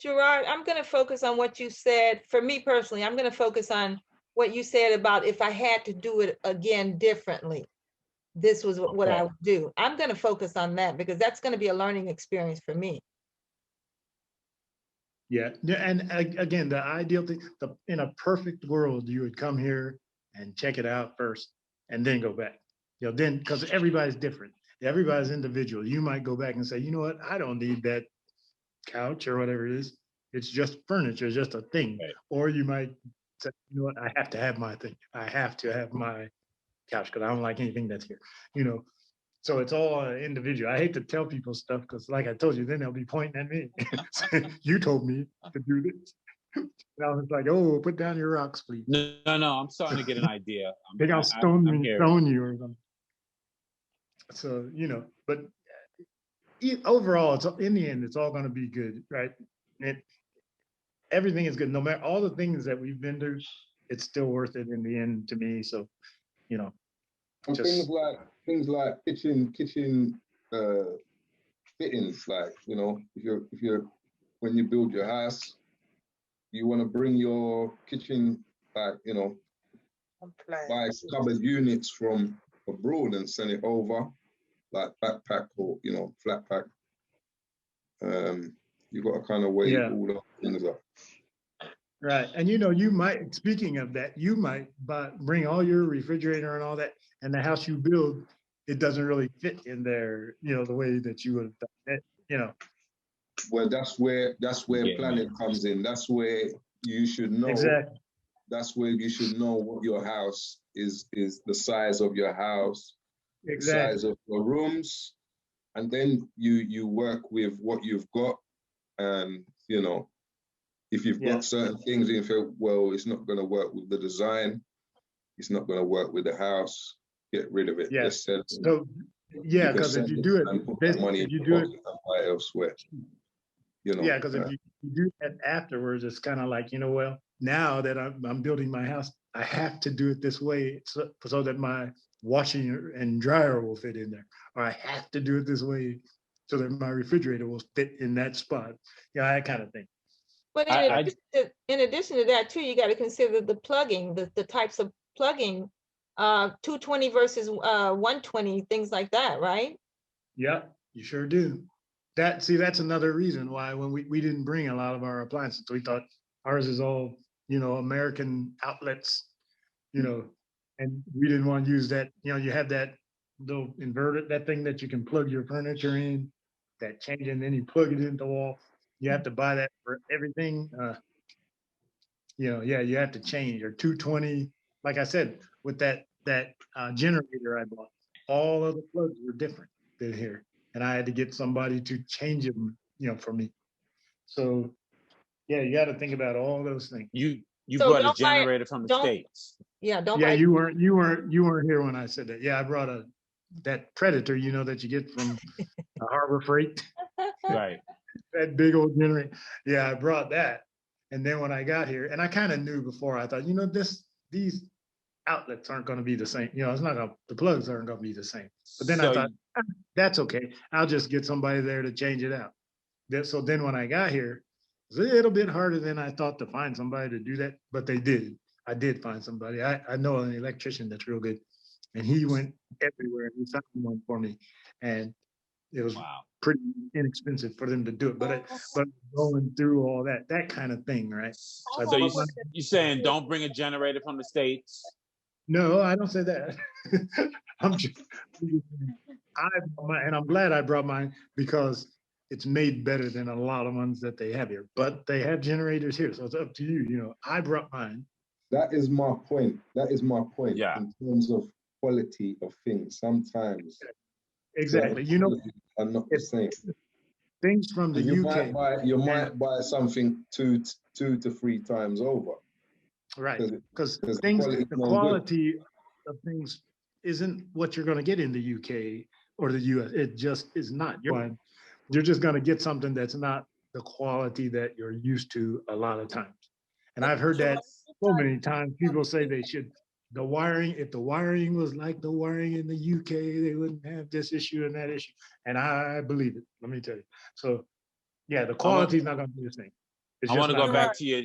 T: Gerard, I'm going to focus on what you said. For me personally, I'm going to focus on what you said about if I had to do it again differently, this was what I would do. I'm going to focus on that because that's going to be a learning experience for me.
O: Yeah, and again, the ideal thing, in a perfect world, you would come here and check it out first and then go back. You know, then, because everybody's different. Everybody's individual. You might go back and say, you know what, I don't need that couch or whatever it is. It's just furniture, it's just a thing. Right. Or you might say, you know what, I have to have my thing. I have to have my couch because I don't like anything that's here. You know, so it's all individual. I hate to tell people stuff because, like I told you, then they'll be pointing at me. You told me to do this. And I was like, oh, put down your rocks, please.
S: No, I'm starting to get an idea.
O: They I'll stone you or something. So, you know, but overall, it's in the end, it's all going to be good, right? Everything is good. No matter all the things that we've been through, it's still worth it in the end to me. So, you know,
C: and things like kitchen fittings, like, you know, if you're when you build your house, you want to bring your kitchen, like, you know, buy cupboard units from abroad and send it over, like backpack or, you know, flat pack. You got to kind of weigh all those things up.
O: Right. And, you know, you might, speaking of that, you might bring all your refrigerator and all that, and the house you build, it doesn't really fit in there, you know, the way that you would have done it, you know.
C: Well, that's where planning comes in. That's where you should know.
O: Exactly.
C: That's where you should know what your house is the size of your house,
O: exactly.
C: The size of your rooms, and then you work with what you've got, and, you know, if you've got certain things and you feel, well, it's not going to work with the design, it's not going to work with the house, get rid of it.
O: Yeah. So, yeah, because if you do it, if you do it,
C: buy elsewhere. You know.
O: Yeah, because if you do that afterwards, it's kind of like, you know, well, now that I'm building my house, I have to do it this way so that my washing and dryer will fit in there, or I have to do it this way so that my refrigerator will fit in that spot. Yeah, that kind of thing.
T: But in addition to that too, you got to consider the plugging, the types of plugging, 220 versus 120, things like that, right?
O: Yep, you sure do. That's another reason why when we didn't bring a lot of our appliances. We thought ours is all, American outlets, and we didn't want to use that. You have that little inverter, that thing that you can plug your furniture in, that change, and then you plug it into the wall. You have to buy that for everything. Yeah, you have to change your 220. Like I said, with that generator I bought, all of the plugs were different than here, and I had to get somebody to change them, for me. So, yeah, you got to think about all those things.
S: You brought a generator from the States.
T: Yeah, don't.
O: Yeah, you weren't here when I said that. Yeah, I brought that Predator, that you get from Harbor Freight.
S: Right.
O: That big old generator. Yeah, I brought that. And then when I got here, and I kind of knew before, I thought, these outlets aren't going to be the same. It's not going. The plugs aren't going to be the same. But then I thought, that's okay. I'll just get somebody there to change it out. So then when I got here, it was a little bit harder than I thought to find somebody to do that. But they did. I did find somebody. I know an electrician that's real good, and he went everywhere and he found one for me, and it was pretty inexpensive for them to do it. But going through all that kind of thing, right?
S: So you saying don't bring a generator from the States?
O: No, I don't say that. I'm glad I brought mine because it's made better than a lot of ones that they have here. But they have generators here, so it's up to you. I brought mine.
C: That is my point.
S: Yeah.
C: In terms of quality of things, sometimes
O: exactly.
C: Are not the same.
O: Things from the UK.
C: You might buy something two to three times over.
O: Right, because the quality of things isn't what you're going to get in the UK or the US. It just is not. You're just going to get something that's not the quality that you're used to a lot of times. And I've heard that so many times. People say if the wiring was like the wiring in the UK, they wouldn't have this issue and that issue. And I believe it, let me tell you. So yeah, the quality is not going to be the same.
S: I want to go back to your,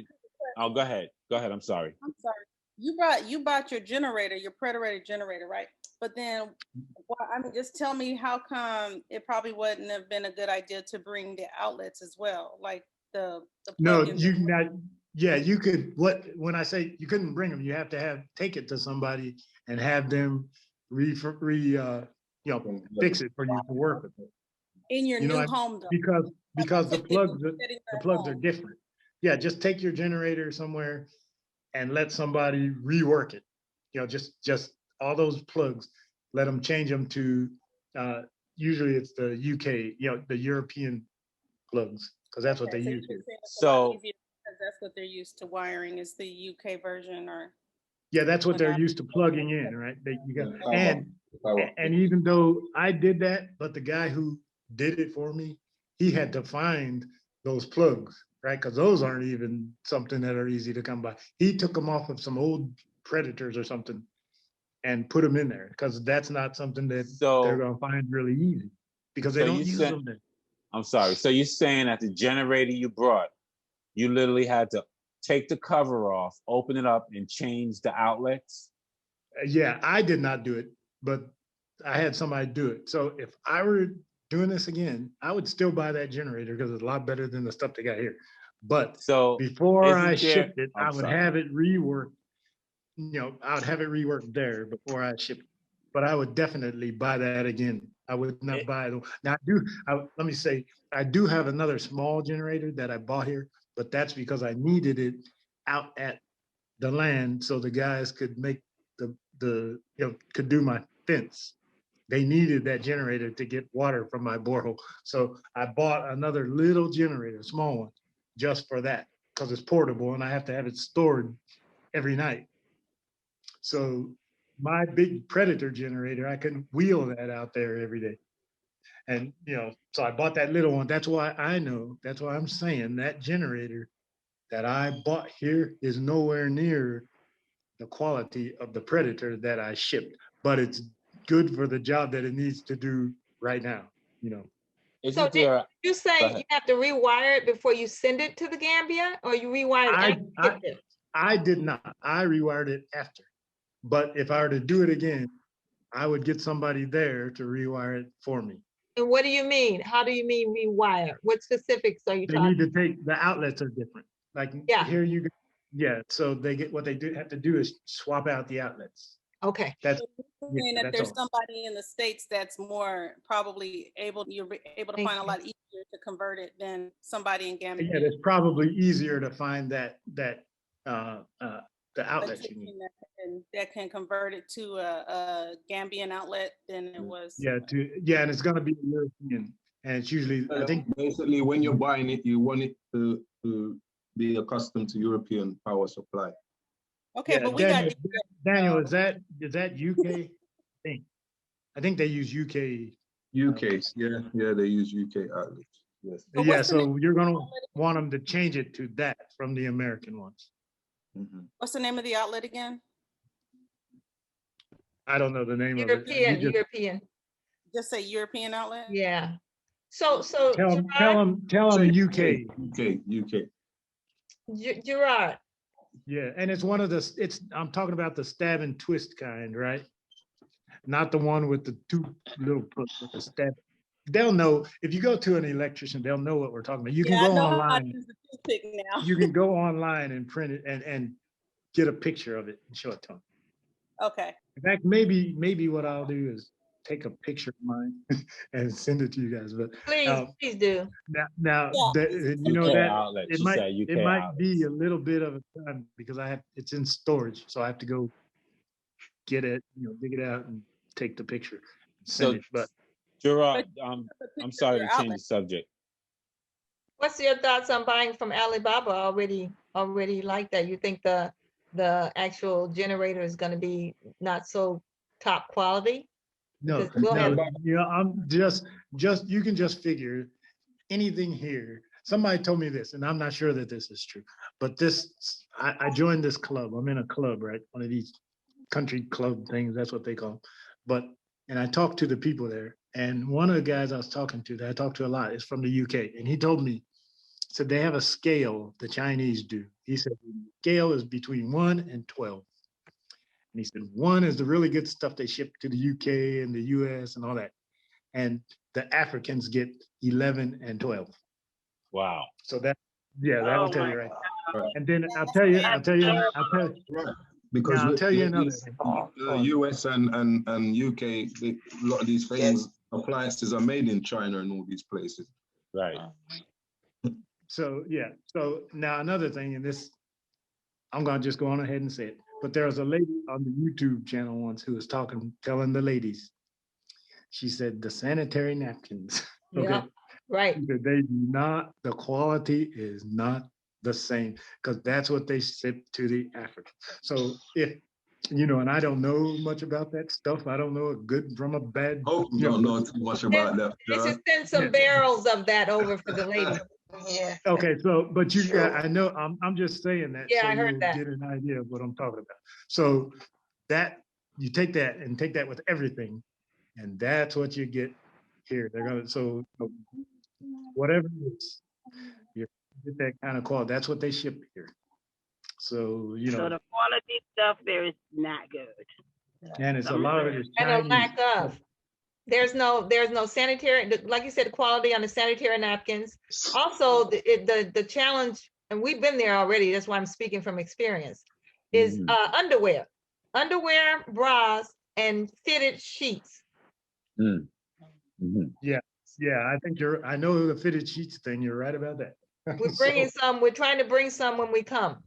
S: oh, go ahead. I'm sorry.
U: You bought your generator, your Predator generator, right? But then, just tell me how come it probably wouldn't have been a good idea to bring the outlets as well, like the
O: no, you could. When I say you couldn't bring them, you have to take it to somebody and have them fix it for you to work with it.
U: In your new home, though.
O: Because the plugs are different. Yeah, just take your generator somewhere and let somebody rework it. Just all those plugs, let them change them to, usually it's the UK, the European plugs, because that's what they use here.
U: So that's what they're used to wiring is the UK version, or.
O: Yeah, that's what they're used to plugging in, right? And even though I did that, but the guy who did it for me, he had to find those plugs, right? Because those aren't even something that are easy to come by. He took them off of some old Predators or something and put them in there, because that's not something that they're going to find really easy, because they don't use them there.
S: I'm sorry. So you're saying that the generator you brought, you literally had to take the cover off, open it up, and change the outlets?
O: Yeah, I did not do it, but I had somebody do it. So if I were doing this again, I would still buy that generator because it's a lot better than the stuff they got here. But before I shipped it, I would have it reworked. I would have it reworked there before I ship it. But I would definitely buy that again. I would not buy it. Now let me say, I do have another small generator that I bought here, but that's because I needed it out at the land so the guys could make could do my fence. They needed that generator to get water from my borehole. So I bought another little generator, small one, just for that, because it's portable and I have to have it stored every night. So my big Predator generator, I couldn't wheel that out there every day. And, so I bought that little one. That's why I'm saying that generator that I bought here is nowhere near the quality of the Predator that I shipped, but it's good for the job that it needs to do right now,
T: So did you say you have to rewire it before you send it to the Gambia, or you rewire it after?
O: I did not. I rewired it after, But if I were to do it again, I would get somebody there to rewire it for me.
T: And what do you mean? How do you mean rewire? What specifics are you
O: They
T: talking?
O: need to take, the outlets are different. Like here you go. Yeah, so they get, what they do have to do is swap out the outlets.
T: Okay.
O: That's,
U: Saying that
O: that's
U: there's
O: all.
U: somebody in the States that's more probably you're able to find a lot easier to convert it than somebody in Gambia.
O: Yeah, it's probably easier to find the outlets you need.
U: That can convert it to a Gambian outlet than it was.
O: Yeah, and it's going to be European, and it's usually, I think,
C: basically when you're buying it, you want it to be accustomed to European power supply.
U: Okay,
O: yeah,
U: but we
O: Daniel, is that UK? I think they use UK.
C: UK, yeah, they use UK outlets. Yes.
O: Yeah, so you're going to want them to change it to that from the American ones.
U: What's the name of the outlet again?
O: I don't know the name of it.
T: European.
U: Just say European outlet?
T: Yeah. So
O: tell them UK.
C: UK.
T: Gerard.
O: Yeah, and it's one of the, I'm talking about the stab and twist kind, right? Not the one with the two little puts with the stab. They'll know, if you go to an electrician, they'll know what we're talking about. You can go online. You can go online and print it and get a picture of it and show it to them.
U: Okay.
O: In fact, maybe what I'll do is take a picture of mine and send it to you guys. But
T: please do.
O: Now you know that it might be a little bit of a time because it's in storage, so I have to go get it, dig it out and take the picture, send it. But
S: Gerard, I'm sorry to change the subject.
T: What's your thoughts on buying from Alibaba already like that? You think the actual generator is going to be not so top quality?
O: No, I'm just you can just figure anything here. Somebody told me this, and I'm not sure that this is true, but I joined this club. I'm in a club, right? One of these country club things, that's what they call them. And I talked to the people there, and one of the guys I was talking to that I talked to a lot is from the UK, and he told me, said they have a scale, the Chinese do. He said the scale is between 1 and 12. And he said 1 is the really good stuff they ship to the UK and the US and all that. And the Africans get 11 and 12.
S: Wow.
O: So that'll tell you right. And then I'll tell you
C: because
O: I'll tell you another
C: thing. US and UK, a lot of these famous appliances are made in China and all these places.
S: Right.
O: So now another thing, and this, I'm gonna just go on ahead and say it, but there was a lady on the YouTube channel once who was telling the ladies, she said the sanitary napkins, okay,
T: yeah, right,
O: the quality is not the same, because that's what they ship to the Africans. So if and I don't know much about that stuff. I don't know a good from a bad.
C: Oh, you don't know too much about that.
T: They should send some barrels of that over for the ladies.
U: Yeah.
O: Okay, so but I know I'm just saying that.
T: Yeah,
O: so
T: I heard that.
O: Get an idea of what I'm talking about. So that you take that with everything, and that's what you get here. They're gonna whatever it is, you get that kind of quality. That's what they ship here. So
B: So the quality stuff there is not good.
O: And it's a lot of it is
T: and
O: Chinese.
T: a lack of. There's no sanitary, like you said, quality on the sanitary napkins. Also, the challenge, and we've been there already, that's why I'm speaking from experience, is underwear, bras, and fitted sheets.
O: Yeah, I think I know the fitted sheets thing, you're right about that.
T: We're trying to bring some when we come.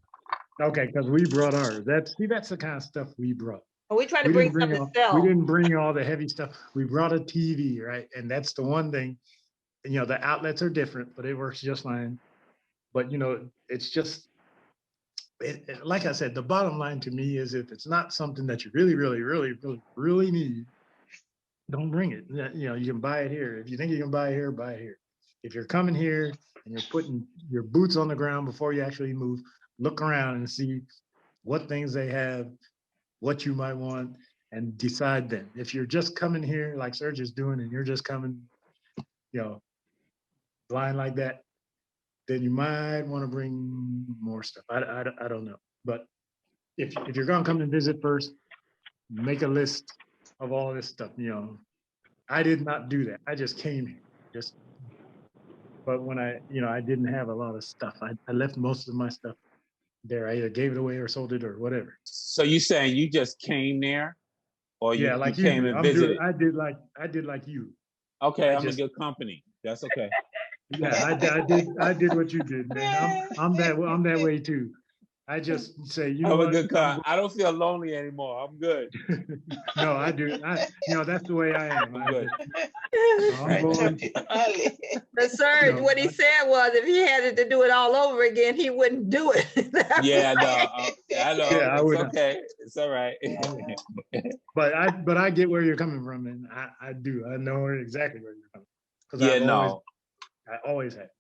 O: Okay, because we brought ours. That's the kind of stuff we brought.
T: We trying to bring some to sell.
O: We didn't bring all the heavy stuff. We brought a TV, right? And that's the one thing. And, the outlets are different, but it works just fine. But it's just like I said. The bottom line to me is if it's not something that you really, really, really, really, really need, don't bring it. You can buy it here. If you think you can buy it here, buy it here. If you're coming here and you're putting your boots on the ground before you actually move, look around and see what things they have, what you might want, and decide then. If you're just coming here like Serge is doing and you're just coming, blind like that, then you might want to bring more stuff. I don't know. But if you're going to come and visit first, make a list of all this stuff, you know. I did not do that. I just came here, but when I didn't have a lot of stuff. I left most of my stuff there. I either gave it away or sold it or whatever.
S: So you saying you just came there, or
O: Yeah,
S: you
O: like
S: came
O: did.
S: and visited?
O: I did like you.
S: Okay, I'm a good company. That's okay.
O: Yeah, I did what you did, man. I'm that way too. I just say, you know
S: I'm a
O: what?
S: good guy. I don't feel lonely anymore. I'm good.
O: No, I do. That's the way I am.
S: I'm good.
O: I'm going.
T: But sir, what he said was, if he had to do it all over again, he wouldn't do it.
S: Yeah, no, I know.
O: Yeah, I
S: it's
O: would.
S: okay. It's all right.
O: But I get where you're coming from, and I do. I know exactly where you're coming from.
S: Yeah,
O: I always have.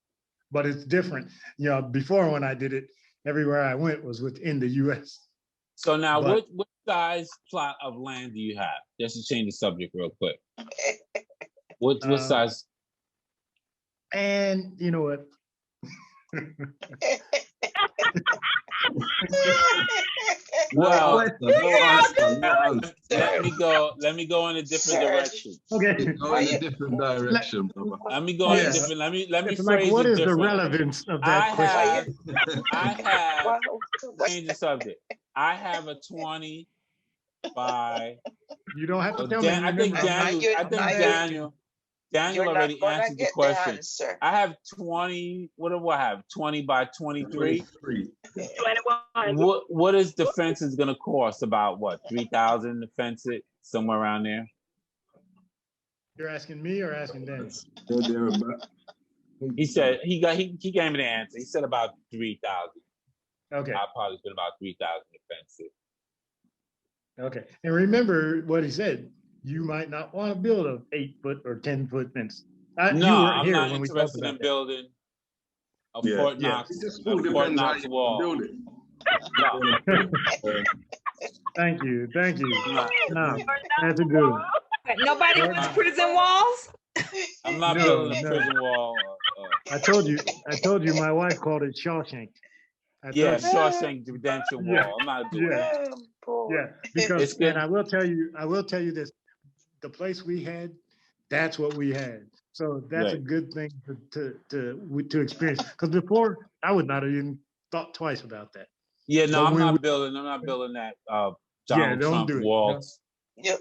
O: But it's different. You know, before when I did it, everywhere I went was within the U.S.
S: So now, what size plot of land do you have? Just to change the subject real quick. What size?
O: And you know what?
S: Well,
L: No
S: let me go in a different direction.
O: Okay.
L: Go in a different direction, brother.
S: Let me go in a different. Let me
O: It's
S: phrase
O: like, what
S: it
O: is the
S: different.
O: relevance of that question?
S: I have change the subject. I have a 20 by.
O: You don't have to tell me.
S: I think Daniel already answered the question. I have 20. What do I have? 20 by 23.
B: 21.
S: What is the fence is going to cost? About what? 3,000 to fence it, somewhere around there.
O: You're asking me or asking Dan?
S: He said he gave me the answer. He said about 3,000.
O: Okay.
S: I probably spent about 3,000 to fence it.
O: Okay. And remember what he said. You might not want to build a 8-foot or 10-foot fence.
S: No, I'm not interested in building a Fort Knox, Fort Knox wall.
L: Build it.
S: No.
O: Thank you. No, that's a good one.
T: Nobody wants prison walls?
S: I'm not building a prison wall.
O: I told you my wife called it Shawshank.
S: Shawshank Redemption wall. I'm not doing that.
O: Yeah, because and I will tell you this. The place we had, that's what we had. So that's a good thing to experience. Because before, I would not have even thought twice about that.
S: Yeah, no, I'm not building that Donald Trump walls.
O: Yeah,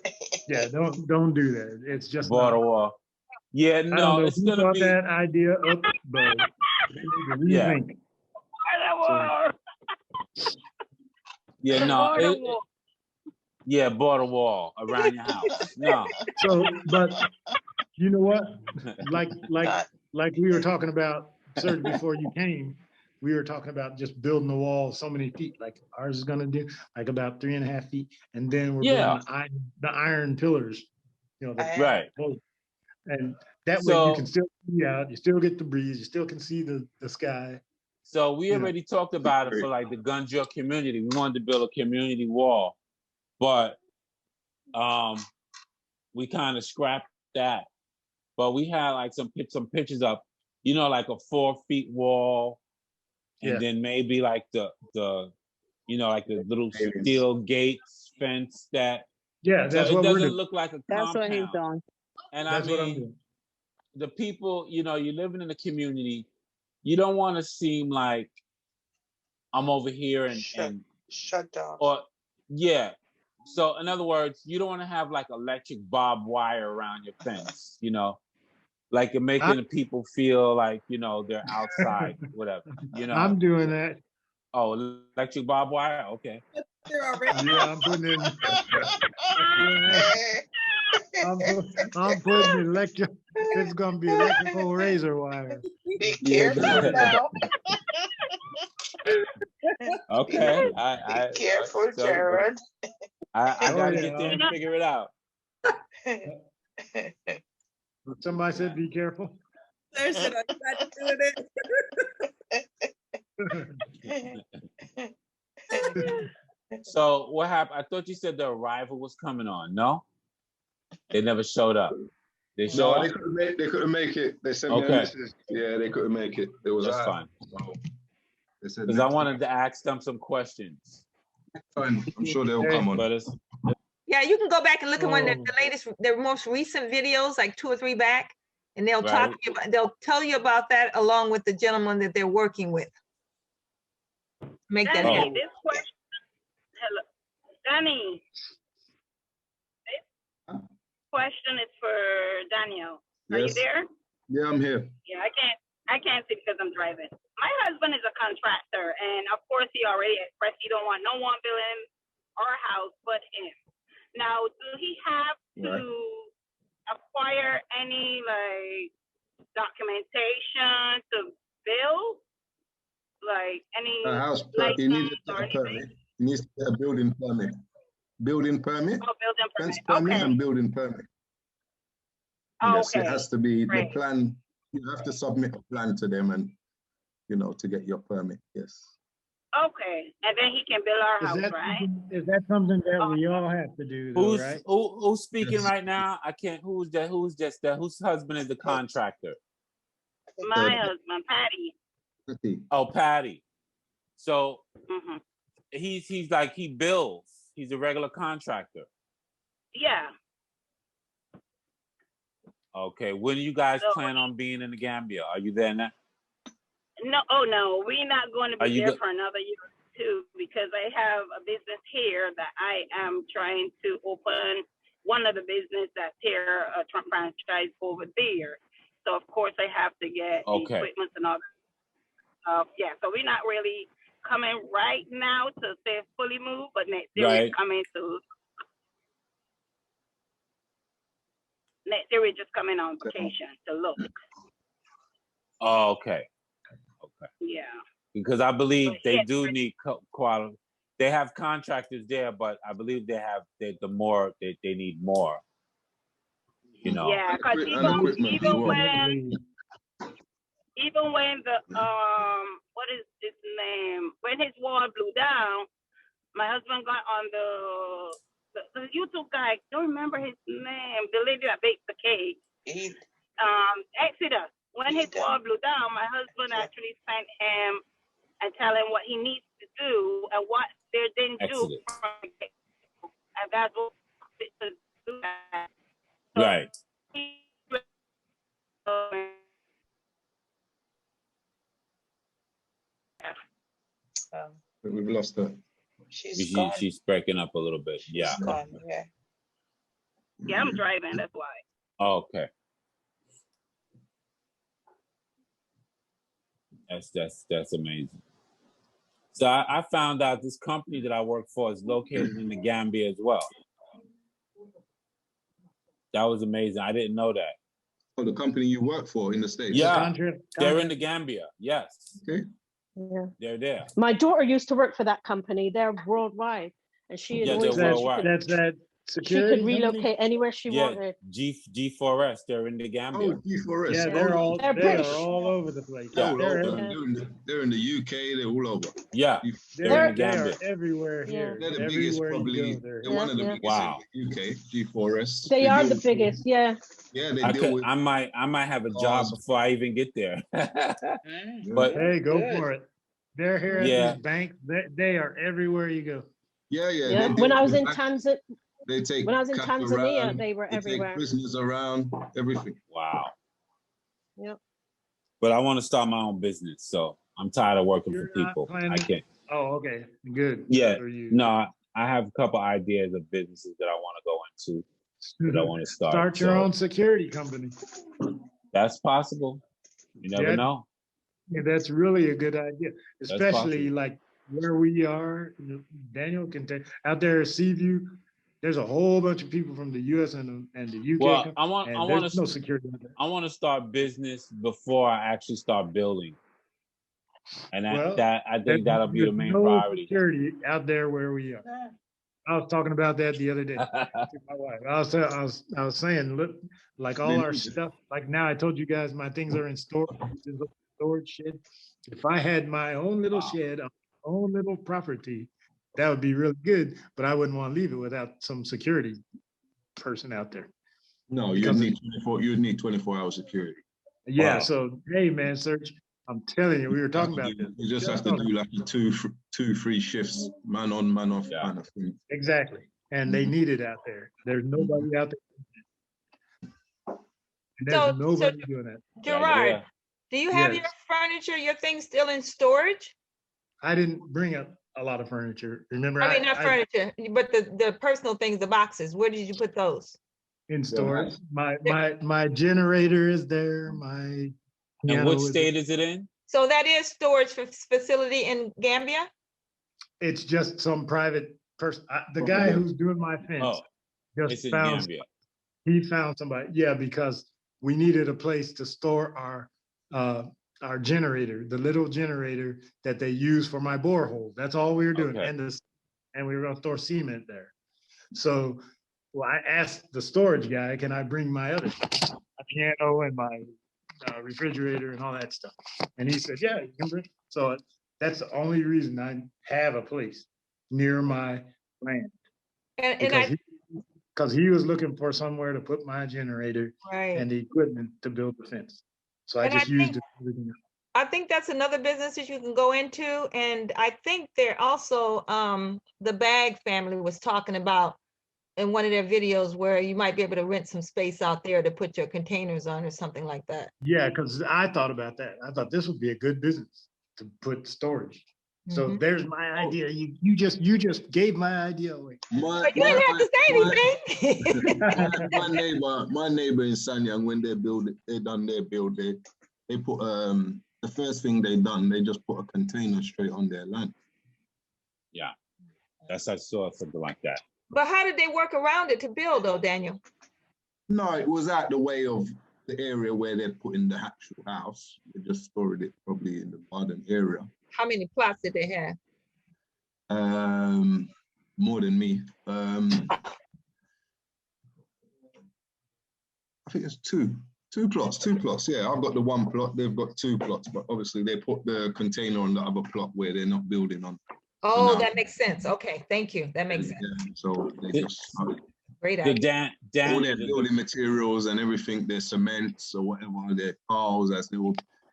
O: don't do that. It's just
S: border wall. Yeah, no, it's gonna be
O: that idea up, but rethink.
S: Yeah, no. Yeah, border wall around your house. No.
O: So, but you know what? Like we were talking about, sir, before you came, we were talking about just building the wall so many feet, like ours is gonna do, like about 3.5 feet, and then we're building the iron pillars. You know,
S: right.
O: And that way you can still see out, you still get the breeze, you still can see the sky.
S: So we already talked about it for like the Gunja community. We wanted to build a community wall. But we kind of scrapped that. But we had like some pictures up, you know, like a 4-foot wall, and then maybe like the like the little steel gates fence that.
O: Yeah, that's what
S: it
O: we're
S: doesn't
O: doing.
S: look like a
I: That's
S: compound.
I: what he's doing.
S: And
O: that's
S: I
O: what I'm
S: mean,
O: doing.
S: the people, you know, you're living in a community. You don't want to seem like I'm over here and
N: shut down.
S: Or So in other words, you don't want to have like electric barbed wire around your fence, you know, like you're making the people feel like, you know, they're outside, whatever, you know.
O: I'm doing that.
S: Oh, electric barbed wire? Okay.
O: Yeah, I'm putting in. I'm putting electric. It's gonna be electrical razor wire.
N: Be careful now.
S: Okay.
N: Be careful, Jared.
S: I gotta get there and figure it out.
O: Somebody said, "Be careful."
U: Sir said, "I tried doing it."
S: So what happened? I thought you said the arrival was coming on. No, they never showed up. They showed up?
C: They couldn't make it. They sent me a message. Yeah, they couldn't make it. It was
S: That's fine.
C: So they said
S: because I wanted to ask them some questions.
C: Fine. I'm sure they'll come on.
S: But
T: Yeah, Yeah, you can go back and look at one of the latest, the most recent videos, like 2 or 3 back, and they'll talk to you about, they'll tell you about that along with the gentleman that they're working with. Make that happen.
B: This question, hello, Danny. This question is for Daniel. Are you
C: Yes.
B: there?
C: Yeah, I'm here.
B: Yeah, I can't see because I'm driving. My husband is a contractor, and of course he already expressed he don't want no one building our house but him. Now, do he have to acquire any like documentation to build? Like any
C: A house permit. He needs to get a permit. He needs to get a building permit. Building permit.
B: Oh, building permit.
C: Fence permit
B: Okay.
C: and building permit.
B: Oh,
C: Yes,
B: okay.
C: it has to be the
B: Right.
C: plan. You have to submit a plan to them, and to get your permit. Yes.
B: Okay, and then he can build our
O: Is
B: house,
O: that
B: right?
O: something, is that something that we all have to do, though, right?
S: Who's speaking right now? I can't. Who's that? Who's just that? Whose husband is the contractor?
B: My husband, Patty.
S: Oh, Patty. So
B: Mm-hmm.
S: he's like he builds. He's a regular contractor.
B: Yeah.
S: Okay. When do you guys plan on being in the Gambia? Are you there now?
B: No, oh no, we're not going to
S: Are
B: be
S: you
B: there
S: go-
B: for another year or two because I have a business here that I am trying to open. One of the business that's here, a Trump franchise over there. So of course I have to get the
S: Okay.
B: equipment and all that. Yeah, so we're not really coming right now to say fully moved, but next year we're
S: Right.
B: coming to. Next year we're just coming on vacation to look.
S: Oh, okay. Okay.
B: Yeah.
S: Because I believe
B: But
S: they
B: yeah,
S: do need quality. They have contractors there, but I believe they need more.
B: Yeah, because even when the what is his name? When his wall blew down, my husband got on the YouTube guy. I don't remember his name. The lady that bakes the cake. Exeter. When his wall blew down, my husband actually sent him and tell him what he needs to do and what they didn't do. And that's what to do that. So
S: Right.
C: We've lost her.
S: She's breaking up a little bit. Yeah.
B: Yeah, I'm driving. That's why.
S: Okay. That's amazing. So I found out this company that I work for is located in the Gambia as well. That was amazing. I didn't know that.
C: Oh, the company you work for in the States?
S: Yeah, they're in the Gambia. Yes.
C: Okay.
P: Yeah.
S: They're there.
P: My daughter used to work for that company. They're worldwide, and she had always said
O: That's that
P: she
O: security
P: could relocate
O: company?
P: anywhere she
S: Yeah,
P: wanted.
S: G4S. They're in the Gambia.
C: Oh, G4S.
O: Yeah, they are all over the place.
S: Yeah.
C: They're in the UK. They're all over.
S: Yeah,
O: They're
S: in the Gambia.
O: everywhere here.
C: They're the biggest,
O: Everywhere
C: probably.
O: you go,
C: They're one of the biggest
S: Wow.
C: in the UK. G4S.
P: They are
C: deal
P: the
C: with-
P: biggest, yeah.
C: Yeah, they deal with.
S: I might have a job before I even get there. But
O: hey, go for it. They're here at
S: Yeah.
O: these banks. They are everywhere you go.
C: Yeah, yeah.
P: Yeah.
C: they
P: When
C: deal
P: I was
C: with
P: in
C: back-
P: Tanzania,
C: They take
P: when I was in
C: cattle
P: Tanzania,
C: around,
P: they were
C: they
P: everywhere.
C: take prisoners around, everything.
S: wow.
P: Yep.
S: But I want to start my own business, so I'm tired of working for
O: You're not
S: people.
O: planning-
S: I can't.
O: Oh, okay. Good.
S: Yeah.
O: For you.
S: No, I have a couple ideas of businesses that I want to go into. That I want to start.
O: Start your
S: So
O: own security company.
S: That's possible. You never
O: Yeah.
S: know.
O: Yeah, that's really a good idea, especially
S: possible.
O: like where we are. Daniel can take out there at Seaview. There's a whole bunch of people from the U.S. and the UK.
S: Well, I want
O: there's
S: to
O: no security out there.
S: I want to start business before I actually start building, and I think
O: there's
S: that'll be the main
O: no
S: priority.
O: security out there where we are. I was talking about that the other day to my wife. I was saying, look, like all our stuff. Like now, I told you guys my things are in storage shed. If I had my own little shed, my own little property, that would be really good. But I wouldn't want to leave it without some security person out there.
C: No, you'd need 24-hour security.
O: Yeah.
C: Wow.
O: So hey, man, Serge, I'm telling you, we were talking about this.
C: You just have to do like a two, 3 shifts, man on, man off kind of thing.
O: Exactly. and they need it out there. There's nobody out there. And there's
T: So
O: nobody doing that.
T: Gerard, do you have
O: Yes.
T: your furniture, your things still in storage?
O: I didn't bring up a lot of furniture. Remember,
T: I mean, not furniture, but the personal things, the boxes. Where did you put those?
O: in storage. My generator is there. My
S: And
O: piano
S: which
O: is
S: state is it in?
T: So that is storage facility in Gambia?
O: It's just some private person. The guy who's doing my fence
S: It's
O: just
S: in
O: found,
S: Gambia.
O: he found somebody. Yeah, because we needed a place to store our generator, the little generator that they use for my borehole. That's all we were doing.
S: Okay.
O: And we were gonna store cement there. So, well, I asked the storage guy, can I bring my other stuff? My piano and my refrigerator and all that stuff. And he said, yeah, you can bring. So that's the only reason I have a place near my land. Because he was looking for somewhere to put my generator and the equipment to build the fence. So I just used it for everything else.
T: I think that's another business that you can go into. And I think they're also, the Bag family was talking about in one of their videos where you might be able to rent some space out there to put your containers on or something like that.
O: Yeah, because I thought about that. I thought this would be a good business to put storage. So there's my idea. You just gave my idea away.
N: My neighbor in Sanyang, when they done their build, they put the first thing they done, they just put a container straight on their land.
S: Yeah, I saw something like that.
T: But how did they work around it to build though, Daniel?
N: No, it was out the way of the area where they're putting the actual house. They just stored it probably in the garden area.
T: How many plots did they have?
N: More than me. I think it's two plots. Yeah, I've got the one plot. They've got 2 plots, but obviously they put the container on the other plot where they're not building on.
T: Oh,
N: so
T: that makes sense. Okay, thank you. That makes sense.
N: Yeah, so they just
T: great
N: all
T: idea.
N: their building materials and everything, their cements or whatever, their tiles,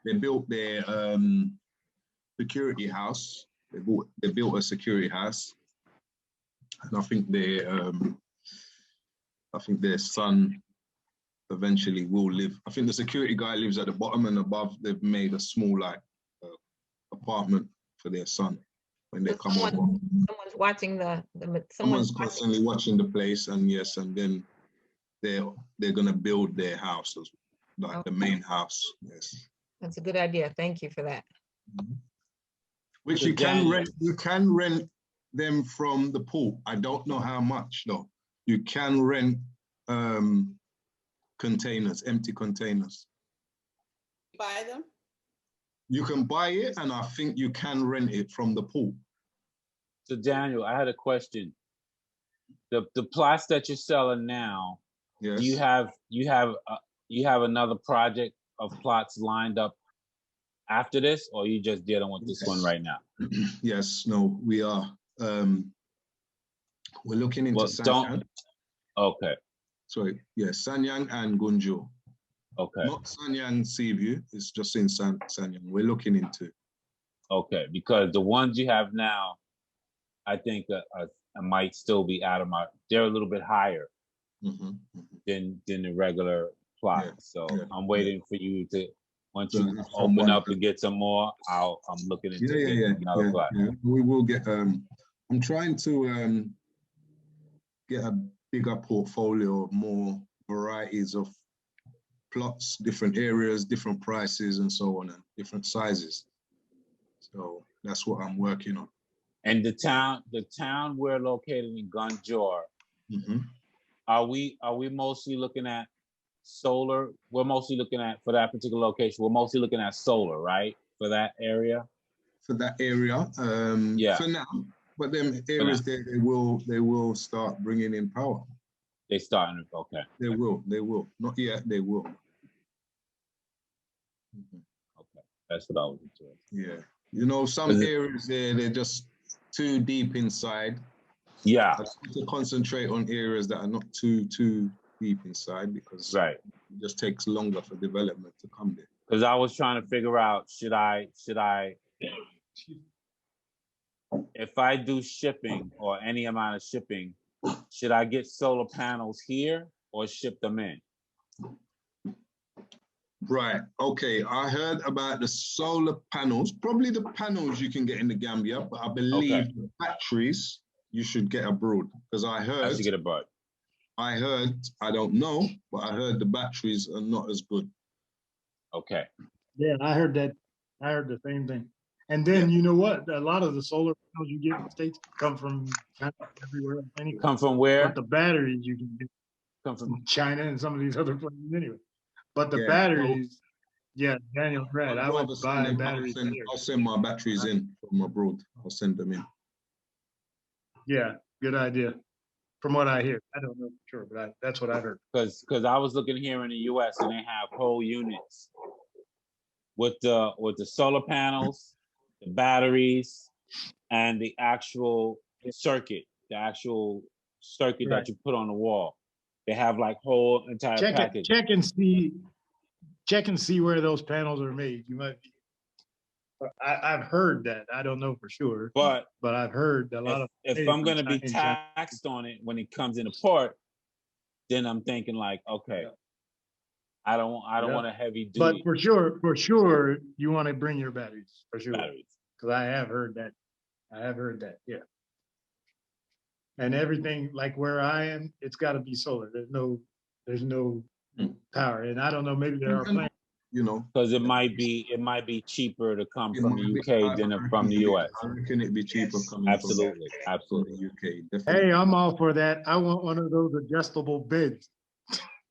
N: they built their security house. They built a security house, and I think their son eventually will live. I think the security guy lives at the bottom, and above they've made a small apartment for their son when they come over.
T: Someone's watching
N: someone's constantly watching the place, and yes, and then they're gonna build their house, the main house. Yes,
T: that's a good idea. Thank you for that.
N: Which you can rent. You can rent them from the pool. I don't know how much though. You can rent containers, empty containers.
U: Buy them?
N: You can buy it, and I think you can rent it from the pool.
S: So Daniel, I had a question. The plots that you're selling now,
N: yes.
S: Do you have another project of plots lined up after this, or you just dealing with this one right now?
N: Yes, no, we are. We're looking into Sanyang.
S: Okay.
N: Sorry, yes, Sanyang and Gunjo.
S: Okay.
N: Not Sanyang Seaview, it's just in Sanyang. We're looking into.
S: Okay, because the ones you have now, I think I might still be out of they're a little bit higher than the regular plot. I'm waiting for you to, once you open up and get some more, I'm looking into another plot.
N: Yeah. We will get, I'm trying to get a bigger portfolio of more varieties of plots, different areas, different prices and so on, and different sizes. So that's what I'm working on.
S: And the town we're located in Gunjor, are we mostly looking at solar? We're mostly looking at, for that particular location, we're mostly looking at solar, right? For that area?
N: For that area,
S: yeah.
N: For now. But them areas there, they will start bringing in power.
S: They starting, okay.
N: They will. Not yet, they will.
S: Okay, that's what I was interested in.
N: Yeah. You know, some areas there, they're just too deep inside.
S: Yeah.
N: I need to concentrate on areas that are not too deep inside, because it just takes longer for development to come there.
S: Because I was trying to figure out, should I, if I do shipping or any amount of shipping, should I get solar panels here or ship them in?
C: Right. Okay. I heard about the solar panels. Probably the panels you can get in the Gambia, but I believe the batteries you should get abroad, because I heard.
S: I should get abroad.
C: I heard. I don't know, but I heard the batteries are not as good.
S: Okay.
O: Yeah, I heard that. I heard the same thing. And then you know what? A lot of the solar panels you get in the States come from China everywhere. Anyway.
S: Come from where?
O: But the batteries you can get
S: come from
O: China and some of these other places anyway. But the batteries, yeah, Daniel's right. I would buy batteries.
C: I'll send my batteries in from abroad. I'll send them in.
O: Yeah, good idea. From what I hear, I don't know for sure, but that's what I heard.
S: Because I was looking here in the U.S. and they have whole units with the solar panels, the batteries, and the actual circuit, that you put on the wall. They have like whole entire package.
O: Check and see where those panels are made. You might be. I've heard that. I don't know for sure, but I've heard a lot of.
S: If I'm going to be taxed on it when it comes in a port, then I'm thinking like, okay, I don't want a heavy duty.
O: But for sure, you want to bring your batteries for sure. Because I have heard that. Yeah. And everything like where I am, it's got to be solar. There's no power, and I don't know. Maybe there are plans.
C: You know,
S: because it might be cheaper to come from the UK than from the US.
C: I reckon it'd be cheaper coming
S: absolutely
C: from the UK. Definitely.
O: Hey, I'm all for that. I want one of those adjustable beds.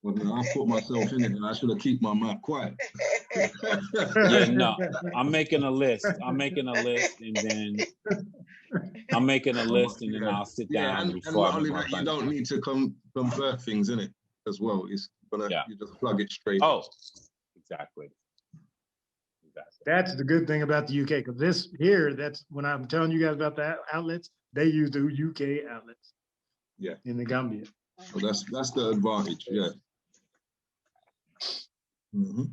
C: Well, then I put myself in it, and I should have kept my mouth quiet.
S: Yeah, no, I'm making a list. And then I'll sit down.
C: And not only that, you don't need to convert things in it as well. It's gonna you just plug it straight.
S: Oh, exactly.
O: That's the good thing about the UK, because that's when I'm telling you guys about the outlets, they use the UK outlets.
C: Yeah.
O: In the Gambia.
C: So that's the advantage. Yeah. Mm-hmm.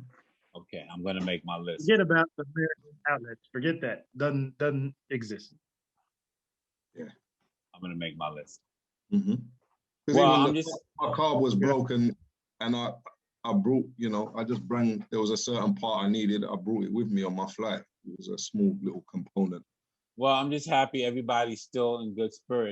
S: Okay, I'm gonna make my list.
O: Forget about the American outlets. Forget that. Doesn't exist.
C: Yeah.
S: I'm gonna make my list.
C: Mm-hmm. Well, my car was broken, and I brought, there was a certain part I needed. I brought it with me on my flight. It was a small little component.
S: Well, I'm just happy everybody's still in good spirits.